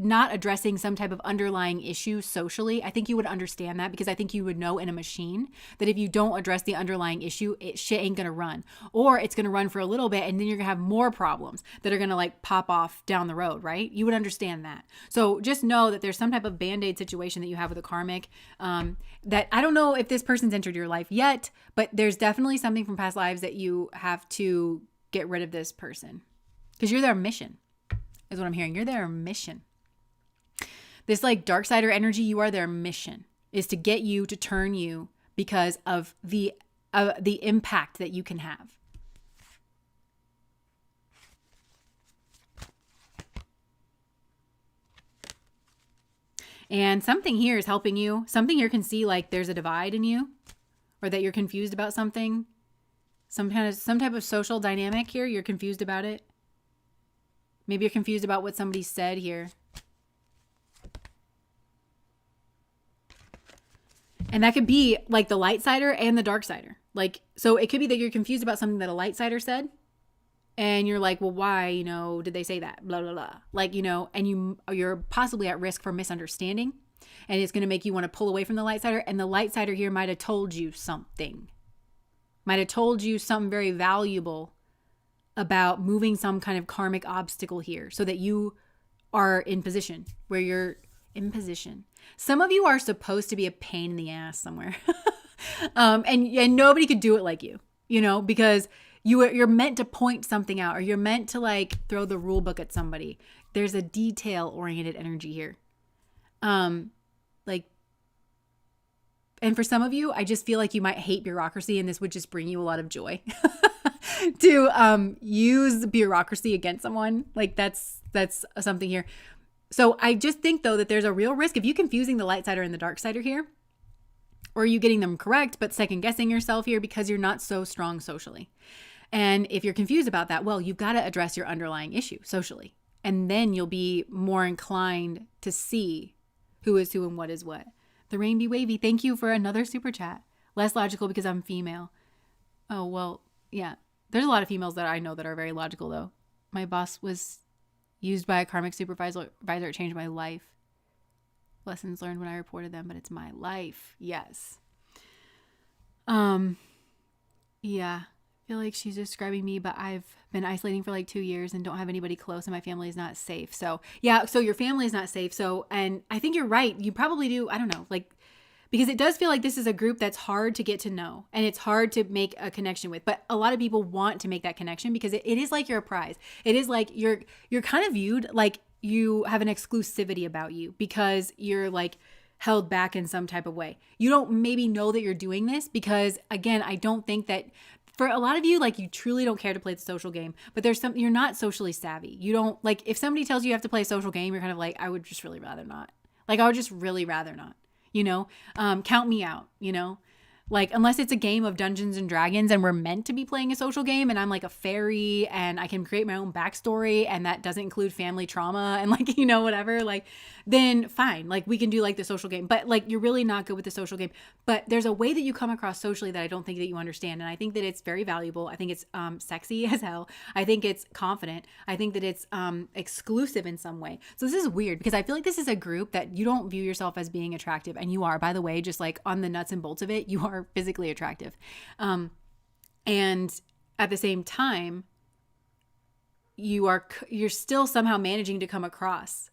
not addressing some type of underlying issue socially, I think you would understand that, because I think you would know in a machine that if you don't address the underlying issue, shit ain't gonna run, or it's gonna run for a little bit and then you're gonna have more problems that are gonna like pop off down the road, right? You would understand that. So just know that there's some type of band-aid situation that you have with a karmic, that I don't know if this person's entered your life yet, but there's definitely something from past lives that you have to get rid of this person, because you're their mission, is what I'm hearing. You're their mission. This like dark sider energy, you are their mission, is to get you, to turn you, because of the impact that you can have. And something here is helping you. Something here can see like there's a divide in you, or that you're confused about something. Some type of social dynamic here. You're confused about it. Maybe you're confused about what somebody said here. And that could be like the light sider and the dark sider. Like, so it could be that you're confused about something that a light sider said. And you're like, well, why, did they say that? Blah, blah, blah. Like, and you're possibly at risk for misunderstanding. And it's going to make you want to pull away from the light sider. And the light sider here might have told you something. Might have told you something very valuable about moving some kind of karmic obstacle here, so that you are in position where you're in position. Some of you are supposed to be a pain in the ass somewhere. And nobody could do it like you, because you're meant to point something out, or you're meant to like throw the rule book at somebody. There's a detail oriented energy here. And for some of you, I just feel like you might hate bureaucracy, and this would just bring you a lot of joy to use bureaucracy against someone. Like that's something here. So I just think though that there's a real risk of you confusing the light sider and the dark sider here, or you getting them correct, but second guessing yourself here because you're not so strong socially. And if you're confused about that, well, you've got to address your underlying issue socially. And then you'll be more inclined to see who is who and what is what. The Rain Be Wavy, thank you for another super chat. Less logical because I'm female. Oh, well, yeah. There's a lot of females that I know that are very logical, though. My boss was used by a karmic supervisor. It changed my life. Lessons learned when I reported them, but it's my life. Yes. Yeah. I feel like she's describing me, but I've been isolating for like 2 years and don't have anybody close, and my family is not safe. So yeah, so your family is not safe. So, and I think you're right. You probably do. I don't know, like, because it does feel like this is a group that's hard to get to know, and it's hard to make a connection with, but a lot of people want to make that connection because it is like you're a prize. It is like you're kind of viewed like you have an exclusivity about you because you're like held back in some type of way. You don't maybe know that you're doing this because, again, I don't think that for a lot of you, like, you truly don't care to play the social game, but you're not socially savvy. You don't, like, if somebody tells you have to play a social game, you're kind of like, I would just really rather not. Like, I would just really rather not, count me out, like, unless it's a game of Dungeons and Dragons and we're meant to be playing a social game and I'm like a fairy and I can create my own backstory and that doesn't include family trauma and like, whatever, like, then fine. Like, we can do like the social game, but like, you're really not good with the social game. But there's a way that you come across socially that I don't think that you understand. And I think that it's very valuable. I think it's sexy as hell. I think it's confident. I think that it's exclusive in some way. So this is weird because I feel like this is a group that you don't view yourself as being attractive. And you are, by the way, just like on the nuts and bolts of it, you are physically attractive. And at the same time, you're still somehow managing to come across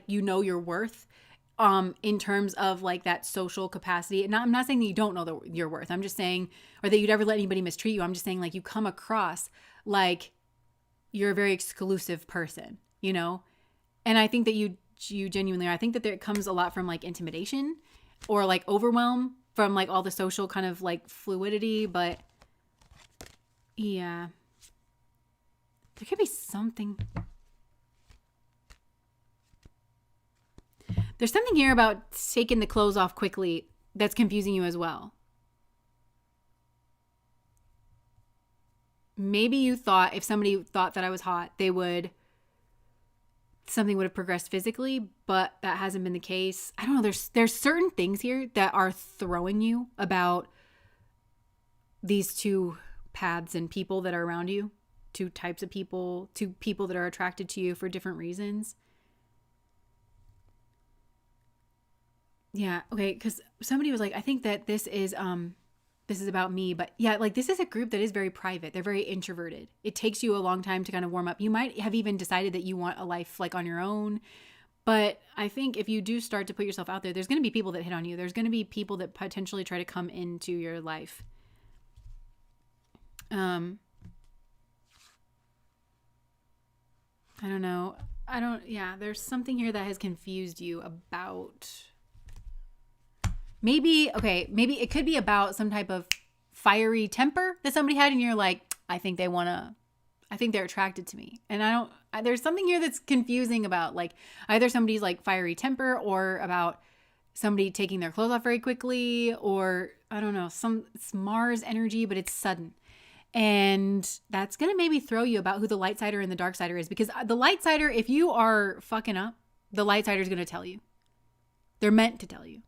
your worth in terms of like that social capacity. And I'm not saying that you don't know your worth. I'm just saying, or that you'd ever let anybody mistreat you. I'm just saying, like, you come across like you're a very exclusive person, and I think that you genuinely are. I think that it comes a lot from like intimidation or like overwhelm from like all the social kind of like fluidity. But yeah, there could be something. There's something here about taking the clothes off quickly that's confusing you as well. Maybe you thought if somebody thought that I was hot, something would have progressed physically, but that hasn't been the case. I don't know. There's certain things here that are throwing you about these two paths and people that are around you, two types of people, two people that are attracted to you for different reasons. Yeah. Okay. Because somebody was like, I think that this is about me, but yeah, like this is a group that is very private. They're very introverted. It takes you a long time to kind of warm up. You might have even decided that you want a life like on your own. But I think if you do start to put yourself out there, there's going to be people that hit on you. There's going to be people that potentially try to come into your life. I don't know. Yeah, there's something here that has confused you about maybe it could be about some type of fiery temper that somebody had and you're like, I think they're attracted to me. And there's something here that's confusing about like either somebody's like fiery temper or about somebody taking their clothes off very quickly, or I don't know, it's Mars energy, but it's sudden. And that's going to maybe throw you about who the light sider and the dark sider is, because the light sider, if you are fucking up, the light sider is going to tell you. They're meant to tell you.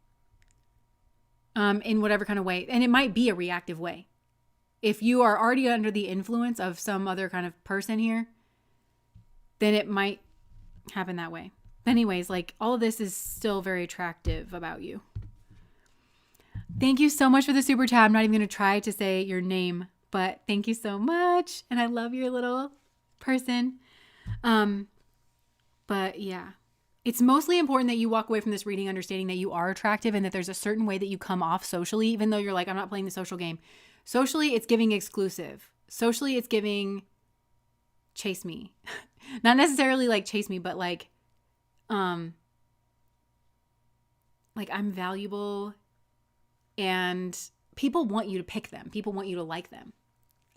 In whatever kind of way. And it might be a reactive way. If you are already under the influence of some other kind of person here, then it might happen that way. But anyways, like all of this is still very attractive about you. Thank you so much for the super chat. I'm not even going to try to say your name, but thank you so much. And I love your little person. But yeah, it's mostly important that you walk away from this reading understanding that you are attractive and that there's a certain way that you come off socially, even though you're like, I'm not playing the social game. Socially, it's giving exclusive. Socially, it's giving chase me. Not necessarily like chase me, but like I'm valuable and people want you to pick them. People want you to like them.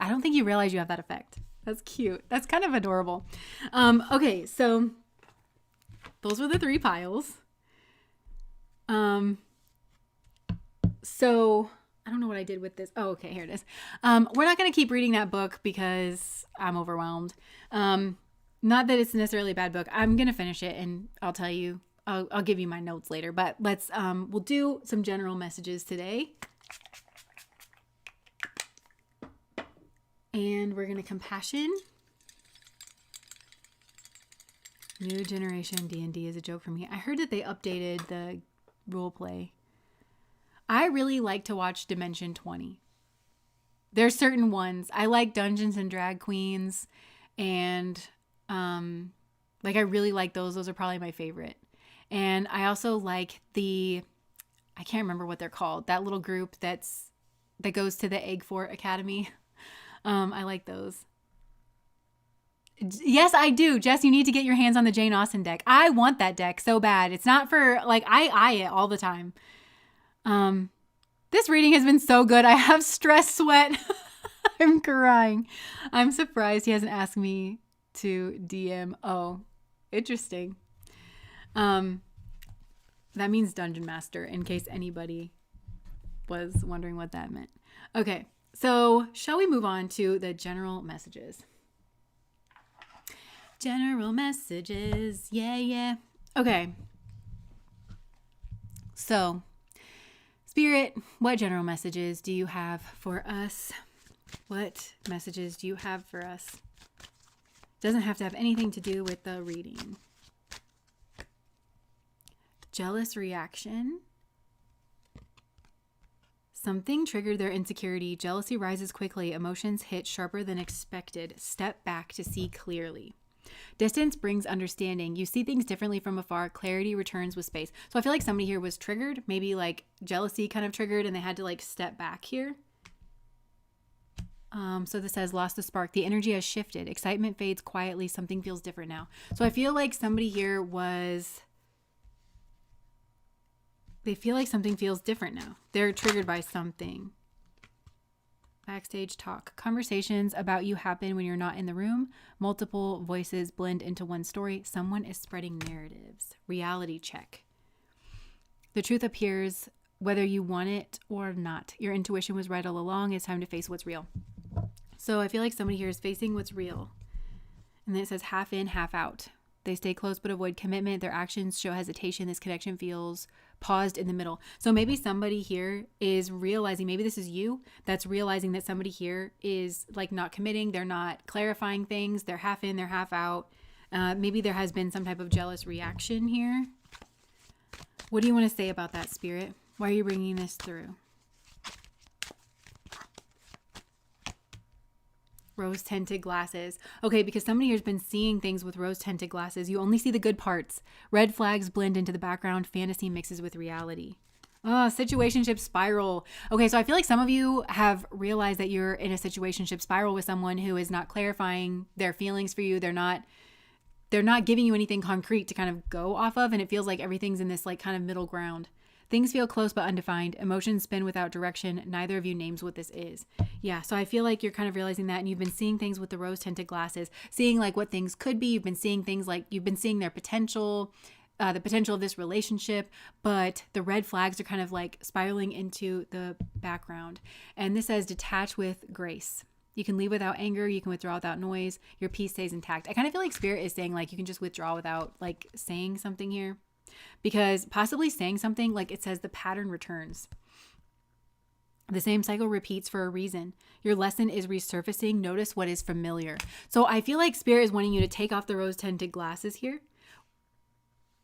I don't think you realize you have that effect. That's cute. That's kind of adorable. Okay, so those were the 3 piles. So I don't know what I did with this. Oh, okay, here it is. We're not going to keep reading that book because I'm overwhelmed. Not that it's necessarily a bad book. I'm going to finish it and I'll tell you, I'll give you my notes later, but we'll do some general messages today. And we're going to compassion. New generation D&D is a joke for me. I heard that they updated the role play. I really like to watch Dimension 20. There's certain ones. I like Dungeons and Drag Queens and I really like those. Those are probably my favorite. And I also like I can't remember what they're called. That little group that goes to the Egg Fort Academy. I like those. Yes, I do. Jess, you need to get your hands on the Jane Austen deck. I want that deck so bad. It's not for, like, I eye it all the time. This reading has been so good. I have stress sweat. I'm crying. I'm surprised he hasn't asked me to DM. Oh, interesting. That means Dungeon Master, in case anybody was wondering what that meant. Okay, so shall we move on to the general messages? General messages. Yeah. Okay. So, Spirit, what general messages do you have for us? What messages do you have for us? Doesn't have to have anything to do with the reading. Jealous reaction. Something triggered their insecurity. Jealousy rises quickly. Emotions hit sharper than expected. Step back to see clearly. Distance brings understanding. You see things differently from afar. Clarity returns with space. So I feel like somebody here was triggered. Maybe like jealousy kind of triggered and they had to like step back here. So this says lost the spark. The energy has shifted. Excitement fades quietly. Something feels different now. So I feel like somebody here they feel like something feels different now. They're triggered by something. Backstage talk. Conversations about you happen when you're not in the room. Multiple voices blend into one story. Someone is spreading narratives. Reality check. The truth appears whether you want it or not. Your intuition was right all along. It's time to face what's real. So I feel like somebody here is facing what's real. And then it says half in, half out. They stay close but avoid commitment. Their actions show hesitation. This connection feels paused in the middle. So maybe somebody here is realizing, maybe this is you, that's realizing that somebody here is like not committing. They're not clarifying things. They're half in, they're half out. Maybe there has been some type of jealous reaction here. What do you want to say about that, Spirit? Why are you bringing this through? Rose-tinted glasses. Okay, because somebody here's been seeing things with rose-tinted glasses. You only see the good parts. Red flags blend into the background. Fantasy mixes with reality. Oh, situationship spiral. Okay, so I feel like some of you have realized that you're in a situationship spiral with someone who is not clarifying their feelings for you. They're not giving you anything concrete to kind of go off of, and it feels like everything's in this like kind of middle ground. Things feel close but undefined. Emotions spin without direction. Neither of you names what this is. Yeah, so I feel like you're kind of realizing that, and you've been seeing things with the rose-tinted glasses, seeing like what things could be. You've been seeing things like you've been seeing their potential, the potential of this relationship, but the red flags are kind of like spiraling into the background. And this says detach with grace. You can leave without anger. You can withdraw without noise. Your peace stays intact. I kind of feel like Spirit is saying like you can just withdraw without like saying something here. Because possibly saying something like it says the pattern returns. The same cycle repeats for a reason. Your lesson is resurfacing. Notice what is familiar. So I feel like Spirit is wanting you to take off the rose-tinted glasses here.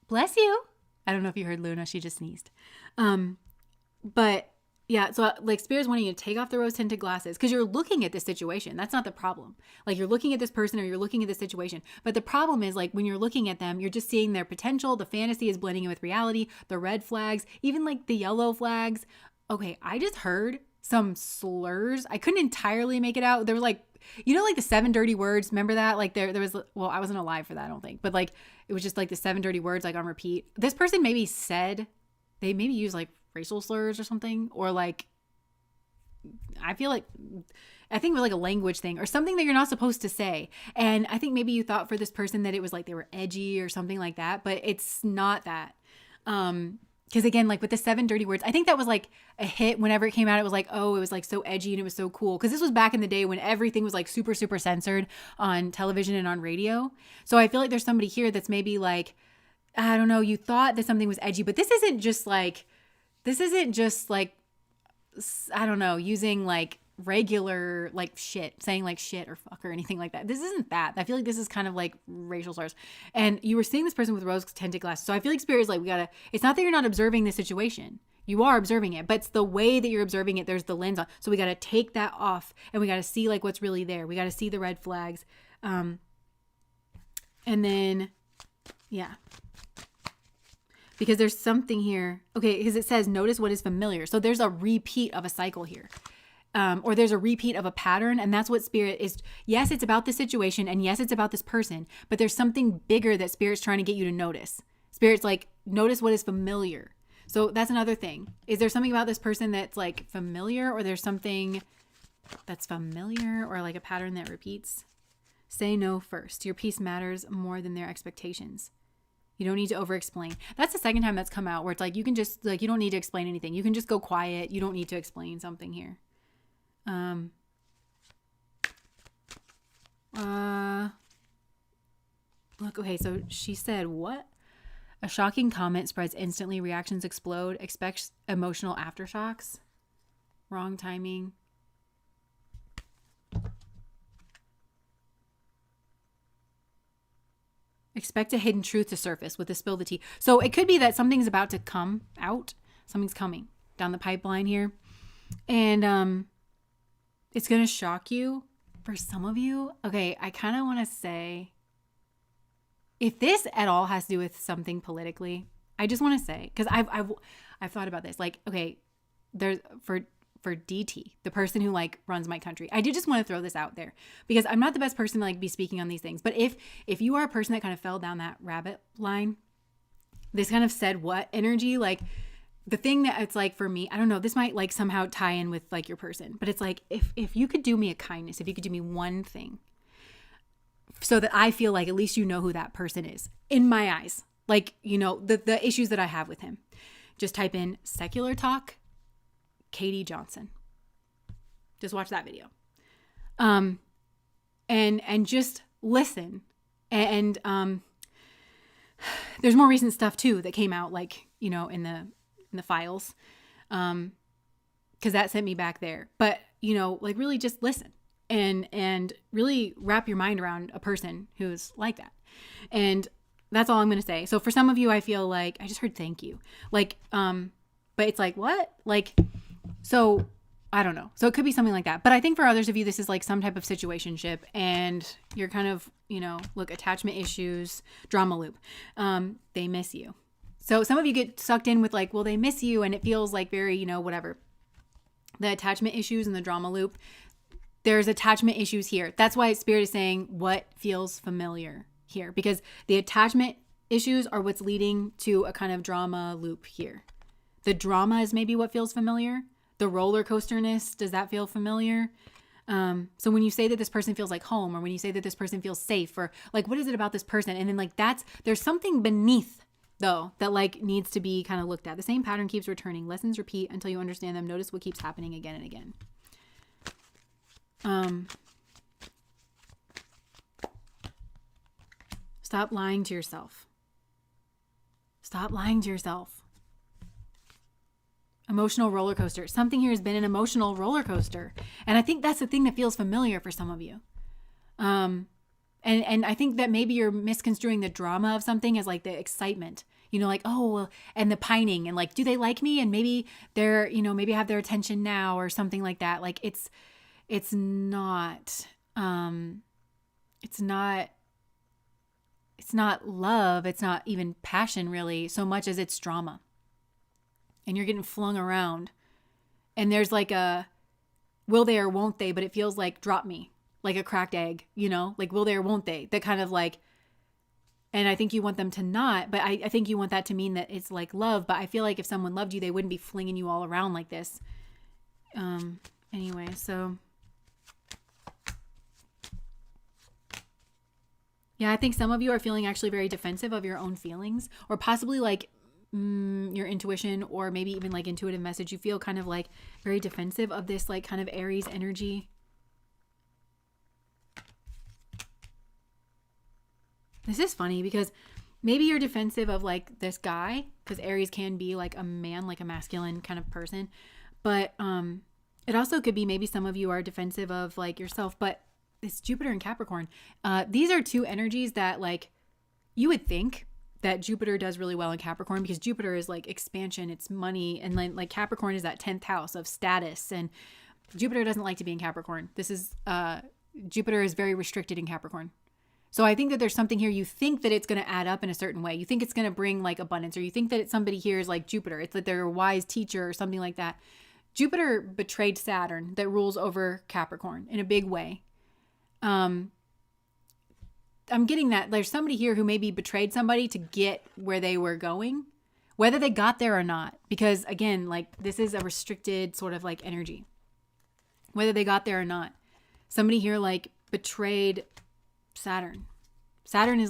Bless you. I don't know if you heard Luna. She just sneezed. But yeah, so like Spirit's wanting you to take off the rose-tinted glasses because you're looking at this situation. That's not the problem. Like you're looking at this person or you're looking at this situation. But the problem is like when you're looking at them, you're just seeing their potential. The fantasy is blending in with reality. The red flags, even like the yellow flags. Okay, I just heard some slurs. I couldn't entirely make it out. There were like, you know, like the 7 dirty words. Remember that? Like there was, well, I wasn't alive for that, I don't think. But like it was just like the 7 dirty words like on repeat. This person maybe said, they maybe used like racial slurs or something, or like I think it was like a language thing or something that you're not supposed to say. And I think maybe you thought for this person that it was like they were edgy or something like that, but it's not that. Because again, like with the 7 dirty words, I think that was like a hit whenever it came out. It was like, oh, it was like so edgy and it was so cool. Because this was back in the day when everything was like super, super censored on television and on radio. So I feel like there's somebody here that's maybe like, I don't know, you thought that something was edgy, but this isn't just like, I don't know, using like regular like shit, saying like shit or fuck or anything like that. This isn't that. I feel like this is kind of like racial slurs. And you were seeing this person with rose-tinted glasses. So I feel like Spirit is like, it's not that you're not observing the situation. You are observing it, but it's the way that you're observing it. There's the lens on. So we got to take that off and we got to see like what's really there. We got to see the red flags. And then, yeah. Because there's something here. Okay, because it says, notice what is familiar. So there's a repeat of a cycle here. Or there's a repeat of a pattern. And that's what Spirit is. Yes, it's about the situation. And yes, it's about this person. But there's something bigger that Spirit's trying to get you to notice. Spirit's like, notice what is familiar. So that's another thing. Is there something about this person that's like familiar? Or there's something that's familiar? Or like a pattern that repeats? Say no first. Your peace matters more than their expectations. You don't need to over-explain. That's the second time that's come out where it's like, you can just, like, you don't need to explain anything. You can just go quiet. You don't need to explain something here. Look, okay, so she said, what? A shocking comment spreads instantly. Reactions explode. Expects emotional aftershocks. Wrong timing. Expect a hidden truth to surface with the spill the tea. So it could be that something's about to come out. Something's coming down the pipeline here. And it's going to shock you for some of you. Okay, I kind of want to say, if this at all has to do with something politically, I just want to say, because I've thought about this. Like, okay, there's for DT, the person who like runs my country. I did just want to throw this out there because I'm not the best person to like be speaking on these things. But if you are a person that kind of fell down that rabbit line, this kind of said what energy, like the thing that it's like for me, I don't know, this might like somehow tie in with like your person, but it's like, if you could do me a kindness, if you could do me one thing so that I feel like at least you know who that person is in my eyes, like, you know, the issues that I have with him, just type in secular talk Katie Johnson. Just watch that video. And just listen. And there's more recent stuff too that came out, like, you know, in the files. Cause that sent me back there. But, you know, like really just listen and really wrap your mind around a person who's like that. And That's all I'm going to say. So for some of you, I feel like I just heard thank you. Like, but it's like, what? Like, so I don't know. So it could be something like that. But I think for others of you, this is like some type of situationship and you're kind of, look, attachment issues, drama loop. They miss you. So some of you get sucked in with like, well, they miss you. And it feels like very, whatever. The attachment issues and the drama loop. There's attachment issues here. That's why Spirit is saying what feels familiar here, because the attachment issues are what's leading to a kind of drama loop here. The drama is maybe what feels familiar. The roller coasterness, does that feel familiar? So when you say that this person feels like home, or when you say that this person feels safe, or like, what is it about this person? And then like there's something beneath though that like needs to be kind of looked at. The same pattern keeps returning. Lessons repeat until you understand them. Notice what keeps happening again and again. Stop lying to yourself. Stop lying to yourself. Emotional roller coaster. Something here has been an emotional roller coaster. And I think that's the thing that feels familiar for some of you. And I think that maybe you're misconstruing the drama of something as like the excitement, like, oh, well, and the pining and like, do they like me? And maybe they're, maybe have their attention now or something like that. Like it's not love. It's not even passion really so much as it's drama. And you're getting flung around and there's like a will they or won't they, but it feels like drop me, like a cracked egg, like will they or won't they, that kind of like, and I think you want them to not, but I think you want that to mean that it's like love. But I feel like if someone loved you, they wouldn't be flinging you all around like this. Anyway, so yeah, I think some of you are feeling actually very defensive of your own feelings, or possibly like your intuition, or maybe even like intuitive message. You feel kind of like very defensive of this like kind of Aries energy. This is funny because maybe you're defensive of like this guy, because Aries can be like a man, like a masculine kind of person. But it also could be maybe some of you are defensive of like yourself, but it's Jupiter and Capricorn. These are two energies that like you would think that Jupiter does really well in Capricorn, because Jupiter is like expansion, it's money. And then like Capricorn is that 10th house of status. And Jupiter doesn't like to be in Capricorn. Jupiter is very restricted in Capricorn. So I think that there's something here. You think that it's going to add up in a certain way. You think it's going to bring like abundance, or you think that somebody here is like Jupiter. It's that they're a wise teacher or something like that. Jupiter betrayed Saturn that rules over Capricorn in a big way. I'm getting that there's somebody here who maybe betrayed somebody to get where they were going, whether they got there or not. Because again, like this is a restricted sort of like energy, whether they got there or not. Somebody here like betrayed Saturn. Saturn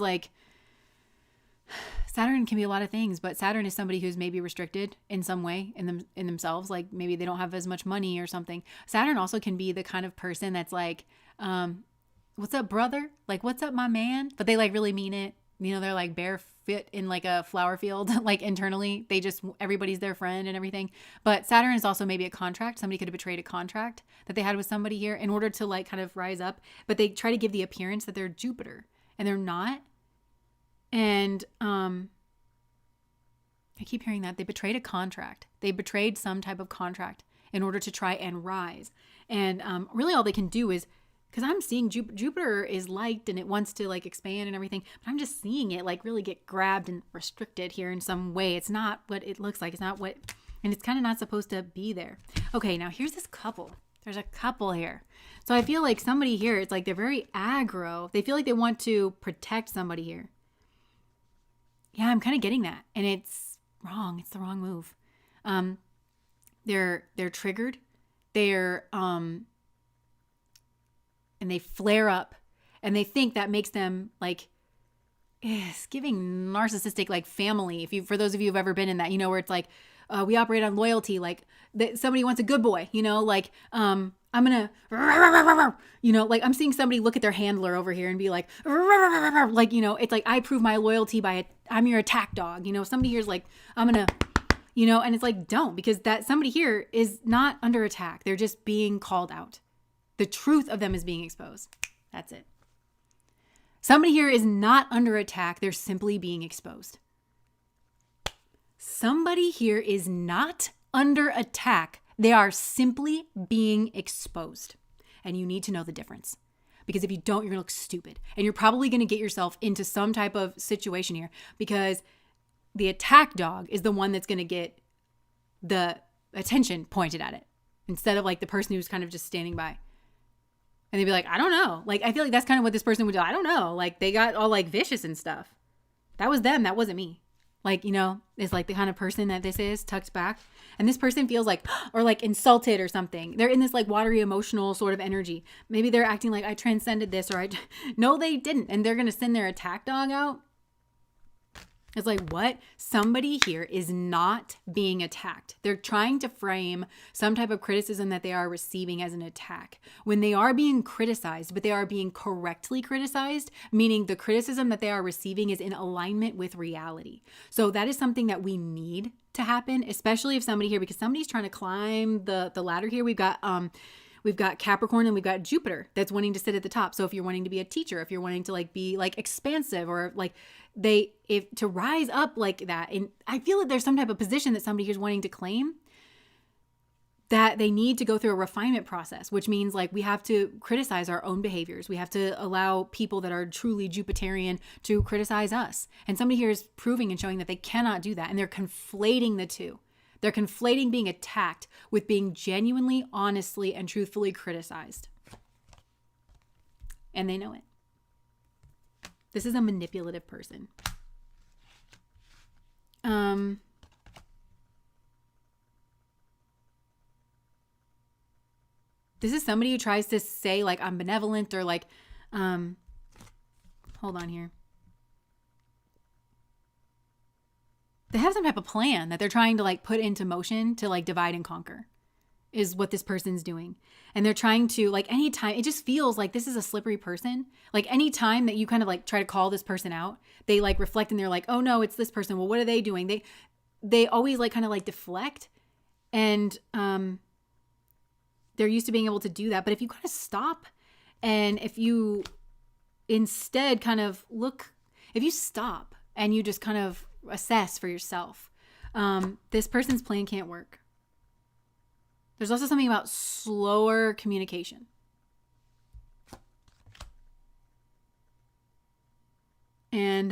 can be a lot of things, but Saturn is somebody who's maybe restricted in some way in themselves. Like maybe they don't have as much money or something. Saturn also can be the kind of person that's like, what's up, brother? Like, what's up, my man? But they like really mean it. They're like barefoot in like a flower field, like internally, everybody's their friend and everything. But Saturn is also maybe a contract. Somebody could have betrayed a contract that they had with somebody here in order to like kind of rise up, but they try to give the appearance that they're Jupiter and they're not. And, I keep hearing that they betrayed a contract. They betrayed some type of contract in order to try and rise. And, really all they can do is, because I'm seeing Jupiter is liked and it wants to like expand and everything, but I'm just seeing it like really get grabbed and restricted here in some way. It's not what it looks like. It's not what, and it's kind of not supposed to be there. Okay, now here's this couple. There's a couple here. So I feel like somebody here, it's like they're very aggro. They feel like they want to protect somebody here. Yeah, I'm kind of getting that. And it's wrong. It's the wrong move. They're triggered. And they flare up and they think that makes them like, it's giving narcissistic like family. For those of you who've ever been in that, where it's like, we operate on loyalty. Like somebody wants a good boy, like, I'm going to, like I'm seeing somebody look at their handler over here and be like, like, it's like, I prove my loyalty by I'm your attack dog. Somebody here's like, I'm going to, and it's like, don't, because that somebody here is not under attack. They're just being called out. The truth of them is being exposed. That's it. Somebody here is not under attack. They're simply being exposed. Somebody here is not under attack. They are simply being exposed. And you need to know the difference. Because if you don't, you're going to look stupid. And you're probably going to get yourself into some type of situation here. Because the attack dog is the one that's going to get the attention pointed at it. Instead of like the person who's kind of just standing by. And they'd be like, I don't know. Like, I feel like that's kind of what this person would do. I don't know. Like, they got all like vicious and stuff. That was them. That wasn't me. Like, you know, it's like the kind of person that this is, tucked back. And this person feels like, or like insulted or something. They're in this like watery emotional sort of energy. Maybe they're acting like I transcended this or no, they didn't. And they're going to send their attack dog out. It's like, what? Somebody here is not being attacked. They're trying to frame some type of criticism that they are receiving as an attack. When they are being criticized, but they are being correctly criticized, meaning the criticism that they are receiving is in alignment with reality. So that is something that we need to happen, especially if somebody here, because somebody's trying to climb the ladder here. We've got Capricorn and we've got Jupiter that's wanting to sit at the top. So if you're wanting to be a teacher, if you're wanting to like be like expansive or like if to rise up like that. And I feel that there's some type of position that somebody here's wanting to claim that they need to go through a refinement process, which means like we have to criticize our own behaviors. We have to allow people that are truly Jupiterian to criticize us. And somebody here is proving and showing that they cannot do that. And they're conflating the two. They're conflating being attacked with being genuinely, honestly, and truthfully criticized. And they know it. This is a manipulative person. This is somebody who tries to say like I'm benevolent or like, hold on here. They have some type of plan that they're trying to like put into motion to like divide and conquer is what this person's doing. And they're trying to like anytime, it just feels like this is a slippery person. Like anytime that you kind of like try to call this person out, they like reflect and they're like, oh no, it's this person. Well, what are they doing? They always like kind of like deflect. And they're used to being able to do that. But if you kind of stop and if you instead kind of look, if you stop and you just kind of assess for yourself, this person's plan can't work. There's also something about slower communication. And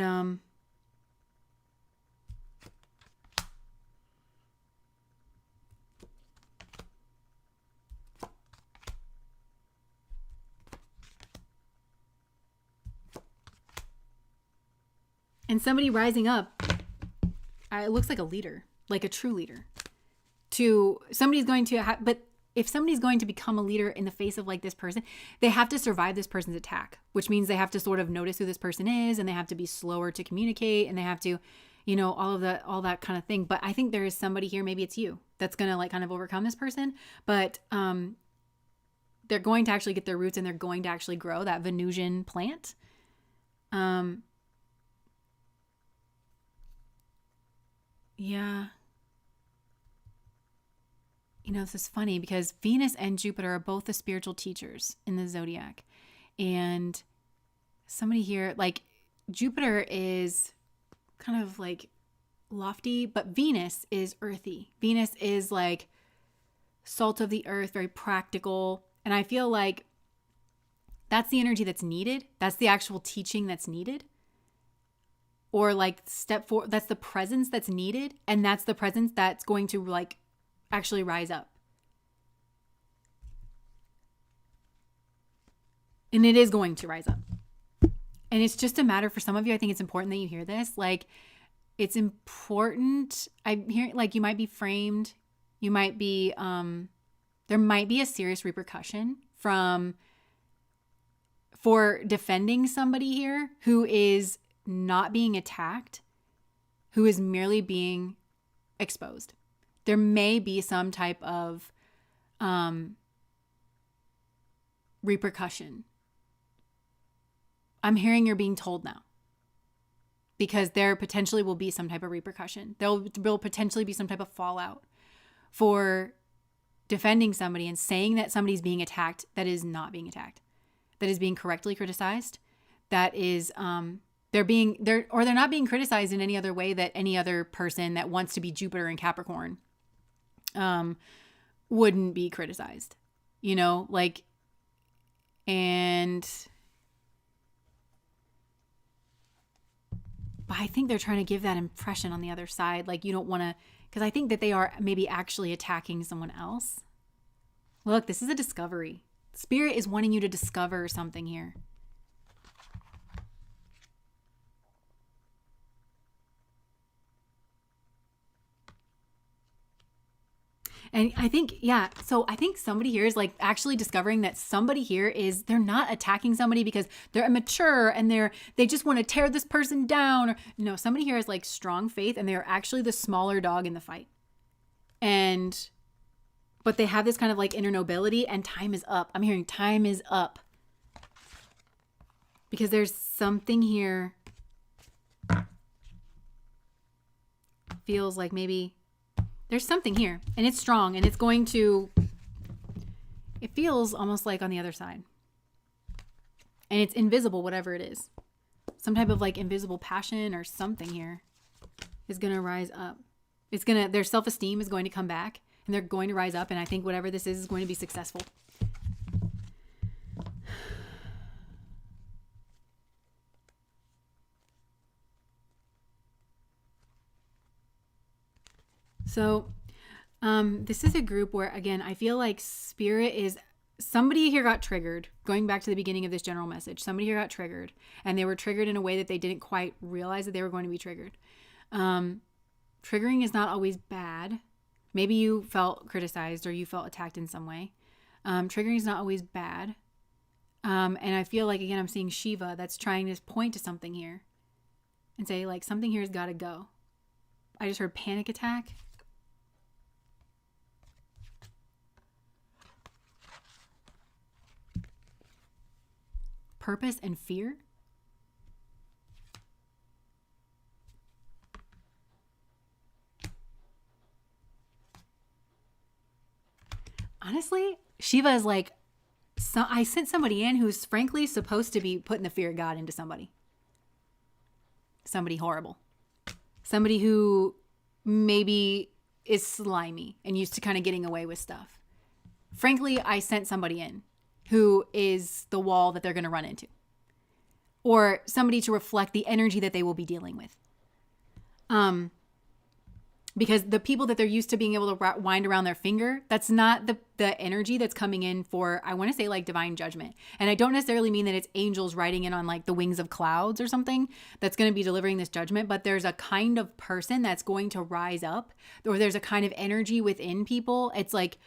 somebody rising up, it looks like a leader, like a true leader. Somebody's going to but if somebody's going to become a leader in the face of like this person, they have to survive this person's attack, which means they have to sort of notice who this person is and they have to be slower to communicate and they have to, you know, all that kind of thing. But I think there is somebody here, maybe it's you, that's going to like kind of overcome this person, but they're going to actually get their roots and they're going to actually grow that Venusian plant. Yeah. You know, this is funny because Venus and Jupiter are both the spiritual teachers in the zodiac. And somebody here, like Jupiter is kind of like lofty, but Venus is earthy. Venus is like salt of the earth, very practical. And I feel like that's the energy that's needed. That's the actual teaching that's needed. Or like step 4, that's the presence that's needed. And that's the presence that's going to like actually rise up. And it is going to rise up. And it's just a matter for some of you, I think it's important that you hear this. Like, it's important. I'm hearing like you might be framed. You might be, there might be a serious repercussion for defending somebody here who is not being attacked, who is merely being exposed. There may be some type of repercussion. I'm hearing you're being told now because there potentially will be some type of repercussion. There will potentially be some type of fallout for defending somebody and saying that somebody's being attacked that is not being attacked, that is being correctly criticized, that is, they're not being criticized in any other way that any other person that wants to be Jupiter and Capricorn, wouldn't be criticized, like, and, but I think they're trying to give that impression on the other side. Like, you don't want to, because I think that they are maybe actually attacking someone else. Look, this is a discovery. Spirit is wanting you to discover something here. And I think, yeah, so I think somebody here is like actually discovering that somebody here is, they're not attacking somebody because they're immature and they just want to tear this person down. Or, no, somebody here has like strong faith and they're actually the smaller dog in the fight. But they have this kind of like inner nobility, and time is up. I'm hearing time is up. Because there's something here. Feels like maybe there's something here, and it's strong, and it's going to, it feels almost like on the other side. And it's invisible, whatever it is. Some type of like invisible passion or something here is going to rise up. Their self-esteem is going to come back, and they're going to rise up. And I think whatever this is going to be successful. So, this is a group where, again, I feel like spirit is, somebody here got triggered. Going back to the beginning of this general message, somebody here got triggered, and they were triggered in a way that they didn't quite realize that they were going to be triggered. Triggering is not always bad. Maybe you felt criticized or you felt attacked in some way. Triggering is not always bad. And I feel like, again, I'm seeing Shiva that's trying to point to something here and say, like, something here has got to go. I just heard panic attack. Purpose and fear. Honestly, Shiva is like, so I sent somebody in who's frankly supposed to be putting the fear of God into somebody. Somebody horrible. Somebody who maybe is slimy and used to kind of getting away with stuff. Frankly, I sent somebody in who is the wall that they're going to run into. Or somebody to reflect the energy that they will be dealing with. Because the people that they're used to being able to wind around their finger, that's not the energy that's coming in for, I want to say, like divine judgment. And I don't necessarily mean that it's angels riding in on like the wings of clouds or something that's going to be delivering this judgment, but there's a kind of person that's going to rise up, or there's a kind of energy within people. It's like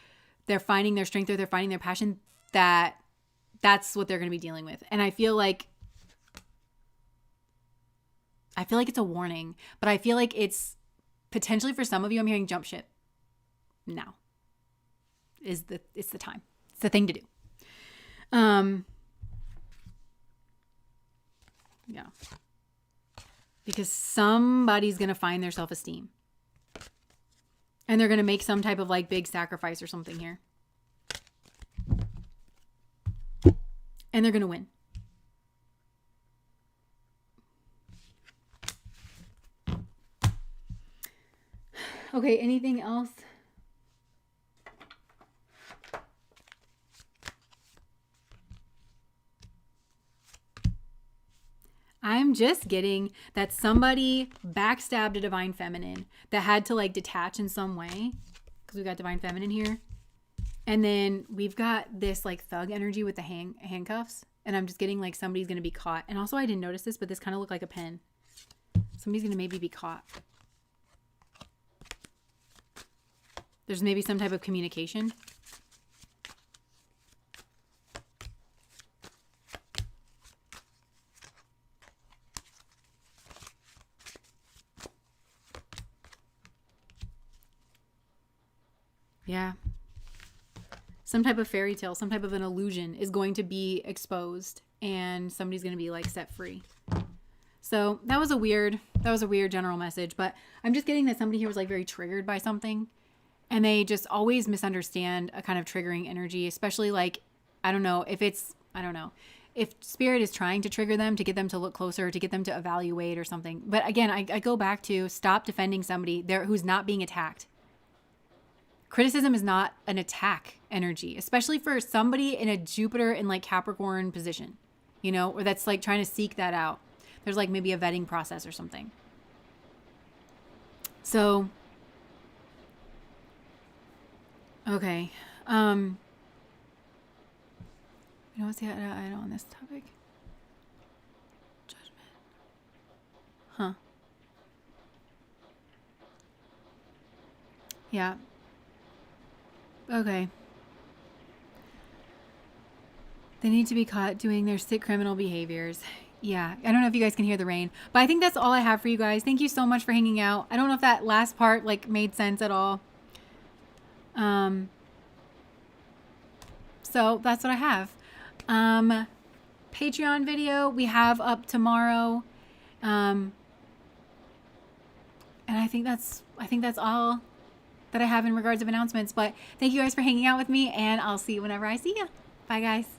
they're finding their strength or they're finding their passion, that's what they're going to be dealing with. And I feel like it's a warning, but I feel like it's potentially for some of you, I'm hearing jump ship. Now it's the time. It's the thing to do. Yeah. Because somebody's going to find their self-esteem. And they're going to make some type of like big sacrifice or something here. And they're going to win. Okay, anything else? I'm just getting that somebody backstabbed a divine feminine that had to like detach in some way, because we got divine feminine here. And then we've got this like thug energy with the handcuffs. And I'm just getting like somebody's going to be caught. And also I didn't notice this, but this kind of looked like a pen. Somebody's going to maybe be caught. There's maybe some type of communication. Yeah. Some type of fairy tale, some type of an illusion is going to be exposed and somebody's going to be like set free. So that was a weird general message, but I'm just getting that somebody here was like very triggered by something. And they just always misunderstand a kind of triggering energy, especially like, I don't know, if spirit is trying to trigger them to get them to look closer, to get them to evaluate or something. But again, I go back to stop defending somebody there who's not being attacked. Criticism is not an attack energy, especially for somebody in a Jupiter in like Capricorn position, you know, or that's like trying to seek that out. There's like maybe a vetting process or something. So, okay. You know what's the item on this topic? Judgment. Huh. Yeah. Okay. They need to be caught doing their sick criminal behaviors. Yeah, I don't know if you guys can hear the rain, but I think that's all I have for you guys. Thank you so much for hanging out. I don't know if that last part like made sense at all. So that's what I have. Patreon video we have up tomorrow. And I think that's all that I have in regards of announcements, but thank you guys for hanging out with me, and I'll see you whenever I see you. Bye guys.